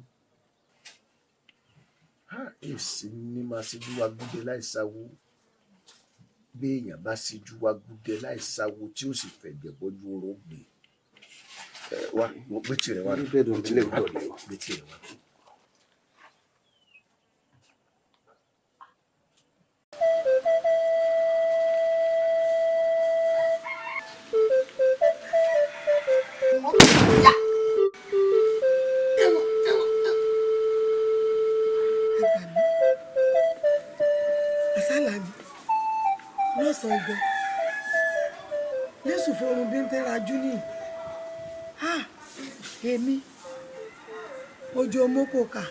èsì ní máa ṣíjú wa gúdẹ láìsáwó béèyàn bá ṣíjú wa gúdẹ láìsáwó tí ó sì fẹ̀jẹ̀ bọ́jú oró gbé wa gbé tirẹ̀ wá gbé tirẹ̀ wá gbé tirẹ̀ wá.
lọ́sàn-án lẹ́sùn fún orun bí ń tẹ́ra jú ní èmi ojú omoko kà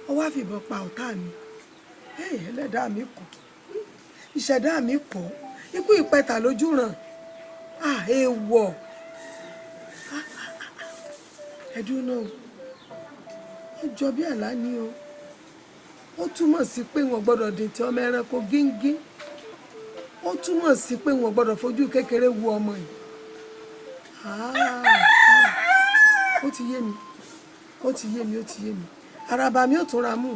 ó wá fìbọn pa ọ̀tá mi ẹlẹ́dàá mi kọ̀ ìṣẹ̀dá mi kọ̀ ikú ìpẹta lójú ràn èèwọ̀ ẹ̀dùn náà ó jọ bí àlá ni o ó túmọ̀ sí pé wọn gbọ́dọ̀ dètè ọmọ ẹranko gíngín ó túmọ̀ sí pé wọn gbọ́dọ̀ fojú kékeré wu ọmọ yìí ó ti yé mi ó ti yé mi ó ti yé mi araba mi ò tún ra mú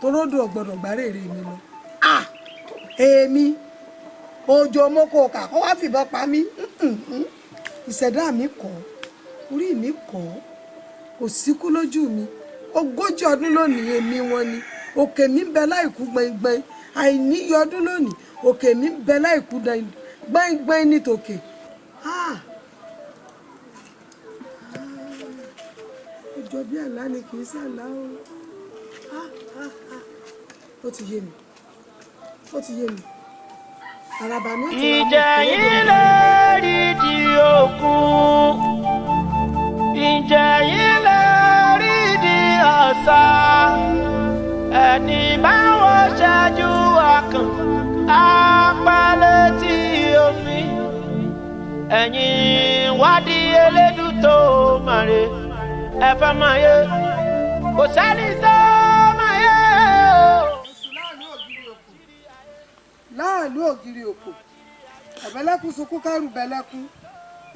toródò ọ̀gbọ́dọ̀ gbárèrè mi lọ èmi ojo moko kà kó wá fìbọn pa mí ìṣẹ̀dá mi kọ̀ orí mi kọ̀ kò síkú lójú mi 40 ọdún lónìí èmi wọn ni òkè mi ń bẹ láìkú gbẹngbẹng àìníyọ ọdún lónìí òkè mi ń bẹ láìkú gbẹngbẹng nítòkè. ọjọ́ bí àlá ni kì í ṣàlá o ó ti yé mi ó ti yé mi àràbà mi.
ìjà yìí lórí di òkun ìjà yìí lórí di ọ̀sà ẹni báwo ṣáájú akàn apálẹ̀ tí omi ẹ̀yìn wádìí elédùn tó màre ẹ̀fẹ̀ máa yé kò sẹ́ni tó máa yé o.
láàlú ògiri òkò ẹ̀bẹ̀lẹ́kùn sunkún kárù bẹ̀lẹ́kùn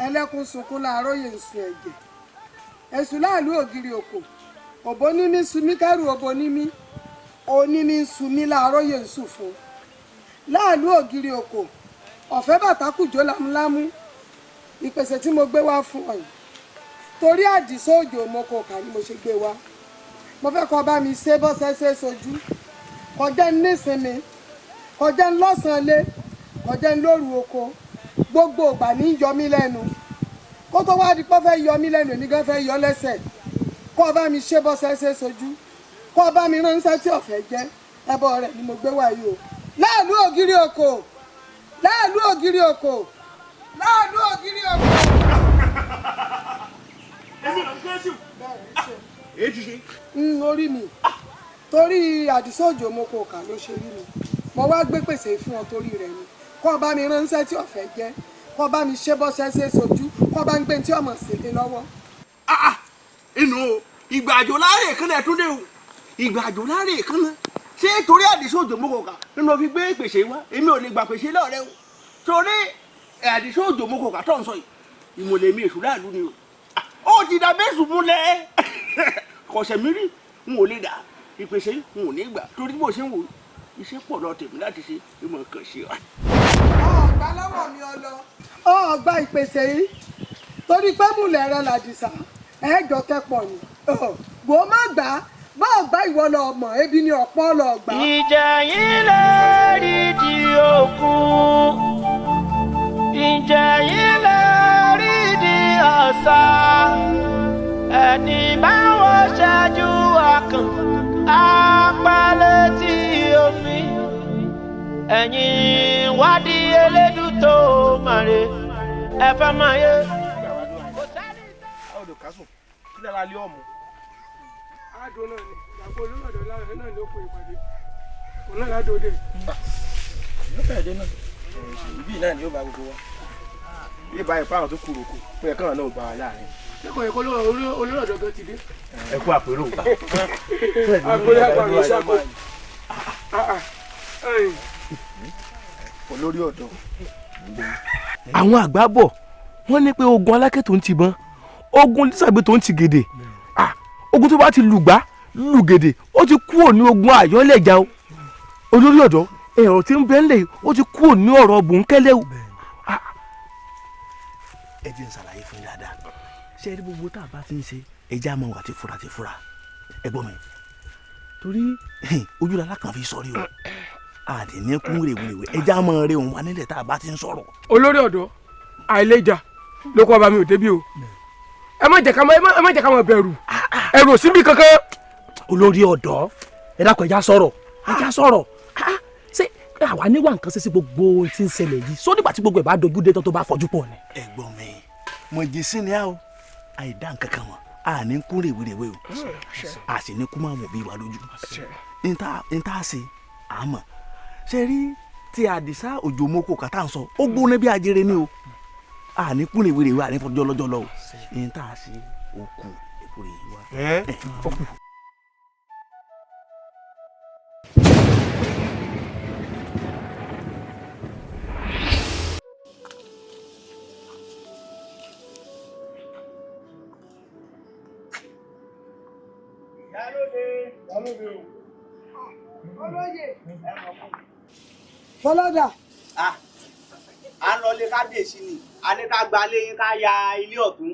ẹlẹ́kùn sunkún láàárọ̀ yẹn sùn ẹ̀jẹ̀ ẹ̀sùn láàlú ògiri òkò òbó ní mi sunmí kárù òbó ní mi òní mi ń sunmí láàárọ̀ yẹn sùn fún láàlú ògiri òkò ọ̀fẹ́ bàtà kùjó lámúlámú ìpèsè tí mo gbé wá fún ọ yìí torí àdìsọ́ òjò mọ́kọ kà ni mo ṣe gbé wá mo fẹ́ kó bá mi ṣe bọ́sẹ̀ṣẹ̀ sojú kọjá nísinmi kọjá lọ́sàn-án lé kọjá lóru oko gbogbo ìgbà ní yọ mí lẹ́nu kó tó wá di pé fẹ́ yọ mí lẹ́nu èmi gan fẹ́ yọ lẹ́sẹ̀ kó bá mi ṣe bọ́sẹ̀ṣẹ̀ sojú kó bá mi ránṣẹ́ tí ọ̀fẹ́ jẹ́ ẹbọ rẹ̀ ni mo gbé wá yìí o láàlú ògiri oko láàlú ògiri oko láàlú ògiri oko. orí mi torí Àdìsá Òjò mo kò kà ló ṣe rí mi mo wá gbé pèsè fún ọ torí rẹ ni kó bá mi ránṣẹ́ tí ọ̀fẹ́ jẹ́ kó bá mi ṣe bọ́ṣẹ́ ṣe sojú kó bá ń gbé tí ọmọ sílé lọ́wọ́.
inú ìgbà àjò láàrin kan náà tún dé o ìgbà àjò láàrin kan náà ṣé torí Àdìsá Òjò mo kò kà nínú fi gbé pèsè wá èmi ò lè gbà pèsè lọ́rẹ́ o torí Àdìsá Òjò mo kò kà tó ń sọ yìí ìmọ̀lẹ̀ mi èṣù láàlú ni o ó ti dà bẹ́sù múlẹ̀ kọ̀ọ̀sẹ̀ mi rí n ò lè dà ìpèsè n ò ní gbà torí bó ṣe ń wò iṣẹ́ pọ̀ lọ tèmi láti ṣe ìmọ̀ kan ṣe wa.
ọ̀gbà lọ́wọ́ mi ọlọ ọ̀gbà ìpèsè yìí torí pé múlẹ̀ rẹ làdìsá ẹ̀ẹ́jọ kẹ́pọ̀ ni wò ó má gbà á bá ọ̀gbà ìwọ lọ mọ̀ ebi ni ọ̀pọ̀ lọ gbà.
ìjà yìí lórí di òkun ìjà yìí lórí di ọ̀sà ẹni báwọn ṣáájú àkàn apálẹ̀ tí omi ẹ̀yìn wádìí elédùn tó màre ẹ̀fẹ̀ máa yé.
ọdọ kásùn kí lára lé ọmọ.
àádọ́ náà ni ìyàgbọ́ olólọ́dọ̀ láàrin náà ló kó ìpàdé òun náà ládòó dé.
yóò fẹ́ẹ̀ dé náà ìbí náà ni yóò bá gbogbo wa bí báyìí fáwọn tó kúrò kù pé ẹ̀kan náà ò bá wa láàrin.
lẹ́kọ̀ọ́ ẹ̀kọ́ olólọ́dọ̀ gan ti dé.
ẹ kú àpérò.
àpérò àpàrọ̀ ìṣàkó.
olórí ọ̀dọ́. àwọn àgbà bọ̀ wọ́n ní pé ogun alákẹ́ tó ń tibọn ogun lísàgbé tó ń ti gèdè ogun tó bá ti lùgbá lùgèdè ó ti kúrò ní ogun àyọ́lẹ̀já o olórí ọ̀dọ́ ẹ̀rọ tí ń bẹ ńlẹ̀ ó ti kúrò ní ọ̀rọ̀ bòńkẹ́lẹ́ o.
ẹ jẹ́ n ṣàlàyé fún yín dáadáa ṣé ẹ rí gbogbo tá a bá ti ń ṣe ẹjẹ́ àmọ́ wà ti fura ẹ gbọ́ mi torí ojúlá alákàn fi sọrí o àdì ní kún wèrèwèrè ẹjẹ́ àmọ́ rẹ òun wà nílẹ̀ tá a bá ti ń sọ̀rọ̀.
olórí ọ̀dọ́ àìlèjà ló kọ́ ọba mi ò débi o ẹ má jẹ́ ká mọ̀ bẹ̀rù ẹ̀rù ò síbi kankan.
olórí ọ̀dọ́ ẹ dákun ẹja sọ̀rọ̀ ṣé àwa níwà nǹkan ṣe sí gbogbo ohun tí ń ṣẹlẹ̀ yìí sọ nígbà tí gbogbo ẹ̀ bá dojú dé tán tó bá fọjú pọ̀ ni. ẹ̀gbọ́n mi mo jẹ sí ni a o àìdá nǹkan kan mọ a ní kún rèwerèwe o a sì ní kú máa mọ̀ bí wà lójú n ta ṣe àmọ́ ṣe rí ti Àdìsá Òjò moko kàtà ń sọ ó gbóná bí ajere ni o a ní kún rèwerèwe a ní fọjọ́ lọ́jọ́ lọ o n ta ṣe òkú èkúrè yìí wá.
olóyè fọlọ́dà.
a ń lọ ilé kábíyèsí ni a ní ká gba léyìn ká ya ilé ọ̀tún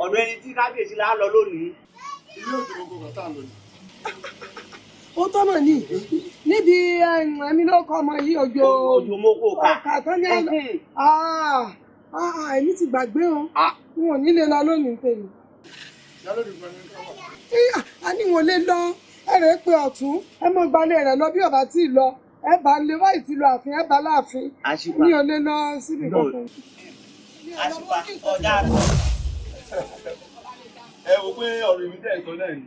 ọ̀dọ̀ ẹni tí kábíyèsí là ń lọ lónìí.
ilé ọ̀tún gbogbo kan tá à ń lọ ni.
ó tọ́nà ní níbi ẹ̀mí ló kọ́ ọmọ yìí Òjò
moko
ká tó ní àlọ́ èmi ti gbàgbé o n ò ní lè lọ lónìí tèmi. a ní wọn lè lọ ẹ rẹ pé ọ̀tún ẹ mọ gbalẹ̀ rẹ lọ bí ọba tí ì lọ ẹ bá lè wáyé tí lọ ààfin ẹ bá láàfin mi ò lè lọ síbi kankan.
àṣìpà ọ̀dà
ẹ wo pé ọ̀rọ̀ èmi tẹ̀ sọ náà ni.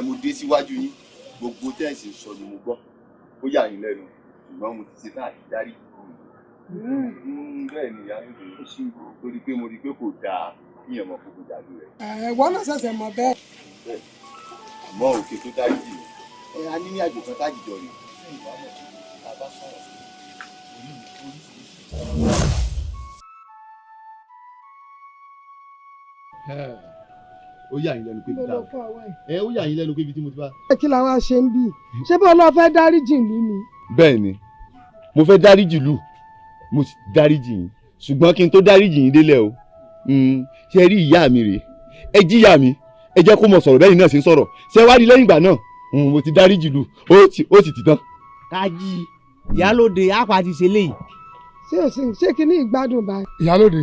mo dé síwájú yín gbogbo tẹ́ẹ̀sì sọ ni mo gbọ́ ó yà yín lẹ́nu ṣùgbọ́n mo ti ṣe tá àti dárí bẹ́ẹ̀ ni ìyá mi kò sí torí pé mo rí i pé kò dáa kíyàn mọ kókó jàdú rẹ̀.
wọ́n náà ṣẹ̀ṣẹ̀ mọ̀ bẹ́ẹ̀.
àmọ́ òkè tó dárí jì a ní ní àjò kan tájìjọ rè ó yà yín lẹ́nu pé ibi tá ó yà yín lẹ́nu pé ibi tí mo ti bá.
kí làwọn ṣe ń bì ṣé bí ọlọ́ọ̀ fẹ́ dáríjì ìlú ni.
bẹ́ẹ̀ ni mo fẹ́ dáríjì ìlú mo sì dáríjì yín ṣùgbọ́n kí n tó dáríjì yín délẹ̀ o ṣe rí ìyá mi rèé ẹ jíyà mi ẹ jẹ́ kó mọ sọ̀rọ̀ bẹ́ẹ̀ ni náà ṣe ń sọ̀rọ̀ ṣé wá rí lẹ́yìn ìgbà náà mo ti dáríjì ìlú ó sì ti tán.
kájí ìyálóde àpá ti ṣe léyìí.
ṣé kí ní ìgbádùn báyìí.
ìyálóde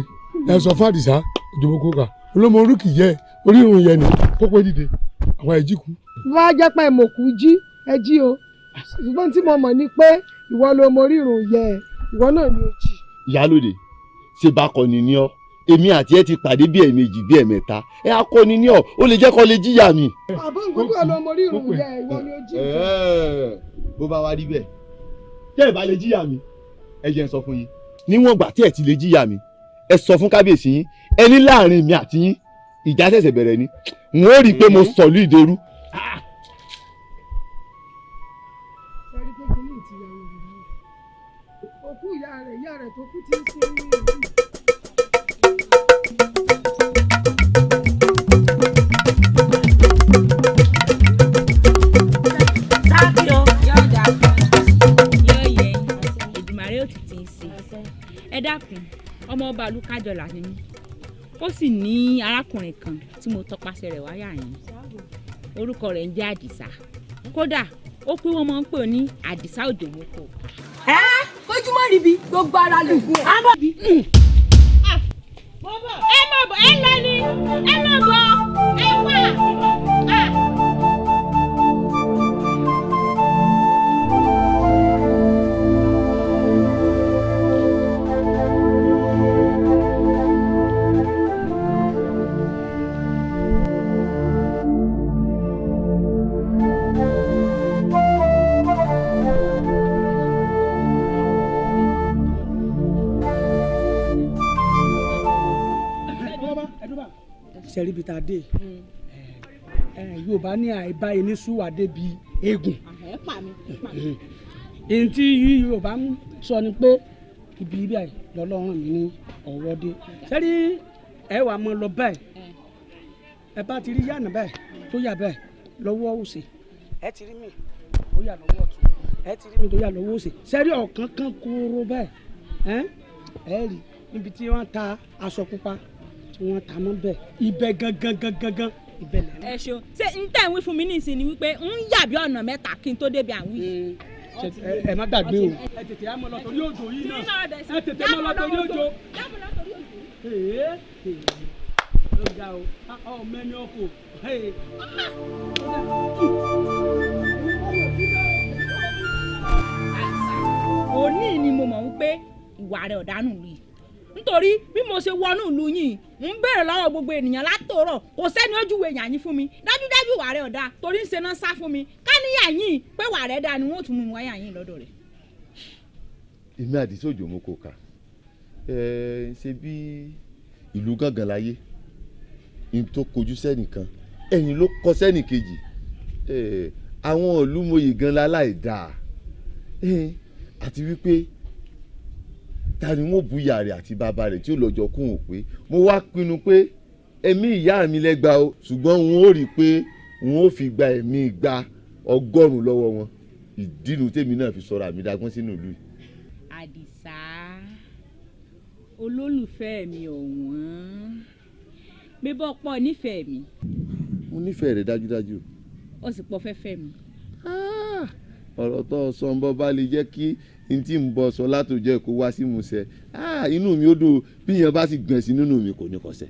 ẹ sọ fún Àdìsá Òjò moko kà olómọ orúkì yẹ orí irun yẹn ni kó pé dìde àwọn ẹ̀jí kú.
wọ́n á jẹ́ pé mòkú jí ẹ jí o ṣùgbọ́n tí mo mọ̀ ni pé ìwọ ló mọ orírun yẹ ìwọ náà ni o jì.
ìyálóde ṣe bá kọ ni ọ èmi àti ẹ ti pàdé bí ẹ̀ẹ̀mejì bí ẹ̀ẹ̀mẹ́ta ẹ akọni ní ọ ó lè jẹ́ kó lè jíyà mi.
àbọ̀ gbogbo ọlọmọ rírun yẹ ìwọ ni ó jí.
bó bá wá rí bẹ́ẹ̀ tẹ́ ẹ bá lè jíyà mi ẹ jẹ́ n sọ fún yín níwọ̀n ìgbà tí ẹ ti lè jíyà mi ẹ sọ fún kábíyèsí yín ẹ ní láàrin mi àti yín ìjà ṣẹ̀ṣẹ̀ bẹ̀rẹ̀ ni n ó rí i pé mo sọ̀lú ìdèrú.
òkú ìyá rẹ̀ tó kú ti ń sin ní ìlú.
ẹ dákun ọmọ ọba Olúkájọlà ni mí ó sì ní arákùnrin kan tí mo tọpasẹ̀ rẹ̀ wáyà yín orúkọ rẹ̀ ń jẹ́ Àdìsá kódà ó pé wọ́n máa ń pè ní Àdìsá Òjòmókò.
kójúmọ́ ríbi gbogbo ara lè gún ẹ.
ẹ mọ̀ bọ̀ ẹ lọ ni ẹ mọ̀ bọ̀ ẹ wà.
sẹ́rí bíi ta dé Yorùbá ní àìbá ẹni súwà débi eégún èyí tí Yorùbá ń sọ ni pé ibi báyìí lọ́lọ́run mi ní ọ̀wọ́ dé sẹ́rí ẹ wà mọ́ lọ báyìí ẹ bá ti rí yànnà báyìí tó yà báyìí lọ́wọ́ òsì ẹ ti rí mi tó yà lọ́wọ́ ọ̀tún ẹ ti rí mi tó yà lọ́wọ́ òsì sẹ́rí ọ̀kan kan kóró báyìí ẹ rí níbi tí wọ́n ta aṣọ pupa wọn ta mọ bẹ́ẹ̀ ibẹ̀ gangan ibẹ̀ lẹ.
ẹ ṣeun ṣé n tẹ̀ ń wí fún mi nísìnyí wípé ń yàbí ọ̀nà mẹ́ta kí n tó débi àwọn yìí.
ẹ má gbàgbé o ẹ tètè á mọ lọ torí òjò yìí náà ẹ tètè mọ lọ torí òjò. ló ga o ọ mẹ́ni ọkọ̀.
òní ni mo mọ̀ wípé ìwà rẹ̀ ọ̀dánù lù yìí nítorí bí mo ṣe wọnú ìlú yìí ń béèrè lọ́wọ́ gbogbo ènìyàn látòrọ̀ kò sẹ́ni ojúwe èèyàn yín fún mi dájúdájú wà rẹ̀ ọ̀dà torí ń ṣe náà sá fún mi ká níyà yín pé wà rẹ̀ dáa ni wọ́n tún mú wáyà yín lọ́dọ̀ rẹ̀.
èmi Àdìsá Òjòmókò kà ṣe bí ìlú gángan láyé ní tó kojú sẹ́nìkan ẹ̀yìn ló kọ sẹ́nìkejì àwọn olúmọye gan láláì dáa àti wípé ta ni wọn bu ìyá rẹ̀ àti bàbá rẹ̀ tí ó lọ́jọ́ kún ò pé mo wá pinnu pé ẹ̀mí ìyá mi lẹ́gba o ṣùgbọ́n wọn ò rí i pé wọn ò fi gba ẹ̀mí igba 100 lọ́wọ́ wọn ìdínú tèmi náà fi sọ̀rọ̀ àmì dagbọ́n sínú ìlú yìí.
Àdìsá olólùfẹ́ mi ọ̀wọ́n bíbọ́ pọ̀ nífẹ̀ẹ́ mi.
mo nífẹ̀ẹ́ rẹ̀ dájúdájú.
ó sì pọ̀ fẹ́fẹ́ mi.
ọ̀rọ̀ tó sọ ń bọ́ bá lè jẹ́ kí n tí ń bọ̀ sọ látòjọ́ kó wá sí musẹ̀ inú mi ó dùn bí yẹn bá sì gbọ̀n sí nínú mi kò ní kọsẹ̀.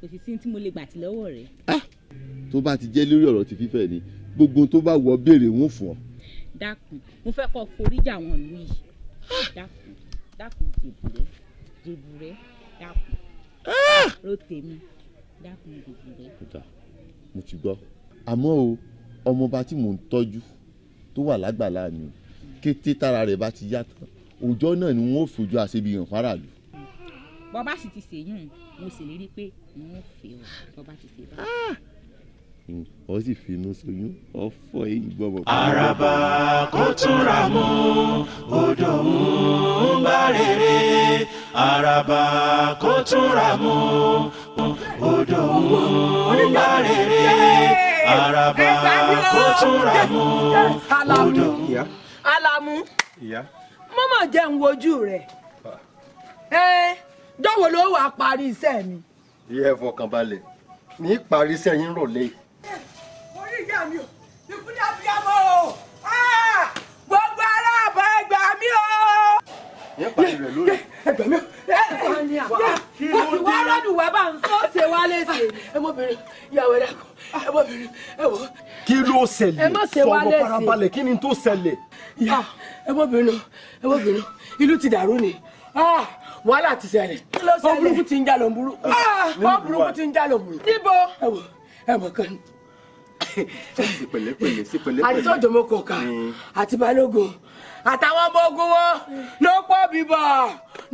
kò sì sí tí mo lè gbà tí lọ́wọ́ rẹ̀.
tó bá ti jẹ́ lórí ọ̀rọ̀ ti fífẹ́ ni gbogbo tó bá wọ béèrè wọn fún ọ.
dákun mo fẹ́ kọ́ foríjà wọn lù yìí dákun jèbùrẹ́ dákun ló tèmi dákun jèbùrẹ́.
mo ti gbọ́ àmọ́ o ọmọọba tí mò ń tọ́jú tó wà lágbàlá mi kété tára rẹ̀ bá ti yá tán ọjọ́ náà ni wọ́n ò fojú àṣebi hàn fáráàlú.
bọ́bá sì ti ṣèyún mo ṣèlérí pé wọ́n ò fẹ́ ọ bọ́bá ti ṣe bá.
ọ sì finú ṣoyún ọfọ èyí gbọmọ.
àràbà kò túnra mú odò ń bá rere àràbà kò túnra mú odò ń bá rere àràbà kò túnra mú odò.
Alamu mọ́mọ́ jẹ́ ń wojú rẹ̀ dọ́wọ́ ló wàá parí iṣẹ́ mi.
ìyá ẹ fọkàn balẹ̀ ní parí iṣẹ́ yín rọ̀lẹ́.
orí ìyá mi ò ìkúdà bí ọmọ o gbogbo ará àbọ̀ ẹgbà mi o.
ní parí rẹ̀ lórí.
ẹgbà mi o kò sì wá lọ́dún wá bá ń sọ ṣe wá léṣe. ẹ mọ́bìnrin ìyàwó ẹ̀dá kan ẹ mọ́bìnrin ẹ wò.
kí ló ṣẹlẹ̀ sọ̀rọ̀ farabalẹ̀ kí ni tó ṣẹlẹ̀.
ẹ mọ́bìnrin ìlú ti dàrú ni
wàhálà ti ṣẹlẹ̀ ó burúkú ti ń jà lòun burúkú ó burúkú ti ń jà lòun burúkú.
níbo.
ẹ mọ̀ kan
sí pẹ̀lẹ́pẹ̀lẹ́ sí pẹ̀lẹ́pẹ̀lẹ́.
àti sọ́jọ́ mọ́kò ká àti balógun àtàwọn ọmọ ogun wọn ló pọ̀ bíbọ̀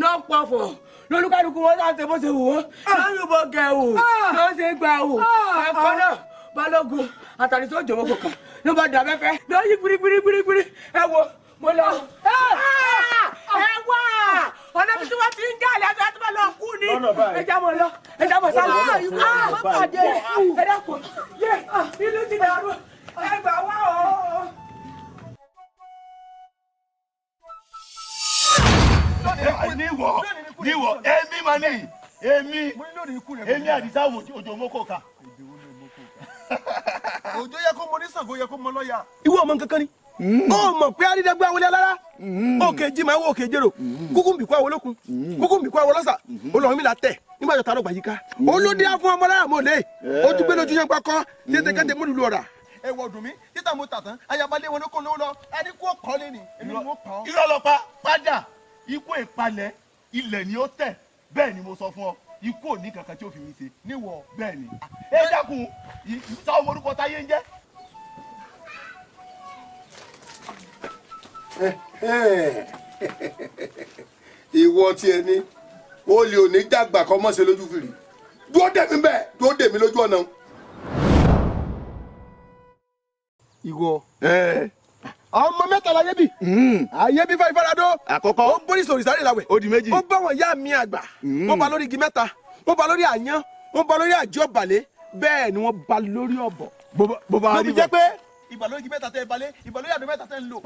ló pọ̀ fọ̀ lólúkálùkù wọn láti bó ṣe wù wọ́n lórí bó gẹ̀wù ló ṣe gbà wù ẹ̀kọ́ náà balógun àtàrí sọ́jọ́ mọ́kò ká ló bá dà fẹ́fẹ́ ló yí gbirigbirigbiri ẹ wo mo lọ. ẹ wá ọ̀nà bí tí wọ́n ti ń jà lẹ́sẹ̀ àti bá lọ kú ni ẹ já mọ̀ lọ ẹ já mọ̀ sálọ. ẹ dákun yé ìlú ti dàrú ẹ gbà wá o.
níwọ̀ èmi mà ní èmi àdìsá òjò mọ́kò ká.
òjò yẹ kó mọ ní Ṣàngó yẹ kó mọ lọ́yà.
ìwọ ọmọ kankan ni ó mọ̀ pé àrídẹ́gbẹ́ àwọn alára òkè jimá wọ òkè jèrò kúkú mbìkú àwọn olókun kúkú mbìkú àwọn ọlọ́sà olóhùn mi là tẹ̀ nígbà tó tarọ̀ gbàyíká olóde á fún ọmọ lára mọ́lẹ̀ ojú gbé lójú yẹn gbàkọ́ tètè kẹ́tẹ́ mọ́lù lù ọ̀rà.
ẹ wọ dùn mí títà mo tà tán ayabalẹ wọn ló kó lówó lọ ẹni kó kọ́ lé ni èmi ni mo kàn án.
irọ́ lọ pa padà ikú ìpalẹ̀ ilẹ̀ ni ó tẹ̀ bẹ́ẹ̀ ni mo sọ fún ọ ikú ò ní kankan tí ó fi mi ṣe níwọ̀ bẹ́ẹ̀ ni. ẹ dákun sáwọn ọmọ orúkọ táyé ń jẹ́.
ìwọ tí ẹ ní o lè òní dàgbà kọ́ mọ́ ṣe lójú fìrí dúró dè mí bẹ́ẹ̀ dúró dè mí lójú ọ̀nà.
ìwọ ọmọ mẹ́tàlá ayé bí ayé bí fáyín faradó
àkọ́kọ́
ó bórí sòrì sáré làwẹ̀
ó di méjì
ó bá wọn yá mi àgbà wọ́n bá lórí igi mẹ́ta wọ́n bá lórí àyàn wọ́n bá lórí àjọ balẹ̀ bẹ́ẹ̀ ni wọ́n bá lórí ọ̀bọ̀.
bó bá rí
bẹ́ẹ̀ jẹ́ pé ìbàlórí igi mẹ́ta tẹ́ ẹ balẹ̀ ìbàlórí àdó mẹ́ta tẹ́ ẹ ń lò.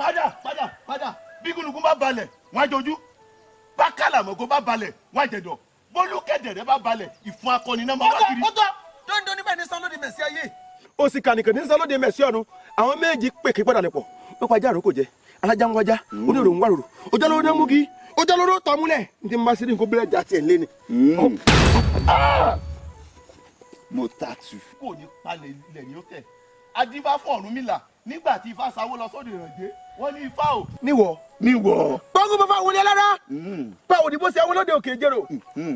padà bí gúnugún bá balẹ̀ wọ́n á jojú bá kàlàmọ́gó bá balẹ̀ wọ́n á jẹ̀dọ̀ bólúkẹ̀dẹ̀rẹ̀ bá balẹ̀ ìfún akọni náà máa wá kiri.
ọ̀tọ̀ dọ́ndọ́n níbẹ̀ ní sanlóde mẹ̀sí ayé. ó sì kànìkàn ní sanlóde mẹ̀sí ọ̀run àwọn méjì pèké padà lẹ̀pọ̀ ó pa jáàrú kò jẹ alájà ń wájà onírò ń wárò ọjà lóró náà múgi ọjà lóró tọ́ múlẹ̀ ní ti máa ṣe ní nǹkan bẹ́rẹ̀ jà tiẹ̀ lé ni.
mo tàtù. kò ní palẹ̀ ilẹ̀ ni ó tẹ̀ adífá fún Ọ̀rúnmìlà nígbà tí ifá sáwó lọ sóde ìrànjẹ́ wọ́n ní ifá o.
níwọ̀. gbọ́ngàn bàbá wọlé alára pa òdìbò sí àwọn olóde òkè jèrò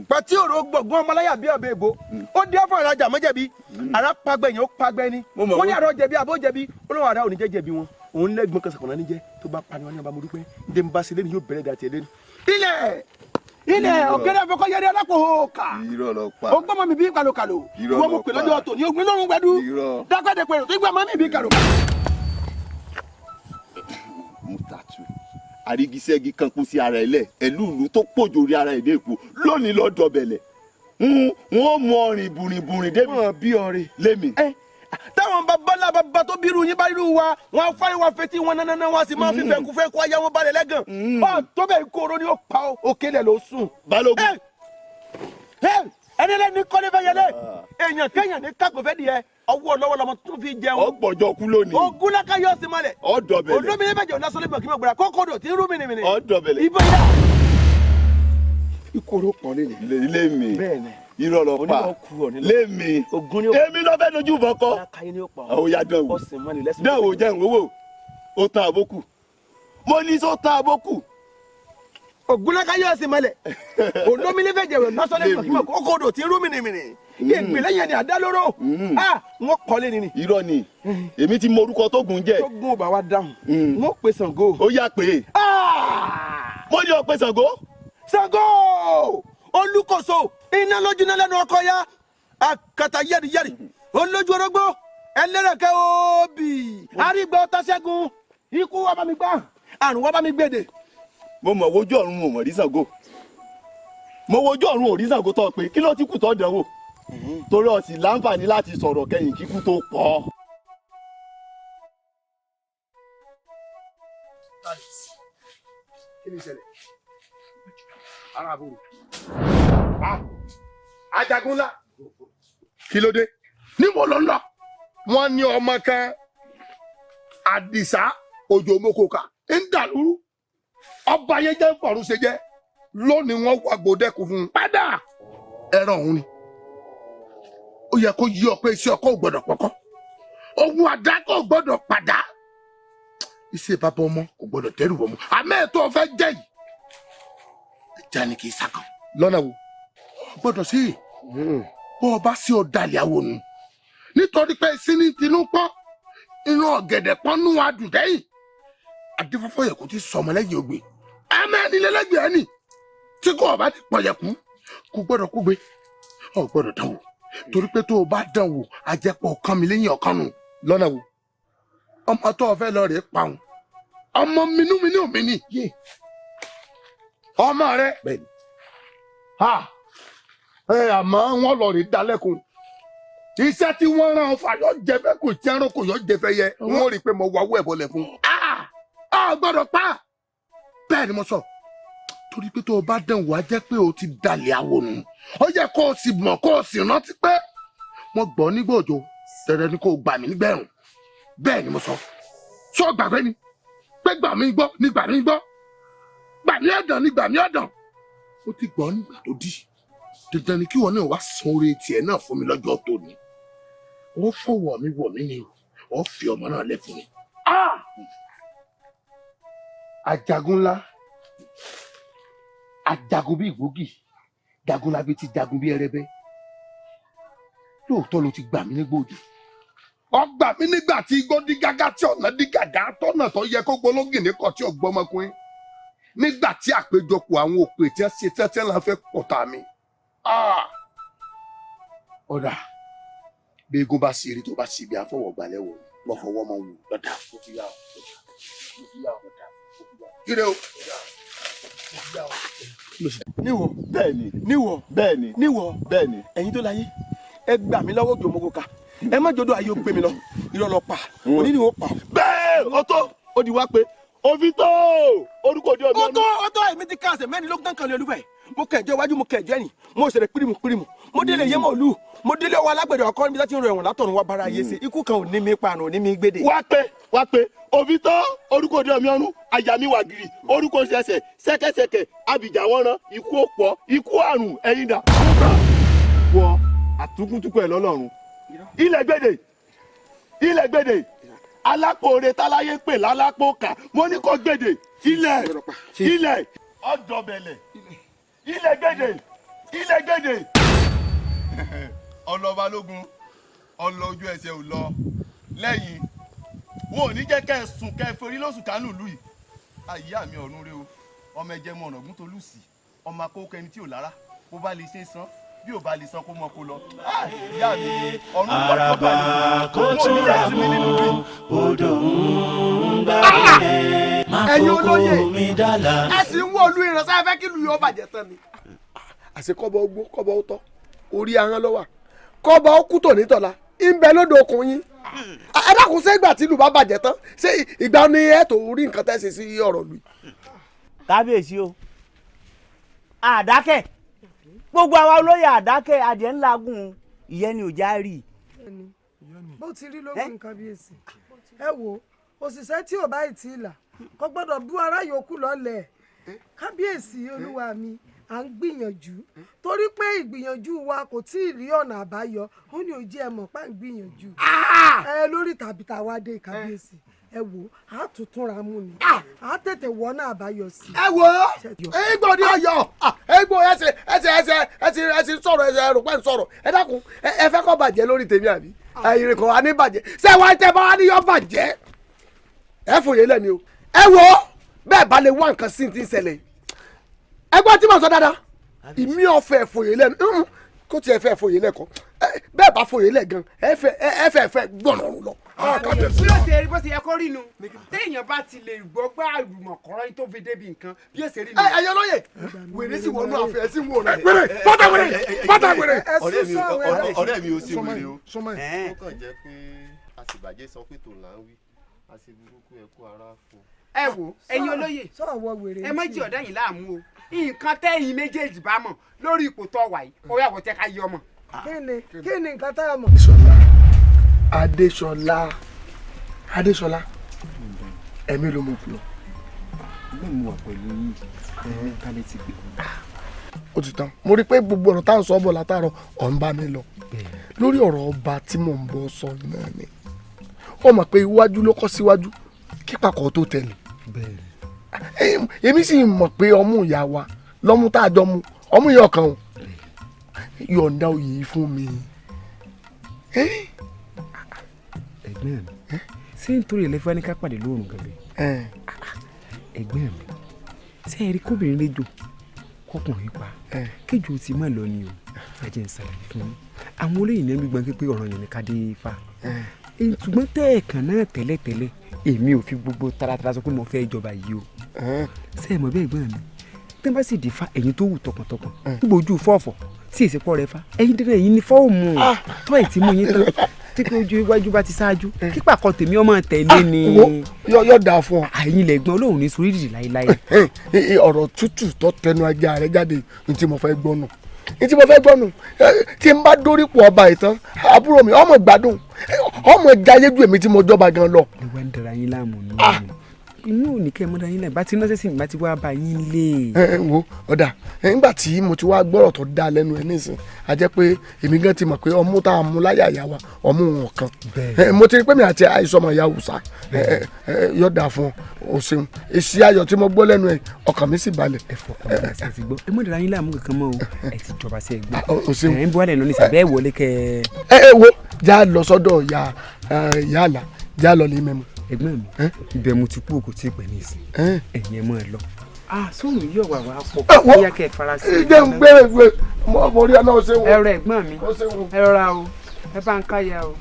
pàtí òrò gbọ̀ngbọ̀n ọmọláyà bí ọbẹ̀ èbó ó dé fún àràjà mọ́jẹ̀bi àrà pagbẹ́ yẹn ó pagbẹ́ ni wọ́n ní àrà jẹ̀bi àbó jẹ̀bi olóhùn àrà òní jẹ́ jẹ̀bi wọn òun lẹ́gbọ̀n kan sàkànnà níjẹ́ tó bá pani wọn ní abamọ́ dúpẹ́ ndé ń bá sílé ni yóò bẹ̀rẹ̀ dàtí ẹ̀ lẹ́nu. ilẹ̀ òkèlè àfọkọ́ yẹrẹ alákòó kà ó gbọ́mọ mi bí kàlòkàlò wọ́n mú pè lọ́jọ́ tó ní ogun lórun gbẹdú dákàdé pẹ̀lú tó gbà mọ́ mi bí kàlòkàlò.
Mutatu arigisẹ́gi kan kú sí ara ẹ̀ lẹ̀ ẹ̀lúùlù tó pòjò rí ara ẹ̀ dé èkó lónìí lọ́dọ̀ bẹ̀lẹ̀ wọ́n mọ ọrìn bùrìnbùrìn débi
bí ọrẹ
lémi.
táwọn bàbá bàbá tó bírú yín bá rírú wa wọn fáyín wa fetí wọn náná wọn sì máa fi fẹkú fẹkú ayé wọn balẹ̀ lẹ́gàn ọ tó bẹ́ẹ̀ kóró ni ó pa òkèlè ló sùn.
balógun.
ẹni lẹ́ni kọ́lé fẹ́ yẹlé èèyàn kéèyàn ní kákò fẹ́ diẹ ọwọ́ lọ́wọ́ lọmọ tó fi jẹun.
ọgbọ̀jọ kú lónìí.
ogun náà ká yọ sí malẹ̀.
ọdọbẹlẹ.
olómìnira bẹjẹ ọlásọlẹ bọ kí n bọ gbọdọ kókòdò tí ń rú mìnìmìnì.
ọdọbẹlẹ.
ibà yà.
ìkorò pọ̀ lémi. bẹ́ẹ̀ni. irọ́ lọ pa lémi. èmi lọ fẹ́ dojú bọ̀ kọ́. àwọn ya dán wò. dán wò jẹ́ ìwówó. ó tán àbókù. mo ní sọ tán àbókù.
ogun náà ká yọ sí malẹ̀. olómìnira bẹjẹ ọlásọlẹ bọ kí n bọ kókòdò tí ń rú mìnìmìnì. ìgbìlẹ̀ yẹn ni àdálóró wọ́n kọ́lé ni.
irọ́ ni èmi ti mọ orúkọ tó gùn jẹ́.
tó gùn bá wa dáhùn wọ́n pe Ṣàngó.
ó yá pé mo ní ọ pé Ṣàngó.
Ṣàngó olùkóso iná lójú náà lẹ́nu ọkọ ya àkàtà yẹ́rìyẹ́rì olójú orógbó ẹlẹ́rẹ̀kẹ́ òbí arígbà ọ̀tá ṣẹ́gun ikú wa bá mi gbá àrùn wa bá mi gbèdè.
mo mọ̀ wojú ọ̀run ò mọ̀ rí Ṣàngó mo wojú ọ̀run ò rí Ṣàngó tó pé kí ló ti kù tó dánwò torí o sì láǹfààní láti sọ̀rọ̀ kẹ́yìn kíkú tó pọ̀.
kí ni ìṣẹ̀lẹ̀ ara àbúrò Ajagunla kí ló dé níbo ló ń lọ. wọ́n ní ọmọ kan Àdìsá Òjò Mọ́kòkà ń dàlúrú ọba ayé jẹ́ fọ̀rùn ṣe jẹ́ lónìí wọ́n wá gbòdẹ́kù fún un padà ẹran òun ni ó yẹ kó yí ọ pé iṣẹ́ ọkọ ò gbọ́dọ̀ pọkọ ohun àdákọ ò gbọ́dọ̀ padà iṣẹ́ bàbá ọmọ kò gbọ́dọ̀ dẹ́rù ọmọ àmọ́ ètò ọ̀fẹ́ jẹ́ yìí ẹja ni kì í sàkàn
lọ́nà wo gbọ́dọ̀ sí bọ́ ọba sí ọ̀dàlẹ̀ àwọn nù nítorí pé sínú tinú pọ́n inú ọ̀gẹ̀dẹ̀ pọ́n nù adùn dẹ́yìn adífọ́fọ́ yẹ kó ti sọmọ lẹ́yìn ògbé ẹ̀mẹ́rinlélẹ́gbẹ̀ẹ́ ẹni tí kò ọba ti pọ̀ yẹ kú kò gbọ́dọ̀ kú gbé ọ̀ gbọ́dọ̀ dán wò torí pé tó o bá dán wò àjẹpọ̀ ọ̀kan mi lẹ́yìn ọ̀kan nù lọ́nà wo ọmọ tó o fẹ́ lọ rèé pa òun ọmọ minúminú mi ni ọmọ rẹ àmọ́ wọn lọ rèé dalẹ́kùn iṣẹ́ tí wọ́n rán ọfà yọ jẹfẹ́ kò tí ẹran kò yọ jẹfẹ́ yẹ wọ́n rí i pé mo wá owó ẹ̀ bọ́lẹ̀ fún ọ gbọ́dọ̀ pa bẹ́ẹ̀ ni mo sọ torí pé tó o bá dán wò á jẹ́ pé o ti dalẹ̀ àwọn nù ó yẹ kó o sì mọ̀ kó o sì rántí pé wọ́n gbọ́ nígbà òjò tẹ̀rẹ̀ ni kó o gbà mí nígbẹ̀rún bẹ́ẹ̀ ni mo sọ sọ gbàgbé ni pé gbà mí gbọ́ ní gbà mí gbọ́ gbà mí ọ̀dàn ní gbà mí ọ̀dàn ó ti gbọ́ nígbà tó dí dandan ni kí wọn náà wá san oore tiẹ̀ náà fún mi lọ́jọ́ tó ní wọ́n fọwọ́ mi wọ̀ mí ni wọ́n fi ọmọ náà lẹ̀ fún mi. ajagun ńlá ajagun bí ìgbógi jagunlabi ti jagun bí ẹrẹbẹ lóòótọ́ ló ti gbà mí nígbà òjò ọgbà mi nígbà tí igbó dí gágá tí ọ̀nà dí gàgá tọ́nà tó yẹ kó gbólógìn ní kọ́ tí ọgbọ́n ọmọkùnrin nígbà tí àpéjọpọ̀ àwọn òpè tí wọ́n ṣe tẹ́tẹ́ la fẹ́ pọ̀tà mi. ọ̀dà bí egun bá ṣe eré tó bá ṣe ibi àfọwọ́gbalẹ̀ wò wọ́n fọwọ́ mọ́ wò lọ́dà ó ti yá ọ ire o.
níwọ bẹ́ẹ̀ni níwọ bẹ́ẹ̀ni níwọ bẹ́ẹ̀ni ẹ̀yin tó láyé ẹ gbà mí lọ́wọ́ jòmógó ká ẹ má jọdọ ayé ó gbé mi lọ irọ́ lọ pa òní ni wọ́n pa. bẹ́ẹ̀ ọtọ́ ó di wá pé òfin tó orúkọ òdi ọdún. ọtọ́ èmi ti ká àṣẹ mẹ́rin lógún kan lé olúfẹ́ mo kẹjọ iwájú mo kẹjọ ẹ̀yìn mo ṣẹlẹ̀ pírímù mo délé yé mọ̀ lù mo délé ọwọ́ alágbẹ̀dẹ ọkọ níbi tí ń rọ ẹ̀wọ̀n látọ̀run wá bára ayé ṣe ikú kan ò ní mi pa àrùn ò ní mi gbédè. wá pé òfin tó orúkọ òdi ọmọ ọrùn àyà mi wà gírì orúkọ ṣẹṣẹ ṣẹkẹṣẹkẹ abìjà wọn rán ikú òpó ikú àrùn ẹyin dà. wọ àtúkútúkọ ẹ lọ́lọ́run ilẹ̀ gbèdè alápòore táláyé pè lálápòkà mo ní kó gbèdè ilẹ̀ ọ̀dọ̀bẹ̀lẹ̀ ilẹ̀ gbèdè ọlọ́balógun ọlọ ojú ẹsẹ̀ ò lọ lẹ́yìn wọn ò ní jẹ́ kẹ́ ẹ sùn kẹ́ ẹ forí lóṣù kánú lù yìí àyíyá mi ọ̀run rẹ o ọmọ ẹ̀jẹ̀ mọ ọ̀nà ògùn tó lù sí ọmọ akókò ẹni tí ò lára bó bá lè ṣe san bí ò bá lè san kó mọ kó lọ. ìyá mi ọ̀run
àràbà kò túra mú odò ń gbàgbé má fòkó mi dàlà.
ẹ sì ń wọ olú ìránṣẹ́ fẹ́ kí lu yóò bàjẹ́ tán ni. àṣẹ kọ́bọ̀ ogbó kọ́bọ̀ ó tọ́ orí ahọ́n ló wà kọ́bọ̀ ó kú tòní tọ̀la ń bẹ lódò okùn yín. ẹ dákun ṣé ìgbà tí ìlú bá bàjẹ́ tán ṣé ìgbà ni ẹ tó rí nǹkan tẹ́ ṣe sí ọ̀rọ̀ lu.
kábíyèsí o àdákẹ́ gbogbo àwa olóyè àdákẹ́ adìẹ ńlá gùn ìyẹn ni ò já rí.
bó ti rí lórí nǹkan bíyèsí ẹ wo òṣìṣẹ́ tí ò bá ì tí ì là kò gbọ́dọ̀ bú ará yòókù lọ́lẹ̀ kábíyèsí olúwa mi à ń gbìyànjú torí pé ìgbìyànjú wa kò tí ì rí ọ̀nà àbáyọ ó ní ojú ẹ mọ̀ pa ń gbìyànjú ẹ lórí tàbí tàwa dé kábíyèsí ẹ wò á tuntun ra mú ni á tètè wọ́nà àbáyọ sí.
ẹ wo egbò ní ọyọ egbò ẹsẹ sọ̀rọ̀ ẹsẹ ẹrù pẹ́ ń sọ̀rọ̀ ẹ dákun ẹ fẹ́ kó bàjẹ́ lórí tèmi àbí ẹ̀yìn kan wà ní bàjẹ́ ṣé wàá tẹ bá wà ní yọ bàjẹ́ ẹ fòye lẹ́ni o ẹ wo bẹ́ẹ̀ bá lè wá nǹkan sí ti ń ṣẹlẹ̀ ẹ gbọ́ tí mo sọ dáadáa ìmí ọ̀fẹ́ fòye lẹ́nu kó tiẹ̀ fẹ́ fòye lẹ́kọ̀ọ́ bẹ́ẹ̀ bá fòye lẹ́ gan ẹ fẹ́ gbọ̀nà ọ̀run lọ.
bí ó ṣe rí bó ṣe yẹ kó rí nu téèyàn bá ti lè gbọ́ gbá àlùmọ̀kọ́rọ́ tó fi débi nǹkan bí ó ṣe rí nu.
ẹyọ lóye wèrè sì wọnú àfẹ ẹ sì wọ rẹ wèrè bọ́tà wèrè.
ọ̀rẹ́ mi ò sí wèrè o ó kàn jẹ́ pé àṣìbàjẹ́ sọ pé tòun là ń wí àṣìburúkú ẹ kó ara fún.
ẹ wo ẹ̀yin olóyè ẹ má jí ọ̀dá yìí láàmú o nǹkan tẹ́yìn méjèèjì bá mọ̀ lórí ipò tó wà yìí ó yà wọ́n tẹ́ ká yọ ọmọ.
kí ni nǹkan tá a mọ̀.
Adéṣọlá ẹ̀mí ló mọ̀ fún ọ.
ilé mi wà pẹ̀lú yín ẹ̀mí kálẹ̀ ti gbé.
ó ti tán mo rí i pé gbogbo ọ̀rọ̀ táwọn sọ ọ́ bọ̀ látàárọ̀ ọ̀ ń bá mi lọ lórí ọ̀rọ̀ ọba tí mò ń bọ̀ sọ náà ni ó mọ̀ pé iwájú ló kọ́ síwájú kí pàkọ́ tó tẹ̀lé èmi sì mọ̀ pé ọmú ìyá wa lọ́mú tá a jọ mu ọmú yìí ọkàn o yọ̀ǹda oyè yìí fún mi.
ẹ̀gbọ́n mi ṣé nítorí ẹlẹ́fẹ́ ní ká pàdé lóòrùn gàbẹ́ ẹ̀gbọ́n mi ṣé ẹ rí kóbìnrin lẹ́jọ́ kọkùnrin pa kéjò tí má lọ ni o ẹ̀jẹ̀ ń ṣàlàyé fún mi àwọn olóyìn náà gbígbọ́n pé ọ̀ràn yẹn ní ká dé fa ṣùgbọ́n tẹ́ẹ̀kan náà tẹ́lẹ̀tẹ́lẹ̀ èmi ò fi gbogbo taratara sọ pé mo fẹ́ ìjọba yìí o ṣé ẹ mọ̀ bẹ́ẹ̀ gbọ́n mi tẹ́ bá sì di fa ẹ̀yin tó wù tọkàntọkàn gbogbo ojú fọ́ọ̀fọ̀ tí èsì pọ̀ rẹ fa ẹ̀yin dandan ẹ̀yin ní fọ́ọ̀mù tó ẹ̀ tí mú yín tán tí kò ojú iwájú bá ti ṣáájú kípa kan tèmi ọmọ tẹ̀lé ni.
yóò dáa fún ọ.
àyìn lẹ́gbọ́n olóhùn ní sórí ìdìrí láéláé.
ọ̀rọ̀ tútù tó tẹnu ajá rẹ jáde ní tí mo fẹ́ gbọ́ nù tí n bá dórípò ọba ìtàn àbúrò mi ọmọ gbádùn ọmọ jayé ju èmi tí mo jọba gan lọ.
ẹ wá ń dara yín láàmú nù inú ò ní kẹ́ ẹ mọ́ra yín láì bá ti ránṣẹ́ sí mi bá ti wá bá yín lé.
wo ọ̀dà nígbà tí mo ti wá gbọ́rọ̀ tó dáa lẹ́nu ẹ nísìn a jẹ́ pé èmi gan ti mọ̀ pé ọmú tá a mú láyà ìyá wa ọmú wọn kan mo ti rí pé mi àti àìsàn ọmọ ìyá Hausa yóò dáa fún ọ ṣeun èsì ayọ̀ tí mo gbọ́ lẹ́nu ẹ ọkàn mi sì balẹ̀.
ẹ fọkàn mi àti àti gbọ́ ẹ mọ̀ dara yín láàmú kankan mọ́ o ẹ ti jọba sí ẹgbẹ́ ẹ ń bọ́ àlẹ́ lọ́nà ìsàbẹ́ wọlé kẹ́
ẹ wo já lọ sọ́dọ̀ ìyá àlà já lọ lè mẹ́mu.
ẹ̀gbọ́n mi ibẹ̀ mo ti kú òkú tí ì pẹ́ ní ìsìn ẹ̀yin ẹ̀ mọ́ ẹ lọ. sóòrùn yìí ọ̀wà wà pọ̀ bóyá kẹ́ ẹ fara sí.
ìjẹ́ ń gbé mo rí ọ náà ṣe wọ́n.
ẹ̀rọ ẹ̀gbọ́n mi ẹ rọra o ẹ bá ń káyà o.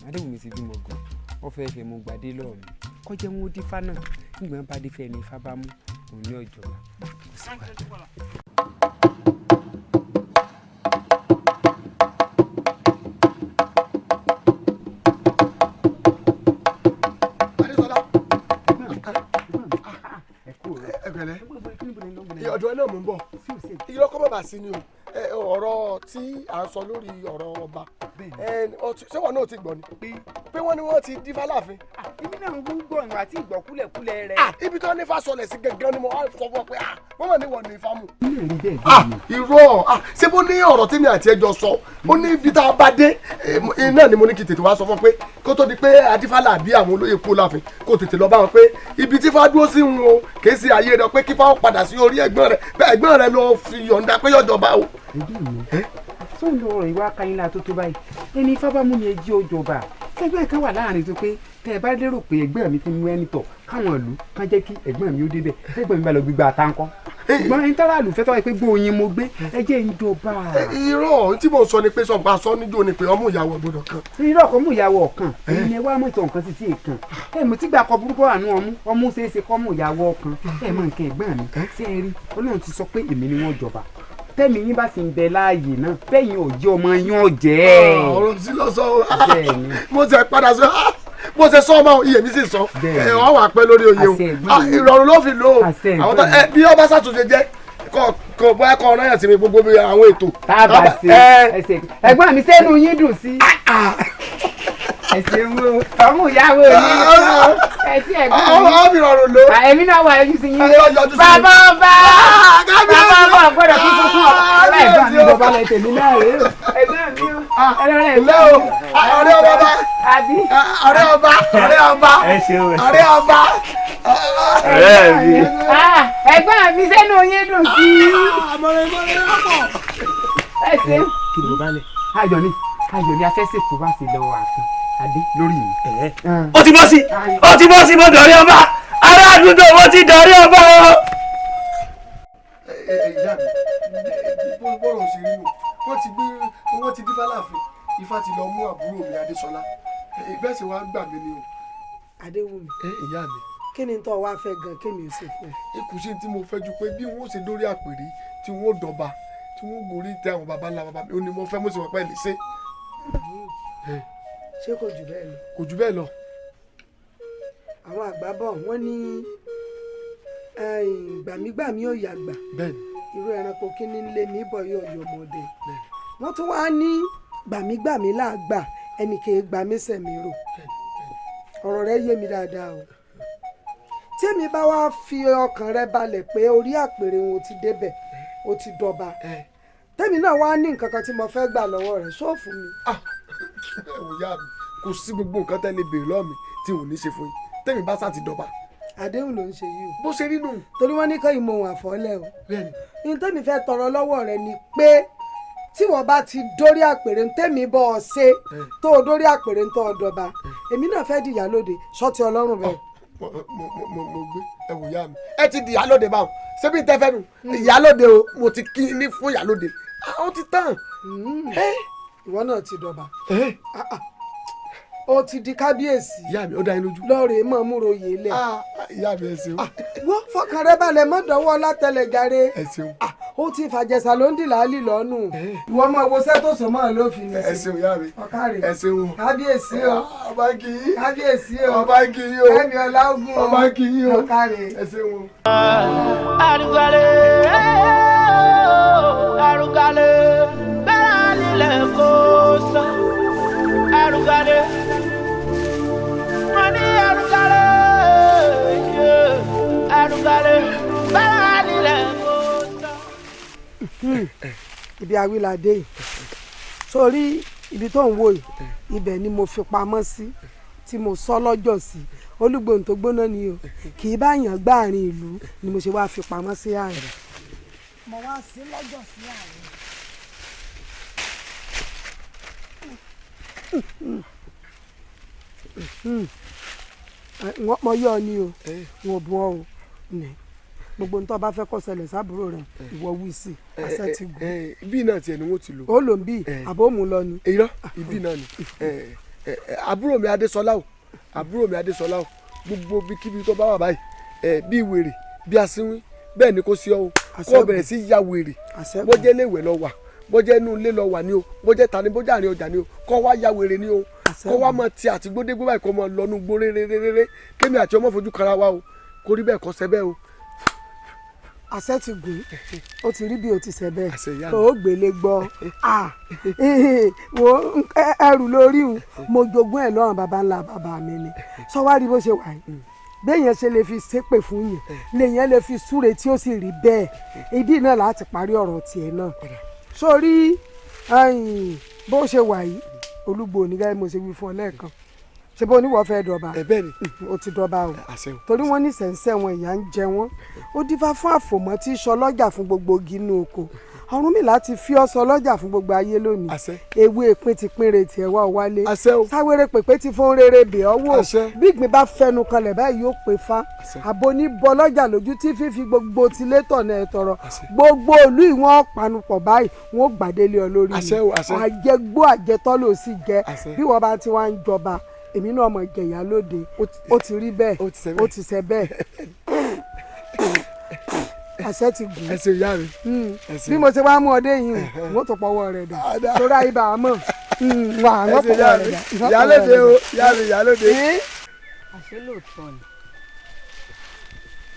adéwùmí ti bímọ gan wọ́n fẹ́ẹ́ fẹ́ mo gbàdé lọ́ọ̀ mi kọjá wọn ó dífá náà nígbà bá dé fẹ́ ní ifá bá mú òun ní ọ̀jọ̀ba.
ọ̀dọ̀ ẹ náà mò ń bọ̀ ìrọ́kọ́ bàbá sí ni o ọ̀rọ̀ tí à ń sọ lórí ọ̀rọ̀ ọba ṣé wọn náà ti gbọ́ ni pé wọ́n ní wọ́n ti dífá láàfin.
ibi náà ń gbọ́ ìwà tí ìgbọ́ kúlẹ̀kúlẹ̀ rẹ̀.
ibi tó ní fa sọlẹ̀ sí gangan ni mo wá sọ fún ọ pé wọ́n mọ̀ ní wọ́n ní ifá mu. irọ́ ṣé bó ní ọ̀rọ̀ tí mi àti ẹjọ́ sọ ó ní ibi tá a bá dé iná ni mo ní kí tètè wá sọ fún pé kó tó di pé adífálà bí àwọn olóyè kú láàfin kó tètè lọ bá wọn pé ibi tí fá dúró sí wọn o kì í ṣe ayé rẹ pé kí fá padà sí orí ẹ̀gbọ́n rẹ bẹ́ẹ̀ ẹ̀gbọ́n rẹ lọ fi yọ̀ǹda pé yọ̀jọba o.
sóun lọ ọ̀rọ̀ ìwà kanyinla tó tó báyìí ẹni ifá bá mú mi ẹjí ọjọba ẹgbẹ́ kan wà láàrin tó pé tẹ́ ẹ bá lérò pé ẹgbẹ́ mi ti mú ẹni tọ̀ káwọn ìlú kan jẹ́ kí ẹ̀gbọ́n mi ó débẹ̀ ẹgbẹ́ mi bá lọ gbígbà àtàǹkọ́ ṣùgbọ́n ẹni tára àlùfẹ́ tọ́ ẹ pé gbóyin mo gbé ẹjẹ́ ń jọba.
irọ́ tí mo sọ ni pé sọ̀gbà sọ níjó ni pé ọmú ìyàwó gbọdọ̀ kan.
irọ́ kan mú ìyàwó ọ̀kan ẹ̀yin ẹ wá mọ̀ ìtọ̀ nǹkan títí èèkan ẹ mo ti gbà kọ burúkú àánú ọmú ṣeéṣe kọ́ mú ìyàwó ọ̀kan ẹ mọ̀ nǹkan ẹ̀gbọ́n mi ṣé ẹ rí Ọlọ́run ti sọ pé èmi ni wọ́n jọba tẹ́mi yín bá sì ń bẹ láàyè náà bẹ́yìn ò jẹ́ ọmọ yín ọ̀jẹ́.
ọ̀rọ̀ sí lọ sọ mo ti padà sọ bó ṣe sọ ọmọ iye mi sì sọ ọ wà pẹ́ lórí oyè o ìrọ̀rùn ló fi lò ó bí ọba ṣàtúnṣe jẹ́ kò bóyá kọ ọ̀rọ̀ yẹn sí mi gbogbo bí àwọn ètò.
tábà ṣe ẹsẹ̀ ẹ̀gbọ́n mi sẹ́nu yín dùn sí. ẹsẹ̀ wo ọmú ìyàwó yín ẹsẹ̀ ẹ̀gbọ́n mi.
ọ fi rọrùn lò.
èmi náà wà ẹjú sí yín. bàbá ọba bàbá ọba gbọ́dọ̀ kí tuntun ọba ẹ̀gbọ́n mi bàbá lẹ tèmi náà rèé o ẹ̀gbọ́n mi o ẹlọrẹ ẹgbẹ
o ọ̀rẹ́ ọba bá ọ̀rẹ́ ọba ọ̀rẹ́ ọba ọ̀rẹ́ ọba
ọ̀rẹ́ mi.
ẹ̀gbọ́n mi sẹ́nu yín dùn sí i. ẹ ṣe. kí ni mo bá lẹ. ayọ̀ ni afẹ́sẹ̀ tó bá ti lọ àfin adé lórí mi.
ó ti bọ́ sí mo dọ̀rí ọba ará àdúgbò mo ti dọ̀rí ọba o.
ìyá mi bọ́rọ̀ ṣe rí nù wọ́n ti dífá láàfin ifá ti lọ mú àbúrò mi adéṣọlá ìgbẹ́ sì wá gbà mí ni o.
adéwùmí
ìyá mi.
kí ni tó wá fẹ́ gan kémi ò sì fún ẹ.
ikùsí tí mo fẹ́ ju pé bí wọ́n ṣe dórí àpèrè tí wọ́n dọba tí wọ́n gorí tẹ àwọn baba ńlá baba mi ò ní mo fẹ́ mo sì wọ́n pẹ́ lè ṣe.
ṣé kò jù bẹ́ẹ̀ lọ.
kò jù bẹ́ẹ̀ lọ.
àwọn àgbà bọ̀ wọ́n ní gbàmígbàmí ò yàgbà irú ẹranko kíní lé ní bọ̀ yóò yọ ọmọdé wọ́n tún wá ní gbàmígbàmí làgbà ẹnì kìí gbà mí sẹ̀mí rò ọ̀rọ̀ rẹ yé mi dáadáa o tí èmi bá wá fi ọkàn rẹ balẹ̀ pé orí àpèrè wọn ò ti débẹ̀ ó ti dọba tẹ́mi náà wá ní nǹkan kan tí mo fẹ́ gbà lọ́wọ́ rẹ̀ ṣóòfù mi.
ẹ wò yá mi kò sí gbogbo nǹkan tẹ́lẹ̀ béèrè lọ́ọ̀ mi tí ò ní ṣe fún yín tẹ́mi bá sá ti dọba
àdéhùn ló ń ṣe yìí o.
bó ṣe rí nù.
torí wọ́n ní kọ́ ìmọ̀ òun àfọ́lẹ́ o.
bẹ́ẹ̀ni.
ní tẹ́mi fẹ́ tọrọ lọ́wọ́ rẹ ni pé tí wọ́n bá ti dórí àpèrè ń tẹ́mi bọ́ ọ ṣe tó o dórí àpèrè ń tọ́ ọ dọba èmi náà fẹ́ di ìyálóde sọ́tì ọlọ́run bẹ́ẹ̀.
mo gbé ẹ wò yá mi ẹ ti di ìyálóde báwọn ṣébí tẹ fẹ́ nu ìyálóde o mo ti kí ní fún ìyálóde ó ti tán.
ìwọ náà ti dọba ó ti di kábíyèsí.
ìyá mi ó dá yín lójú.
lọ́ọ̀rẹ́ mọ̀ múro yé lẹ̀.
ìyá mi ẹ ṣeun.
wọ́n fọkàn rẹ balẹ̀ mọ́ dánwọ́ látẹlẹ̀ jàre.
ẹ ṣeun.
ó ti fàjẹsà ló ń dì láàlì lọ́nù. ìwọ ọmọ wo sẹ́tò sọmọ ló fi ní.
ẹ ṣeun ìyá mi.
ọ̀kárẹ̀
ẹ ṣeun.
kábíyèsí o.
ọba kì í.
kábíyèsí o.
ọba kì í o.
ẹ̀mí ọlágún o.
ọba kì í o.
ọ̀kárẹ̀.
ẹ ṣeun.
Arugale arugale bẹ́ẹ̀ nílẹ̀ kó sọ arugale.
ibi awilade yìí sórí ibi tó ń wò yìí ibẹ̀ ni mo fi pamọ́ sí tí mo sọ lọ́jọ́ sí olúgbòhùn tó gbóná ni o kì í bá yàn gbáàrin ìlú ni mo ṣe wá fi pamọ́ sí àárín. mo wá sí lọ́jọ́ sí àárín. mo yọ ọ ni o wọn bu ọ o gbogbo nítorí bá fẹ́ kó ṣẹlẹ̀ sábúrò rẹ̀ ìwọ wí sí àṣẹ ti gùn.
ibi náà tiẹ̀ ni wọ́n ti lò.
ó lò ń bí àbó mu lọ ni.
irọ́ ibi náà ni àbúrò mi Adésọlá o àbúrò mi Adésọlá o gbogbo bíkíbi tó bá wà báyìí bí wèrè bí asínwín bẹ́ẹ̀ ni kò sí ọ o kó bẹ̀rẹ̀ sí ya wèrè bọ́jẹ́ léwẹ̀ lọ wà bọ́jẹ́ inú ilé lọ wà ní o bọ́jẹ́ ta ni bọ́jẹ́ àárín ọjà ni o kọ́ wá ya wèrè ni o kọ́ wá mọ ti àti gbódégbó báyìí kọ́ mọ lọ́nu gbó réréréré kémi àti ọmọ fojú kara wa o kò rí bẹ́ẹ̀ kọ́ sẹ́ bẹ́ẹ̀ o.
àṣẹ ti gùn ó ti rí bí o ti ṣe bẹ́ẹ̀ tó o gbélé gbọ́ wo ẹrù lórí un mo jogún ẹ̀ lọ́rùn baba ńlá baba mi ni sọ wá rí bó ṣe wà yìí béèyàn ṣe lè fi ṣépè fún yẹn lèèyàn lè fi súre tí ó sì rí bẹ́ẹ̀ ibi náà láti parí ọ̀rọ̀ tiẹ̀ náà sórí bó ṣe wà yìí olúgbò onígbà mo ṣe wí fún ọ lẹ́ẹ̀kan ṣe bó oníwọ̀ fẹ́ dọba o ti dọba o torí wọ́n ní sẹ̀nsẹ̀ wọn ìyá ń jẹ wọ́n ó dífá fún àfòmọ́ tí sọ lọ́jà fún gbogbo igi inú oko Ọ̀rúnmìlà ti fi ọsọ lọ́jà fún gbogbo ayé lónìí ewé èpin ti pín retí ẹ̀ wá wálé sáwéré pèpè ti fún rere bẹ̀ ọ́ wò bí ìgbín bá fẹnu kanlẹ̀ báyìí yóò pè fá àbò ní bọ lọ́jà lójú tí fífi gbogbo tilé tọ̀nà ẹ̀ tọrọ gbogbo ìlú ìwọ̀n panupọ̀ báyìí wọ́n gbàdélé ọ lórí àjẹgbó àjẹtọ́ ló sì jẹ bí wọ́n bá ti wá ń jọba èmi náà mọ̀ jẹ̀yà lóde ó ti rí bẹ́ẹ̀ ó ti ṣe bẹ́ẹ̀ àṣẹ ti gùn.
ẹsẹ ìyá mi.
bí mo ṣe wá mú ọdẹ yìí mo tó pọwọ́ rẹ̀ dà torí ayé bá a mọ̀ wà á lọ pọwọ́ rẹ̀ dà.
ìyálóde o ìyálóde.
àṣé lóòótọ́ ni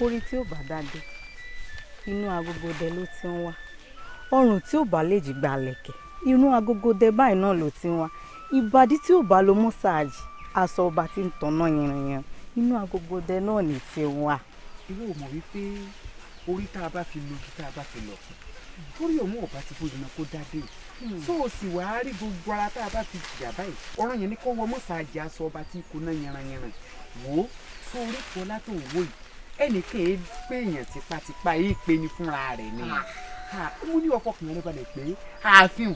orí tí ò bá dáadé inú agogode ló ti ń wá ọrùn tí ò bá lè jì gba lẹ̀kẹ̀ inú agogode báyìí náà ló ti ń wá ìbàdí tí ò bá lo mọ́sáàjì aṣọ ọba tí ń tanná yìnrìnyìn inú agogode náà ní ti wá.
ìwọ ò mọ̀ wípé orí tá a bá fi lu tá a bá fi lọ torí òun ọba ti fojú náà kó dáadé so o sì wá rí gbogbo ara tá a bá fi jìyà báyìí ọ̀rọ̀ yẹn ni kò wọ mọ́sáàjì aṣọ ọba tí kò ná yẹranyẹran wò ó sọ orí kọlá tó ń wò yìí ẹnìkan èé pé èèyàn tipátipá èé pé ní fúnra rẹ̀ ni mo ní ọkọ kan rẹ balẹ̀ pé ààfin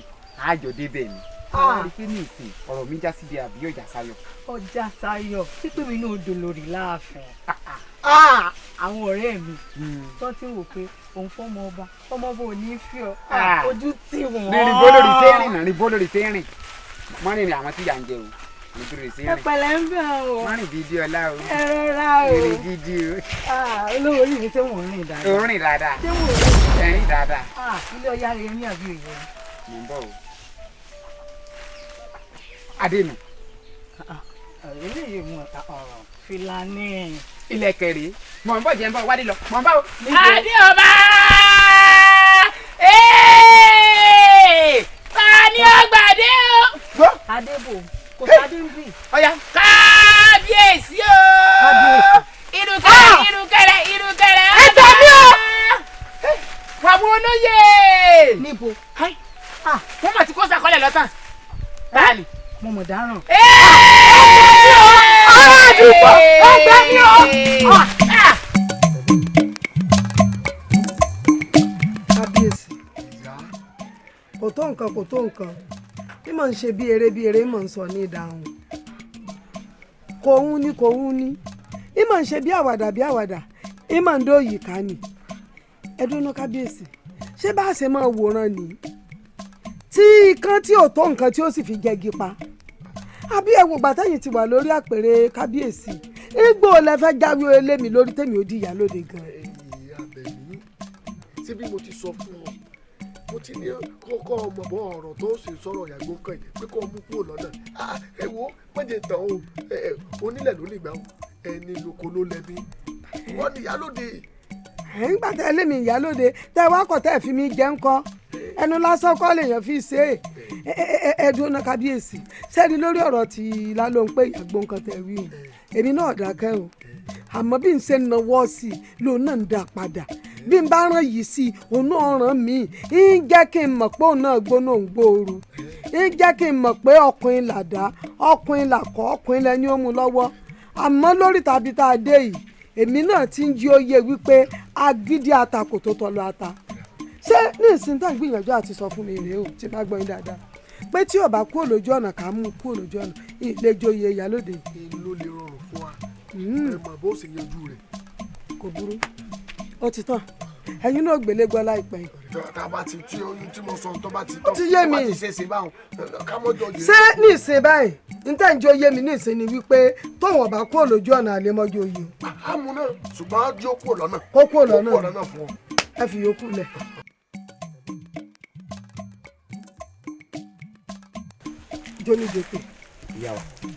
àjọ débẹ̀ ni àwọn rí pé ní ìsìn ọ̀rọ̀ mi já síbi àbí ọjà sáyọ̀.
ọjà sáyọ̀ pípé mi náà dolórí láàfin àwọn ọ̀rẹ́ mi tó ti wò pé òun fọmọ ọba ò ní fi ọ ojú tì wọ́n.
ní rìbó lórí sẹ́rìn náà rìbó lórí sẹ́rìn mọ́rin ni àwọn tí yà ń jẹ o rìbó lórí sẹ́rìn.
ẹ̀pẹ̀lẹ́ ń bẹ̀ o.
mọ́rin dídí ọlá o.
ẹ rọra o.
rìn dídí o.
olówó orí mi ṣé mò ń rìn dáadáa.
ò ń rìn dáadáa.
ṣé mò ń rìn
ẹ̀rín dáadáa.
ilé ọya rẹ ní àbí òye.
mò ń bọ̀ o. adé mi.
eléyìí mú ọ̀rọ̀ Fìlàní.
ilẹ̀ kẹrì mọ̀ n bọ̀ jẹ́ n bọ̀ wádìí lọ mọ̀ n bá o.
adé ọba ta ni ọgbàdé o.
adébò kò sádé ń bì.
ọ̀ya.
kábíyèsí o. irukẹrẹ.
ẹ tọ́ mi o. àwọn olóyè.
níbo.
wọ́n mọ̀ tí kò sàkọlẹ̀ lọ́tàn. báàlì.
mo mọ̀ dáràn.
àdúgbò ọgbẹ́ mi o.
kò tó nǹkan bí mò ń ṣe bí eré mò ń sọ ní ìdáhùn kò ń ní bí mò ń ṣe bí àwàdà bí mò ń dó yìí ká ni ẹdúnú kábíyèsí ṣé bá a ṣe máa wòran ni tí ikán tí ò tó nǹkan tí ó sì fi jẹgi pa àbí ẹwọ gbàtẹ́yìn ti wà lórí àpèrè kábíyèsí igbó lẹ fẹ́ jáwé elémi lórí tèmi ò di ìyálóde gan.
Àbẹ̀ní ṣé bí mo ti sọ fún ọ mo ti ní kọ́kọ́ ọmọ bọ́ ọ̀rọ̀ tó ṣe sọ̀rọ̀ ìyàgbó kan yìí pé kó mú kúrò lọ́nà ẹ wo mọ̀jẹ̀ tán o onílẹ̀ ló lè gbà o ẹni lóko ló lẹ́bí wọ́n ní ìyálóde.
ẹ̀ ń gbàtẹ́ elémi ìyálóde tẹ́ wá kọ́ tẹ́ fi mi jẹ́ ńkọ́ ẹnu lásán kọ́ lèèyàn fi ṣe ẹdùn ọ̀nà kábíyèsí sẹ́ni lórí ọ̀rọ̀ tí ìlà ló ń pè ìyàgbó nǹkan tẹ̀ wí o èmi náà dákẹ́ o àmọ́ bí n ṣe náwó sí i lòun náà ń dá padà bí n bá rán yìí sí i òun náà rán mi ń jẹ́ kí n mọ̀ pé òun náà gbóná òun gbòòrò ń jẹ́ kí n mọ̀ pé ọkùnrin làdá ọkùnrin làkọ́ ọkùnrin lẹni ó mú lọ́wọ́ àmọ́ lórí tàbí tá a dé yìí èmi náà ti ń jí òye wípé agídí ata kò tó tọ́ lọ ata ṣé ní ìsìn tá gbìyànjú àti sọ fún mi rèé o tí bá gbọ́ yín dáadáa pé tí ò bá kúrò lójú ọ̀nà ká mú kúrò lójú ọ̀nà ìlẹ́jọ́ iye ìyálóde.
ló lè rọrùn fún wa ẹ mọ̀ bó ṣe yanjú rẹ̀.
kò burú ó ti tán ẹ̀yin náà gbélé gbọ́ láìpẹ́ yìí.
tá a bá ti tí mo sọ tó bá ti
ó ti yé mi
ṣe ṣe báwọn ká mọ́jọ yé.
ṣé ní ìsìn báyìí níta ìjọ yé mi ní ìsìn ni wípé tóun ọ̀bá kúrò lójú ọ̀nà àlẹ́mọ́jọ yìí.
àmú náà ṣùgbọ́n yóò kúrò lọ́nà.
kó kúrò lọ́nà
fún ọ.
ẹ fi yòókù lẹ̀. jóni jòkè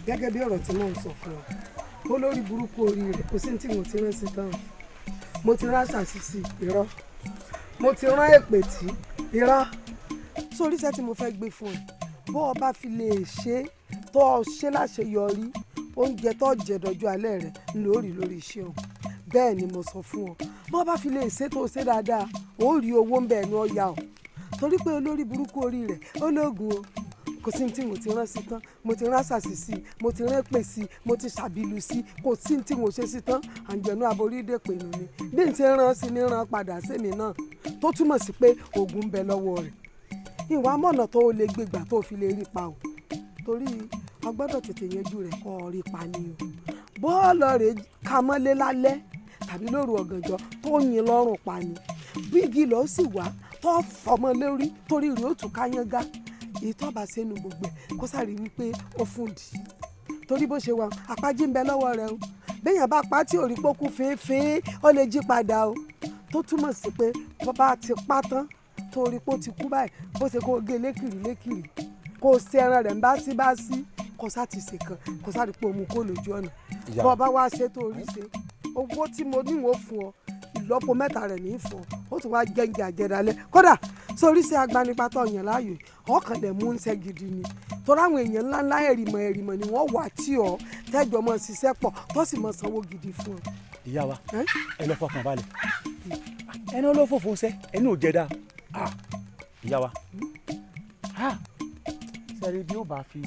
gẹ́gẹ́ bí ọ̀rọ̀ tí mò ń sọ fún ọ olórí burúkú orí rẹ̀ kò sí ní tí mo ti rán sí tán mo ti rán ṣàṣìṣì irọ́ mo ti rán èpè tí irọ́ sórí iṣẹ́ tí mo fẹ́ gbé fún ẹ bó o bá fi lè ṣe tó o ṣe láṣeyọrí oúnjẹ tó jẹ dọjú alẹ́ rẹ̀ lórí iṣẹ́ o bẹ́ẹ̀ ni mo sọ fún ọ bó o bá fi lè ṣe tó o ṣe dáadáa ó rí owó ń bẹ̀ ní ọ̀yà o torí pé olórí burúkú orí rẹ̀ ó lóògùn o kò sí tí mo ti rán sí tán mo ti rán ṣàṣì sí mo ti rán pè sí mo ti ṣàbílù sí kò sí tí mo ṣe sí tán àǹjẹ̀nú aborídè pè mí ni bí n ti rán sí ní rán padà sẹ́mi náà tó túmọ̀ sí pé oògùn ń bẹ lọ́wọ́ rẹ̀ ìwà mọ̀nà tó o lè gbégbà tó o fi lè rí pa o torí o gbọ́dọ̀ tètè yanjú rẹ̀ kọ́ ọ rí pa ni o bọ́ọ̀lù rẹ̀ ká mọ́lé lálẹ́ tàbí lóru ọ̀gànjọ́ tó yin lọ́rùn pa ni bí igi lọ́ọ́ sì wá tó fọmọ lórí torí rẹ̀ ó tún ká yángá èyí tó bá sẹ́nu gbogbo ẹ̀ kó sáré wípé ó fúndì torí bó ṣe wà àpájí ń bẹ lọ́wọ́ rẹ o béèyàn bá pa tí òrí pókú fínfín ó lè jí padà o tó túmọ̀ sí pé bàbá ti pa tán tó rí pó ti kú báyìí bó ṣe kó gé lékìrì kó ṣe ẹran rẹ̀ ń bá sí kó sá ti ṣe kan kó sáré pé òun kó lójú ọ̀nà bọ́ bá wá ṣe tó rí ṣe owó tí mo níwò fún ọ ìlọ́po mẹ́ta rẹ̀ ní í fún ọ ó tún wá gẹ́gẹ́ àjẹdálẹ̀ kódà sórí sí agbanipatọ yàn láàyò ọkàn lè mú iṣẹ́ gidi ni torí àwọn èèyàn ńláńlá ẹ̀rìmọ̀ ni wọ́n wà tí ọ tẹ́jọ́ mọ́ ṣiṣẹ́ pọ̀ tó sì mọ́ sanwó gidi fún ọ.
ìyá wa ẹ lọ fọkàn balẹ̀ ẹni olófòfò ṣẹ ẹni ò jẹ dáa ìyá wa sẹ́rí bí ó bá fi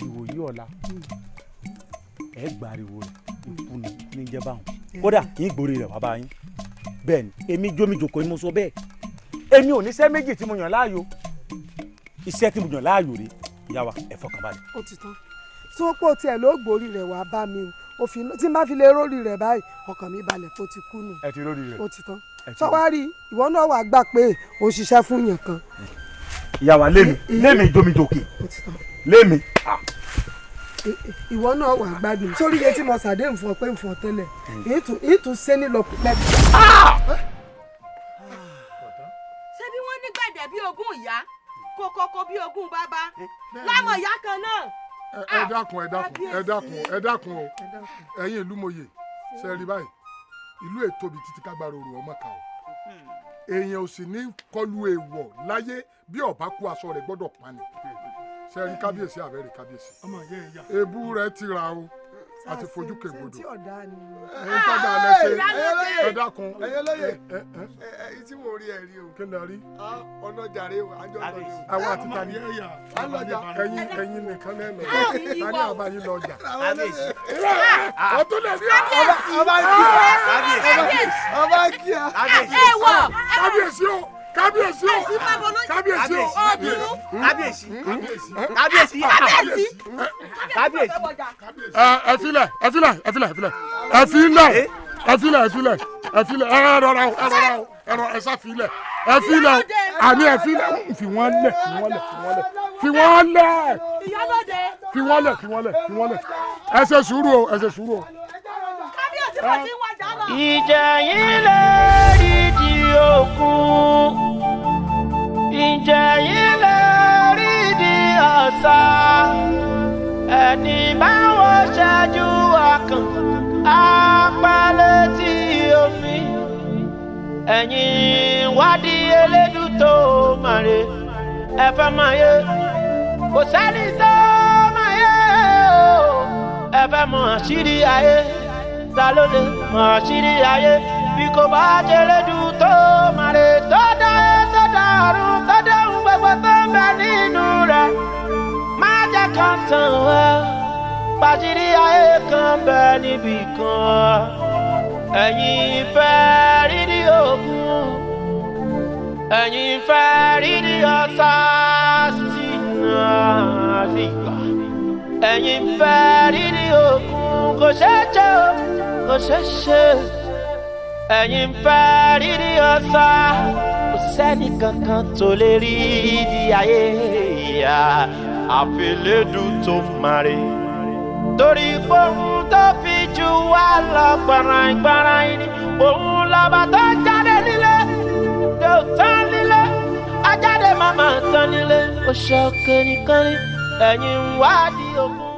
ìwòyí ọ̀la ẹ gbàriwo rẹ̀ ikú ní jẹ́ báwọn kódà yín gbòòrè rẹ̀ wá bá yín bẹ́ẹ̀ ni èmi jómi jòkó ni mo sọ bẹ́ẹ̀ èmi ò níṣẹ́ méjì tí mo yàn láàyò iṣẹ́ tí mo yàn láàyò rèé ìyá wa ẹ fọkàn balẹ̀.
ó ti tán tí wọ́n pọ̀ tiẹ̀ ló gbòòrì rẹ̀ wá bá mi o tí n bá fi lè rórí rẹ̀ báyìí ọkàn mi balẹ̀ kó ti kú nù.
ẹ ti rórí rẹ̀
ó ti tán sọwárí ìwọ náà wàá gbà pé o ṣiṣẹ́ fún yàn kan.
ìyá wa lémi jómi jòkè lémi.
ìwọ náà wàá gbádùn sórí iye tí mo ṣàdé nfọ pé nfọ tẹ́lẹ̀ èyí tún ṣe ní lọ pẹ́.
ṣé bí wọ́n ní gbẹ̀dẹ̀ bí ogún ìyá kókókó bí ogún bàbá lámọ̀ ìyá kan náà.
ẹ dákun o ẹ̀yin ìlú mòye ṣe rí báyìí ìlú ètòbi títí kágbára òru ọmọ ká o èèyàn ò sì ní kọlu èèwọ̀ láyé bí ọba kú aṣọ rẹ̀ gbọ́dọ̀ pa ni ṣe rí kábíyèsí àbẹ̀rẹ̀ kábíyèsí èébú rẹ̀ ti ra o àti fojú kègbodò ẹ̀yin tó dáa lẹ́sẹ̀ ẹ dákun.
ẹyẹ lóye èyí tí mo rí ẹ rí o.
kí ni a rí.
ọ̀nà jàre o àjọ lọ ni o.
àwọn àti tani ẹ̀yin nìkan náà lọ tani àbáyé lọ jà. ọtún lè ní
ọba kí a.
kábíyèsí o kábíyèsí o kábíyèsí o
kábíyèsí kábíyèsí kábíyèsí.
ẹ filẹ̀ ẹ filẹ̀ ẹ filẹ̀ ẹ filẹ̀ ẹ filẹ̀ ẹ filẹ̀ ẹ filẹ̀ ẹ filẹ̀ ẹ rọra o ẹ rọra o ẹ rọra ẹ sá filẹ̀ ẹ filẹ̀ o àní ẹ filẹ̀ fi wọ́n lẹ̀ fi wọ́n lẹ̀ fi wọ́n lẹ̀ fi wọ́n lẹ̀ fi wọ́n lẹ̀ fi wọ́n lẹ̀ ẹ ṣe sùúrù o ẹ ṣe sùúrù o.
ìjà yìí lè rí di òkun ìjà yìí lè rí di ọ̀sà ẹni báwo ṣáájú ọkàn apálẹ̀ tí omi ẹ̀yìn wádìí elédùn tó màre ẹ fẹ́ máa yé kò sẹ́ni tó máa yé o ẹ fẹ́ mọ àṣírí ayé ta ló lè mọ àṣírí ayé bí kò bá jẹ́ elédùn tó màre tó dá ẹ tó dá ọ̀run tó dá ohun gbogbo tó ń bẹ nínú rẹ̀ má jẹ́ kán tàn wá pàṣírí ayé kan bẹ níbì kan ẹ̀yin fẹ́ rírí ogun ẹ̀yin fẹ́ rírí ọ̀sà sí àfìgbà ẹ̀yin fẹ́ rírí ogun kò ṣeé ṣe o kò ṣeé ṣe ẹ̀yin fẹ́ rírí ọ̀sà kò sẹ́ni kankan tó lè rí di ayé àfẹlẹ́dùn tó máre torí pohùn tó fi jù wá lọ gbọ̀ràn ni òun lọ́ba tó jáde nílé tó tán nílé ajáde màmá tán nílé oṣù kẹ́nìkan ní ẹ̀yìn wádìí òkun.